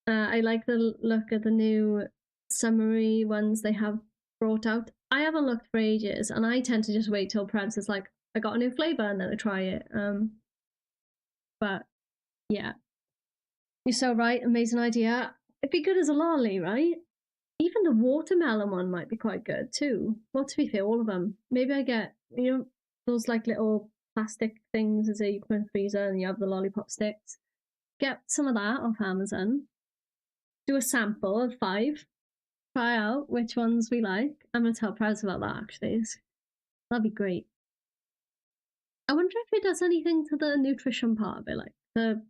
I like the look of the new summary ones they have brought out. I haven't looked for ages, and I tend to just wait till Prebz is like, I got a new flavor, and then I try it. But yeah, you're so right. Amazing idea. It'd be good as a lolly, right? Even the watermelon one might be quite good too. Well, to be fair, all of them. Maybe I get, you know, those like little plastic things as you put in the freezer and you have the lollipop sticks. Get some of that off Amazon. Do a sample of 5. Try out which ones we like. I'm going to tell Praz about that actually. That'd be great. I wonder if it does anything to the nutrition part of it, like the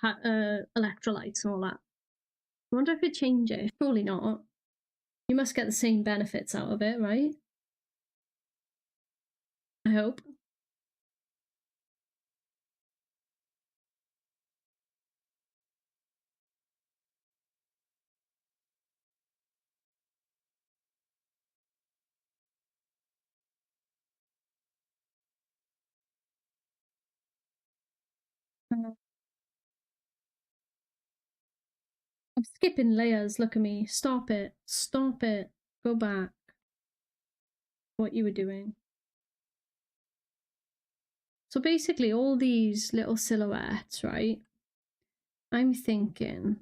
electrolytes and all that. I wonder if it changes. Surely not. You must get the same benefits out of it, right? I hope. I'm skipping layers. Look at me. Stop it. Stop it. Go back. What you were doing. So basically, all these little silhouettes, right? I'm thinking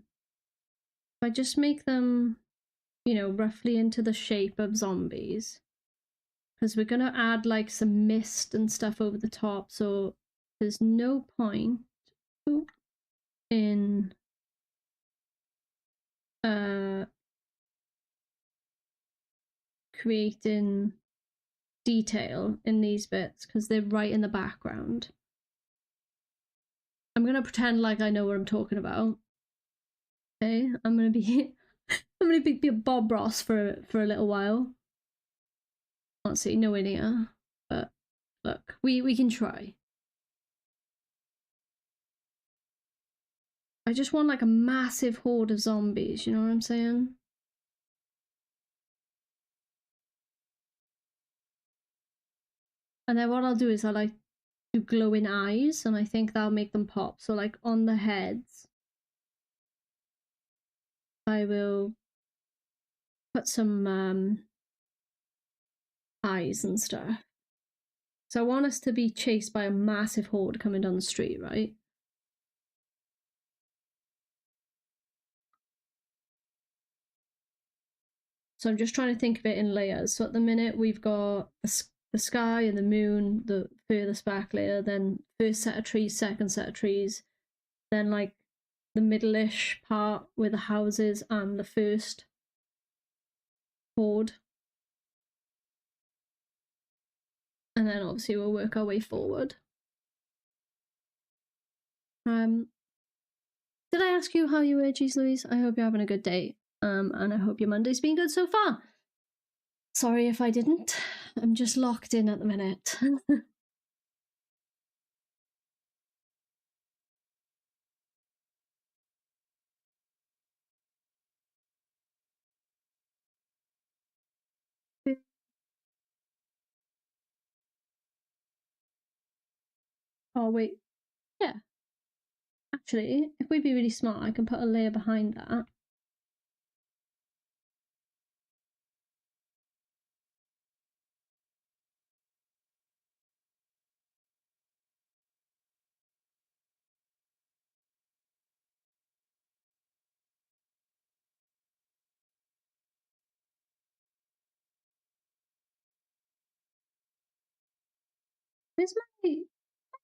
if I just make them, you know, roughly into the shape of zombies, because we're going to add like some mist and stuff over the top. So there's no point in creating detail in these bits because they're right in the background. I'm gonna pretend like I know what I'm talking about. Okay, I'm gonna be Bob Ross for a little while. Let's see, nowhere near, but look, we can try. I just want like a massive horde of zombies. You know what I'm saying? And then what I'll do is I like do glowing eyes, and I think that'll make them pop. So like on the heads, I will put some eyes and stuff. So I want us to be chased by a massive horde coming down the street, right? So I'm just trying to think of it in layers. So at the minute we've got the sky and the moon, the furthest back layer, then first set of trees, second set of trees, then like the middle-ish part with the houses and the first board. And then obviously we'll work our way forward. Did I ask you how you were, Geez Louise? I hope you're having a good day. And I hope your Monday's been good so far. Sorry if I didn't. I'm just locked in at the minute. Oh, wait. Yeah. Actually, if we be really smart, I can put a layer behind that. Where's my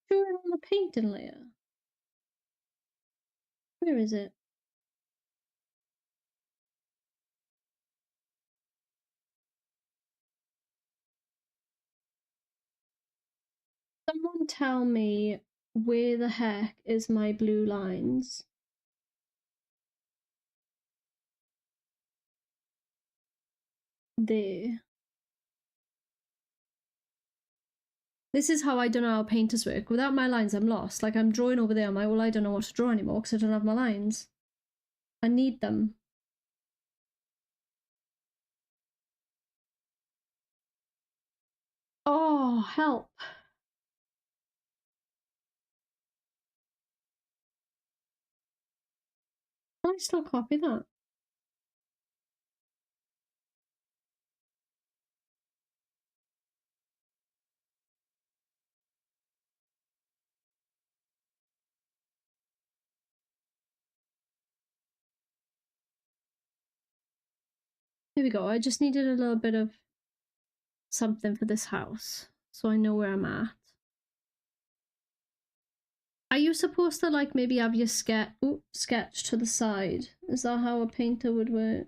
drawing on the painting layer? Where is it? Someone tell me where the heck is my blue lines? There. This is how I don't know how painters work. Without my lines, I'm lost. Like, I'm drawing over there. I'm like, well, I don't know what to draw anymore because I don't have my lines. I need them. Oh, help. Can I still copy that? Here we go. I just needed a little bit of something for this house so I know where I'm at. Are you supposed to like maybe have your sketch to the side? Is that how a painter would work?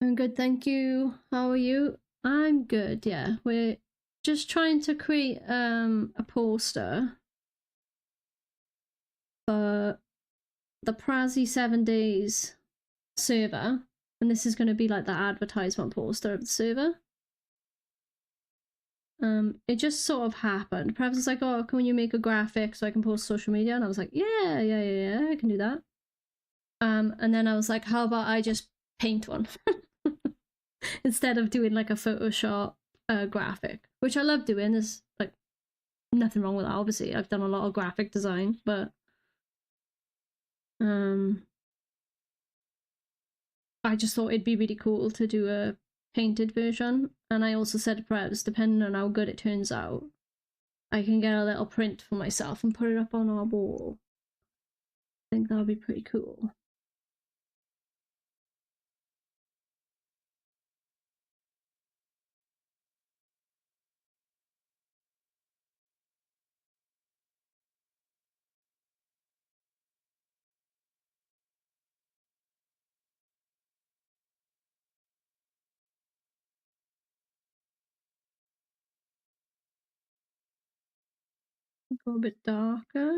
I'm good, thank you. How are you? I'm good, yeah. We're just trying to create a poster for the Prazzy 7 Days server. And this is going to be like the advertisement poster of the server. It just sort of happened. Pravs was like, oh, can you make a graphic so I can post social media? And I was like, yeah, I can do that. And then I was like, how about I just paint one? Instead of doing like a Photoshop graphic, which I love doing. There's like nothing wrong with that, obviously. I've done a lot of graphic design, but I just thought it'd be really cool to do a painted version. And I also said to Prevs, depending on how good it turns out, I can get a little print for myself and put it up on our wall. I think that would be pretty cool. Go a bit darker.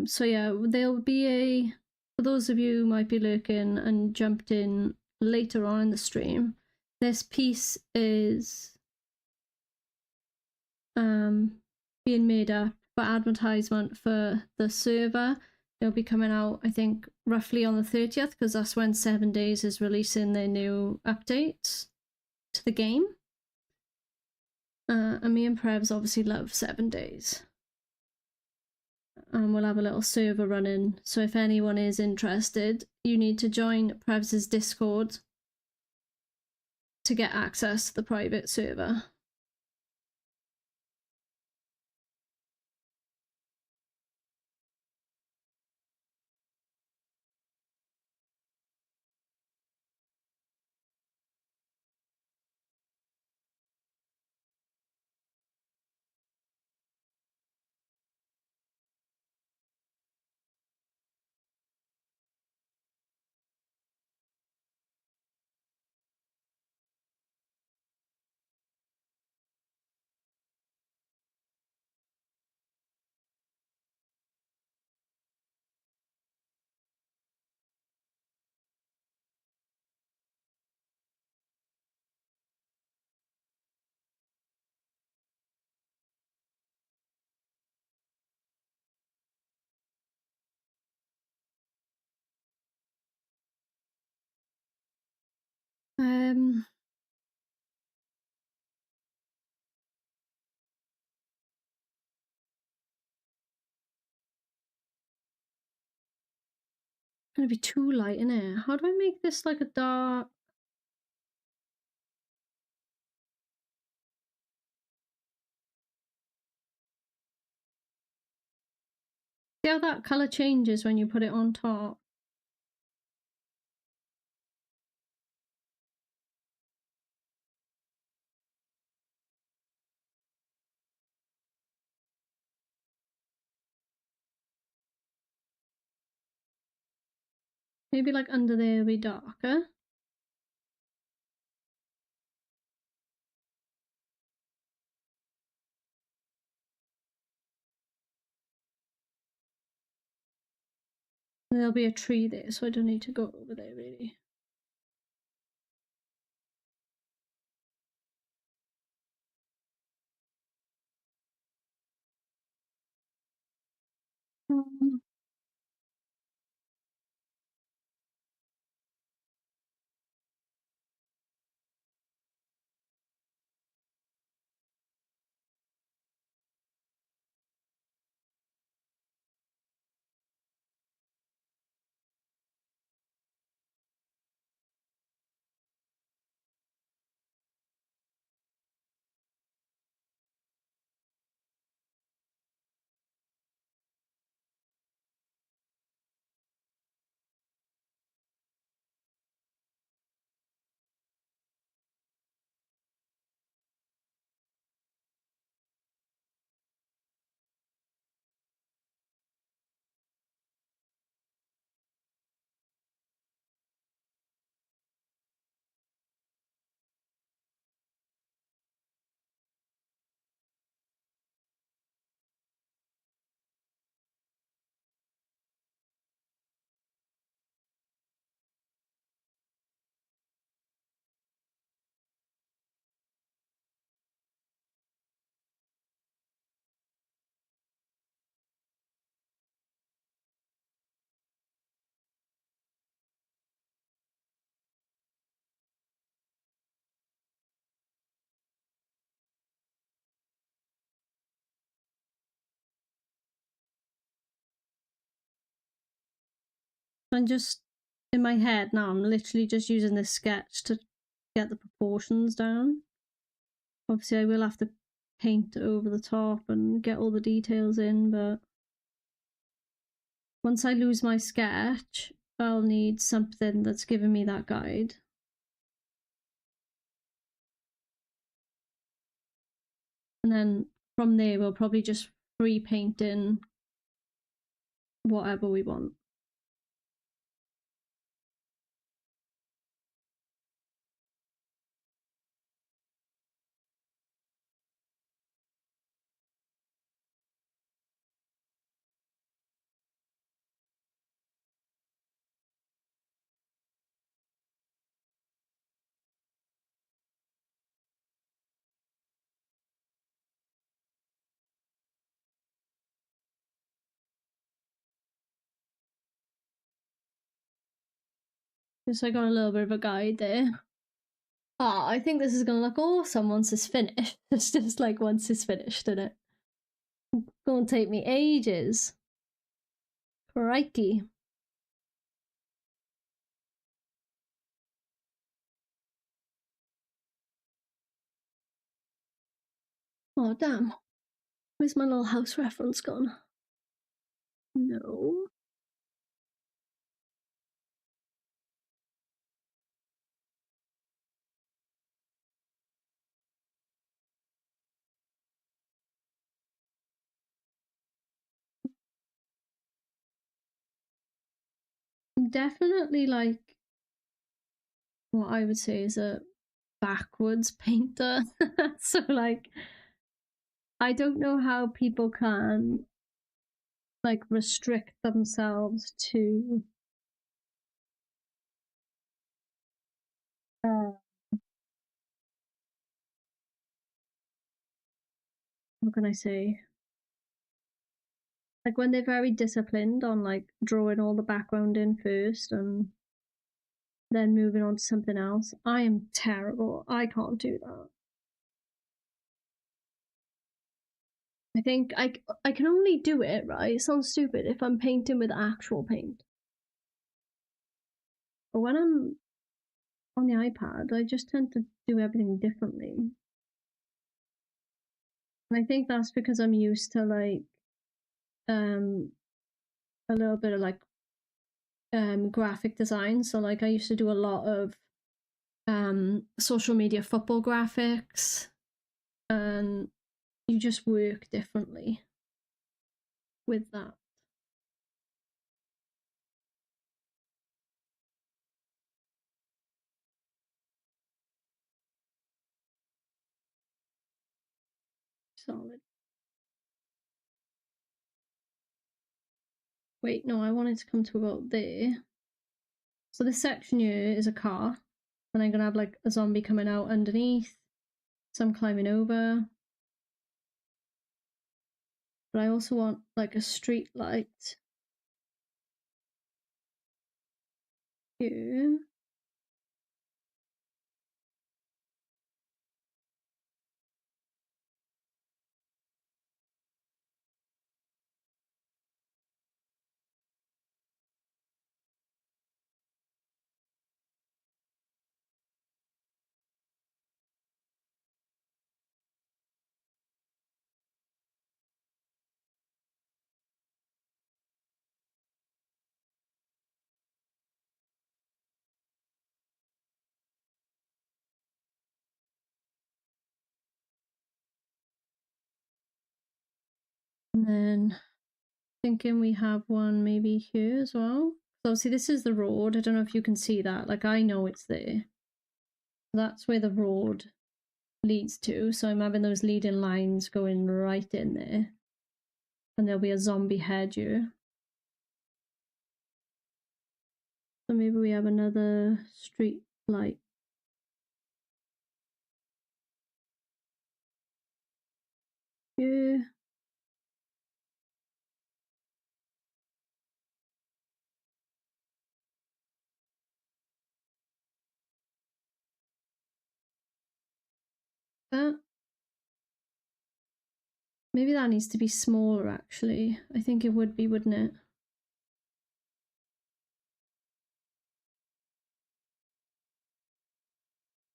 So yeah, there'll be for those of you who might be lurking and jumped in later on in the stream, this piece is being made up for advertisement for the server. They'll be coming out, I think, roughly on the 30th, because that's when 7 Days is releasing their new updates to the game. And me and Prevs obviously love 7 Days. and we'll have a little server running. So if anyone is interested, you need to join Prevs's Discord to get access to the private server. Gonna be too light in here. How do I make this like a dark? See how that color changes when you put it on top? Maybe like under there will be darker. There'll be a tree there, so I don't need to go over there really. I'm just, in my head now, I'm literally just using this sketch to get the proportions down. Obviously I will have to paint over the top and get all the details in, but once I lose my sketch, I'll need something that's giving me that guide. And then from there, we'll probably just free paint in whatever we want. Just so I got a little bit of a guide there. Ah, I think this is gonna look awesome once it's finished. It's just like once it's finished, isn't it? It's gonna take me ages. Crikey. Oh, damn. Where's my little house reference gone? No. Definitely like what I would say is a backwards painter. So like I don't know how people can like restrict themselves to what can I say? Like when they're very disciplined on like drawing all the background in first and then moving on to something else. I am terrible. I can't do that. I think I can only do it, right? It sounds stupid if I'm painting with actual paint. But when I'm on the iPad, I just tend to do everything differently. And I think that's because I'm used to like a little bit of like graphic design. So like I used to do a lot of social media football graphics, and you just work differently with that. Solid. Wait, no, I wanted to come to about there. So this section here is a car, and I'm gonna have like a zombie coming out underneath, some climbing over. But I also want like a street light here. And then thinking we have one maybe here as well. So see, this is the road. I don't know if you can see that. Like I know it's there. That's where the road leads to. So I'm having those leading lines going right in there. And there'll be a zombie head here. So maybe we have another street light. Here. That. Maybe that needs to be smaller actually. I think it would be, wouldn't it?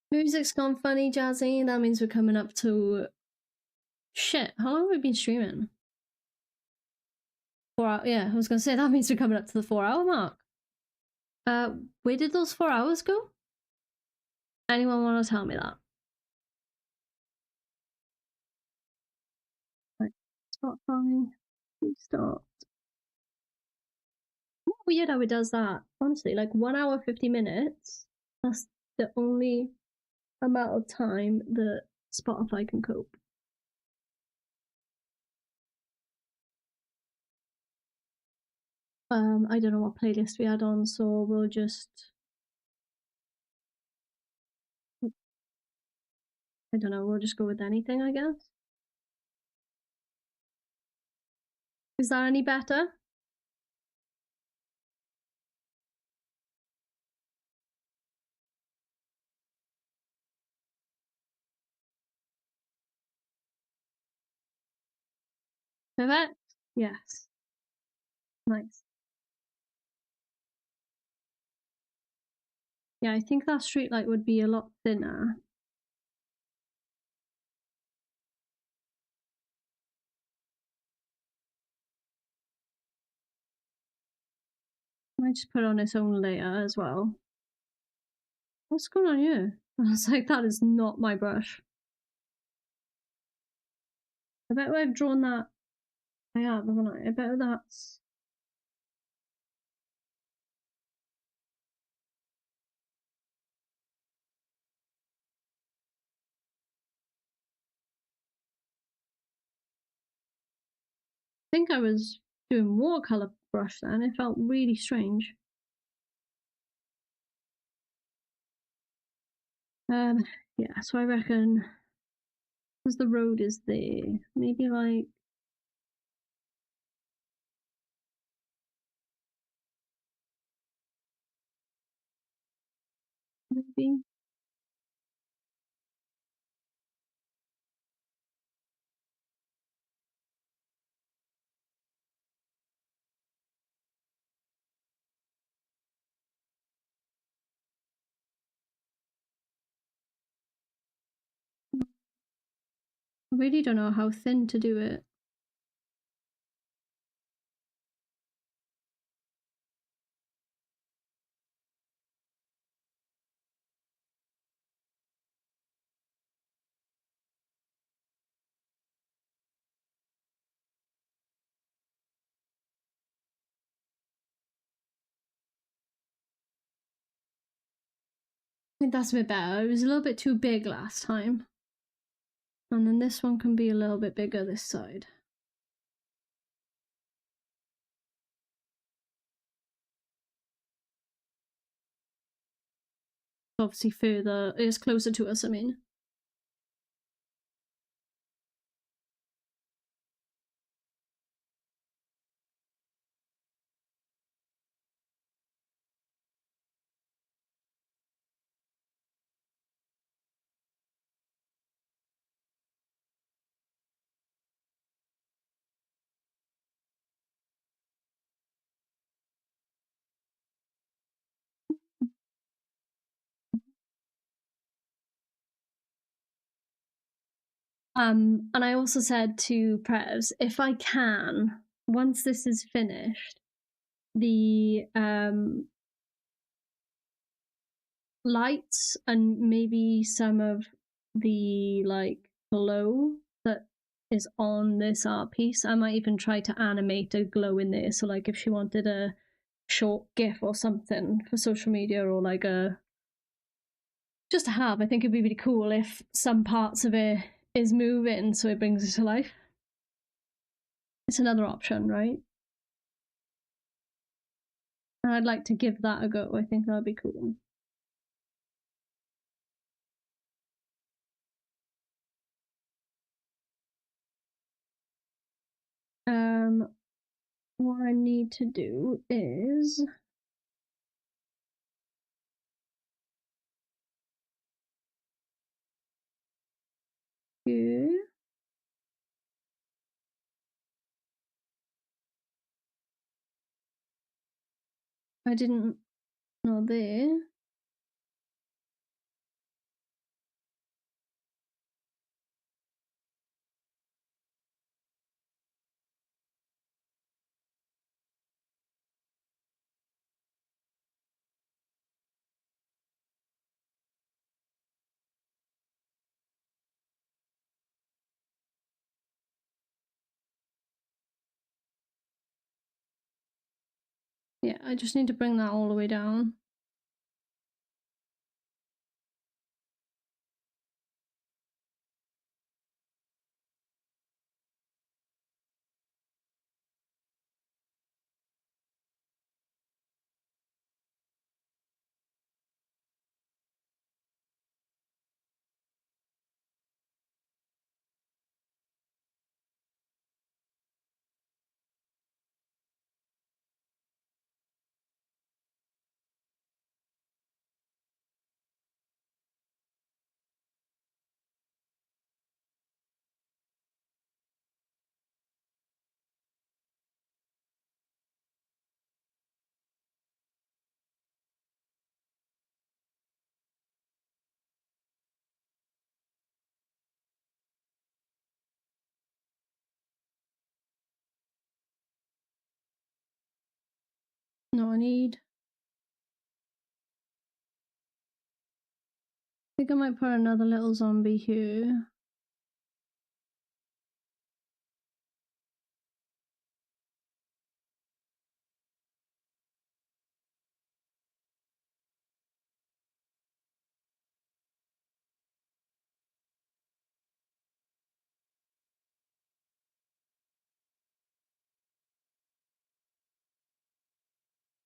Music's gone funny, Jazzy. That means we're coming up to shit. How long have we been streaming? 4 hours. Yeah, I was gonna say that means we're coming up to the 4 hour mark. Where did those 4 hours go? Anyone want to tell me that? Right, Spotify. Restart. Weird how it does that. Honestly, like 1 hour 50 minutes. That's the only amount of time that Spotify can cope. I don't know what playlist we had on, so we'll just. I don't know. We'll just go with anything, I guess. Is that any better? Perfect. Yes. Nice. Yeah, I think that street light would be a lot thinner. I might just put it on its own layer as well. What's going on here? I was like, that is not my brush. I bet I've drawn that. I have, haven't I? I bet that's. I think I was doing watercolor brush then. It felt really strange. Yeah, so I reckon because the road is there, maybe like maybe. I really don't know how thin to do it. I think that's a bit better. It was a little bit too big last time. And then this one can be a little bit bigger this side. Obviously further, it's closer to us, I mean. And I also said to Prevs, if I can, once this is finished, the lights and maybe some of the like glow that is on this art piece, I might even try to animate a glow in there. So like if she wanted a short gif or something for social media, or like a just to have, I think it'd be really cool if some parts of it is moving so it brings it to life. It's another option, right? And I'd like to give that a go. I think that'd be cool. What I need to do is go. I didn't know there. Yeah, I just need to bring that all the way down. No, I think I might put another little zombie here.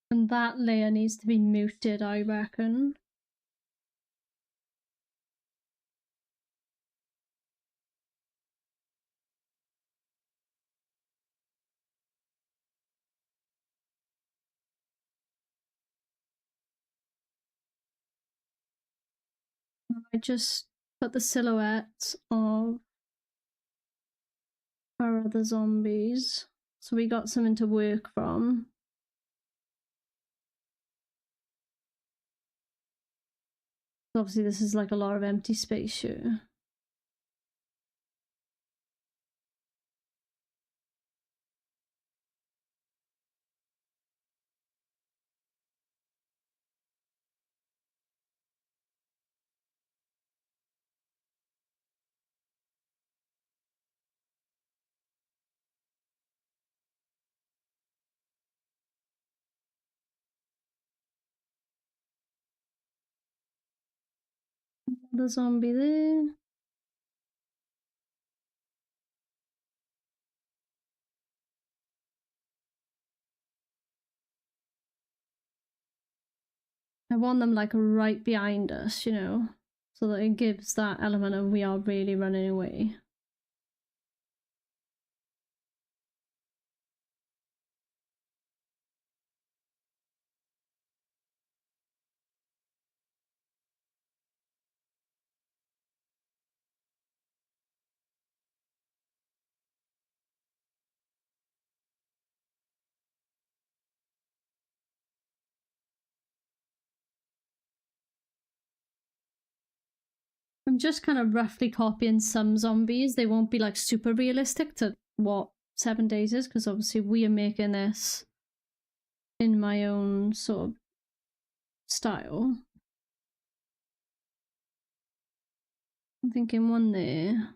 And that layer needs to be muted, I reckon. I just put the silhouettes of our other zombies, so we got something to work from. Obviously, this is like a lot of empty space here. The zombie there. I want them like right behind us, you know, so that it gives that element of we are really running away. I'm just kind of roughly copying some zombies. They won't be like super realistic to what 7 Days is, because obviously we are making this in my own sort of style. I'm thinking one there.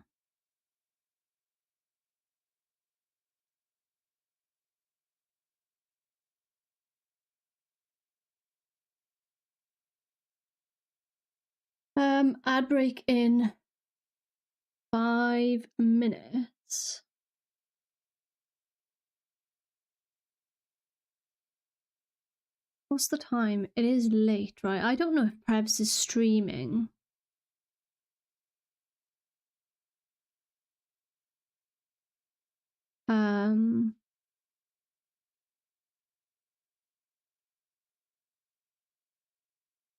Ad break in 5 minutes. What's the time? It is late, right? I don't know if Prebz is streaming.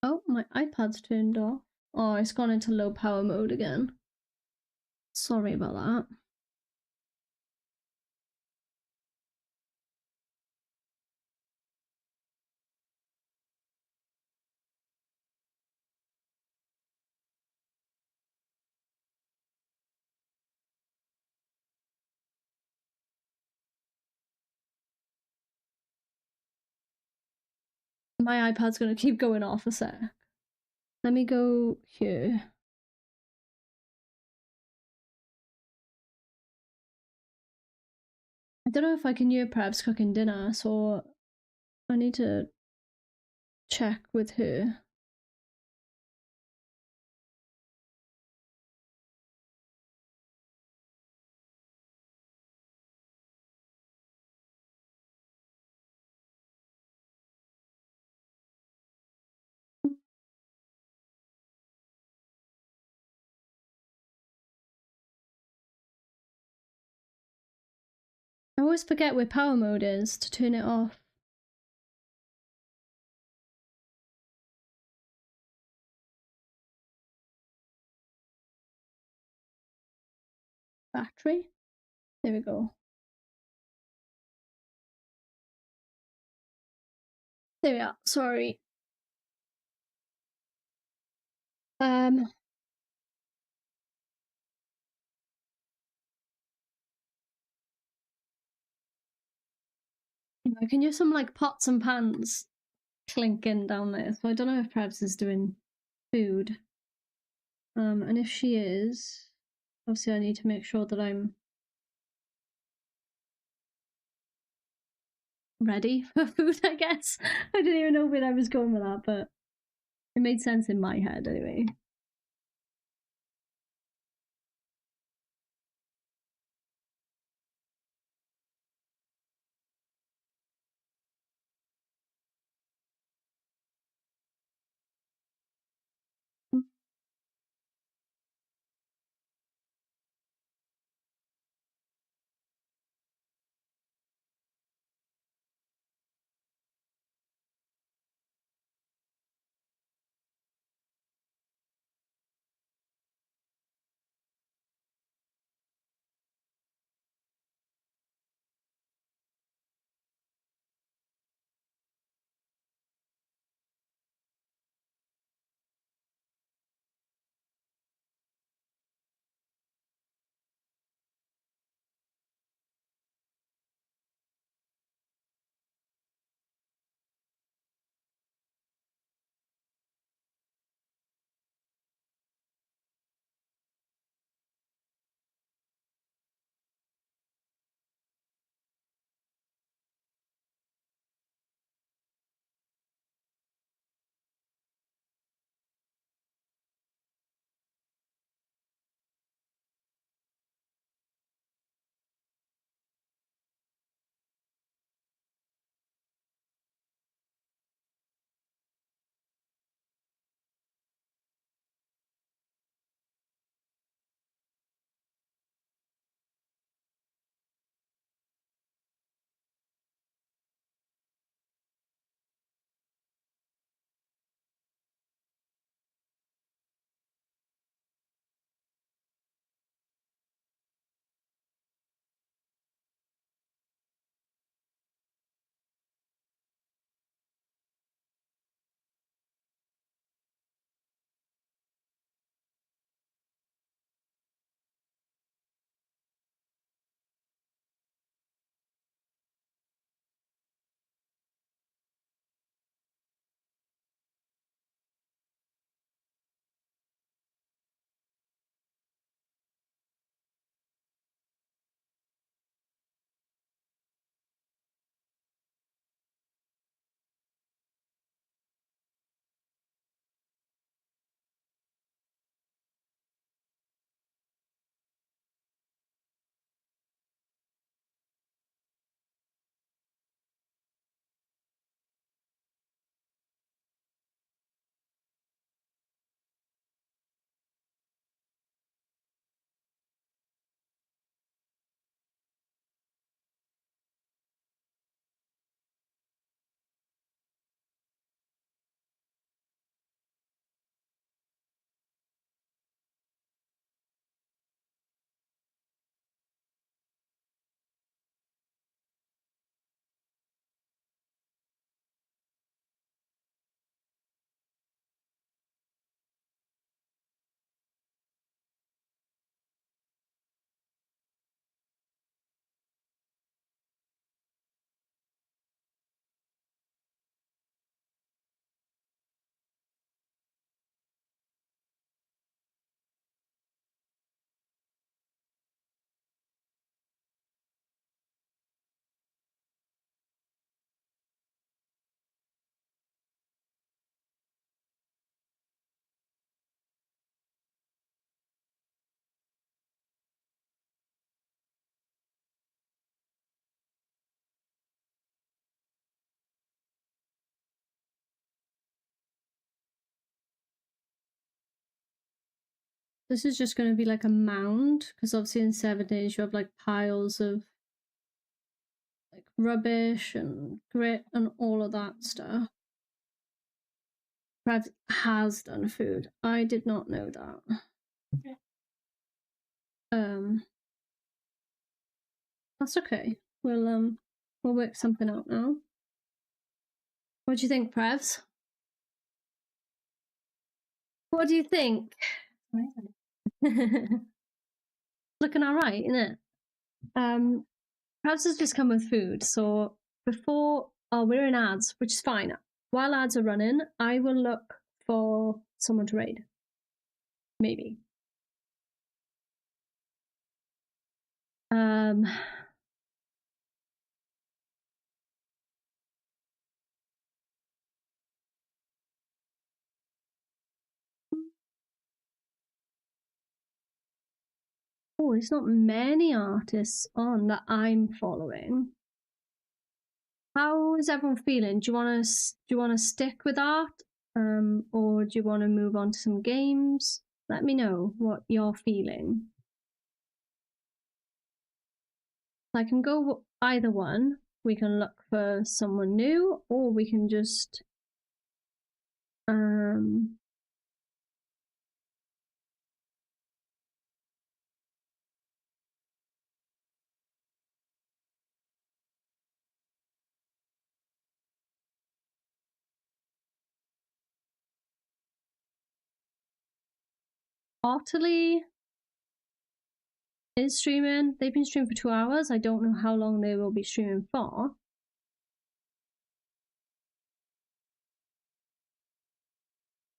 Oh, my iPad's turned off. Oh, it's gone into low power mode again. Sorry about that. My iPad's gonna keep going off a sec. Let me go here. I don't know if I can hear Prebz cooking dinner, so I need to check with her. I always forget where power mode is to turn it off. Battery? There we go. There we are. Sorry. I can hear some like pots and pans clinking down there, so I don't know if Prevs is doing food. And if she is, obviously I need to make sure that I'm ready for food, I guess. I didn't even know where I was going with that, but it made sense in my head anyway. This is just going to be like a mound, because obviously in 7 days you have like piles of like rubbish and grit and all of that stuff. Brad has done food. I did not know that. That's okay. We'll work something out now. What do you think, Prevs? What do you think? Looking all right, isn't it? Prevs has just come with food, so before, oh, we're in ads, which is fine. While ads are running, I will look for someone to raid. Maybe. Oh, there's not many artists on that I'm following. How is everyone feeling? Do you want to stick with art, or do you want to move on to some games? Let me know what you're feeling. I can go either one. We can look for someone new, or we can just Ottilie is streaming. They've been streaming for 2 hours. I don't know how long they will be streaming for.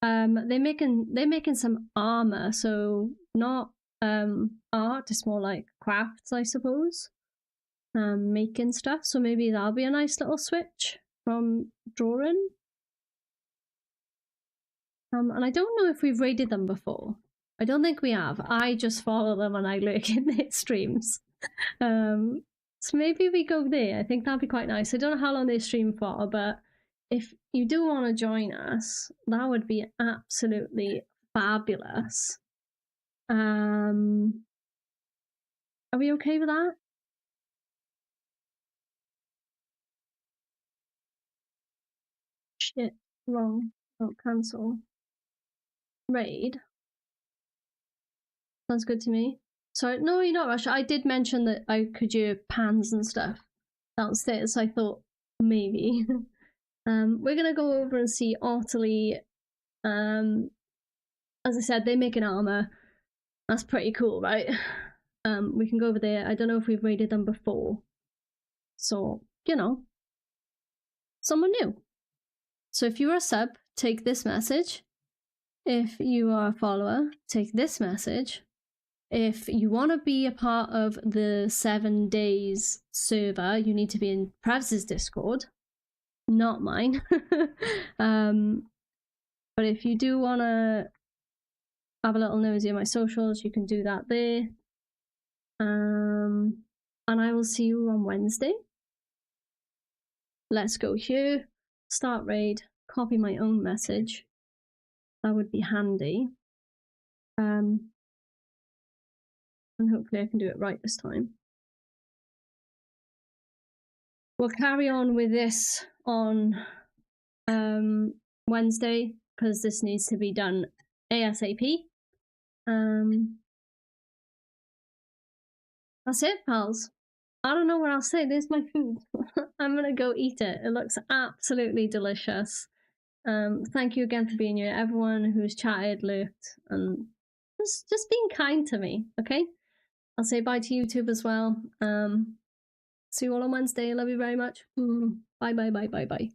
They're making some armor, so not art, it's more like crafts, I suppose. Making stuff, so maybe that'll be a nice little switch from drawing. And I don't know if we've raided them before. I don't think we have. I just follow them and I lurk in their streams. So maybe we go there. I think that'd be quite nice. I don't know how long they stream for, but if you do want to join us, that would be absolutely fabulous. Are we okay with that? Shit, wrong. Oh, cancel. Raid. Sounds good to me. Sorry, no, you're not Russia. I did mention that I could do pans and stuff downstairs, so I thought maybe. We're gonna go over and see Ottilie. As I said, they make an armor. That's pretty cool, right? We can go over there. I don't know if we've raided them before. So, you know, someone new. So if you're a sub, take this message. If you are a follower, take this message. If you want to be a part of the 7 days server, you need to be in Prevz's Discord, not mine. But if you do want to have a little nosy at my socials, you can do that there. And I will see you on Wednesday. Let's go here, start raid, copy my own message. That would be handy. And hopefully I can do it right this time. We'll carry on with this on Wednesday, because this needs to be done ASAP. That's it, pals. I don't know what else to say. There's my food. I'm gonna go eat it. It looks absolutely delicious. Thank you again for being here, everyone who's chatted, lurked, and just being kind to me, okay? I'll say bye to YouTube as well. See you all on Wednesday. Love you very much. Bye, bye, bye, bye, bye.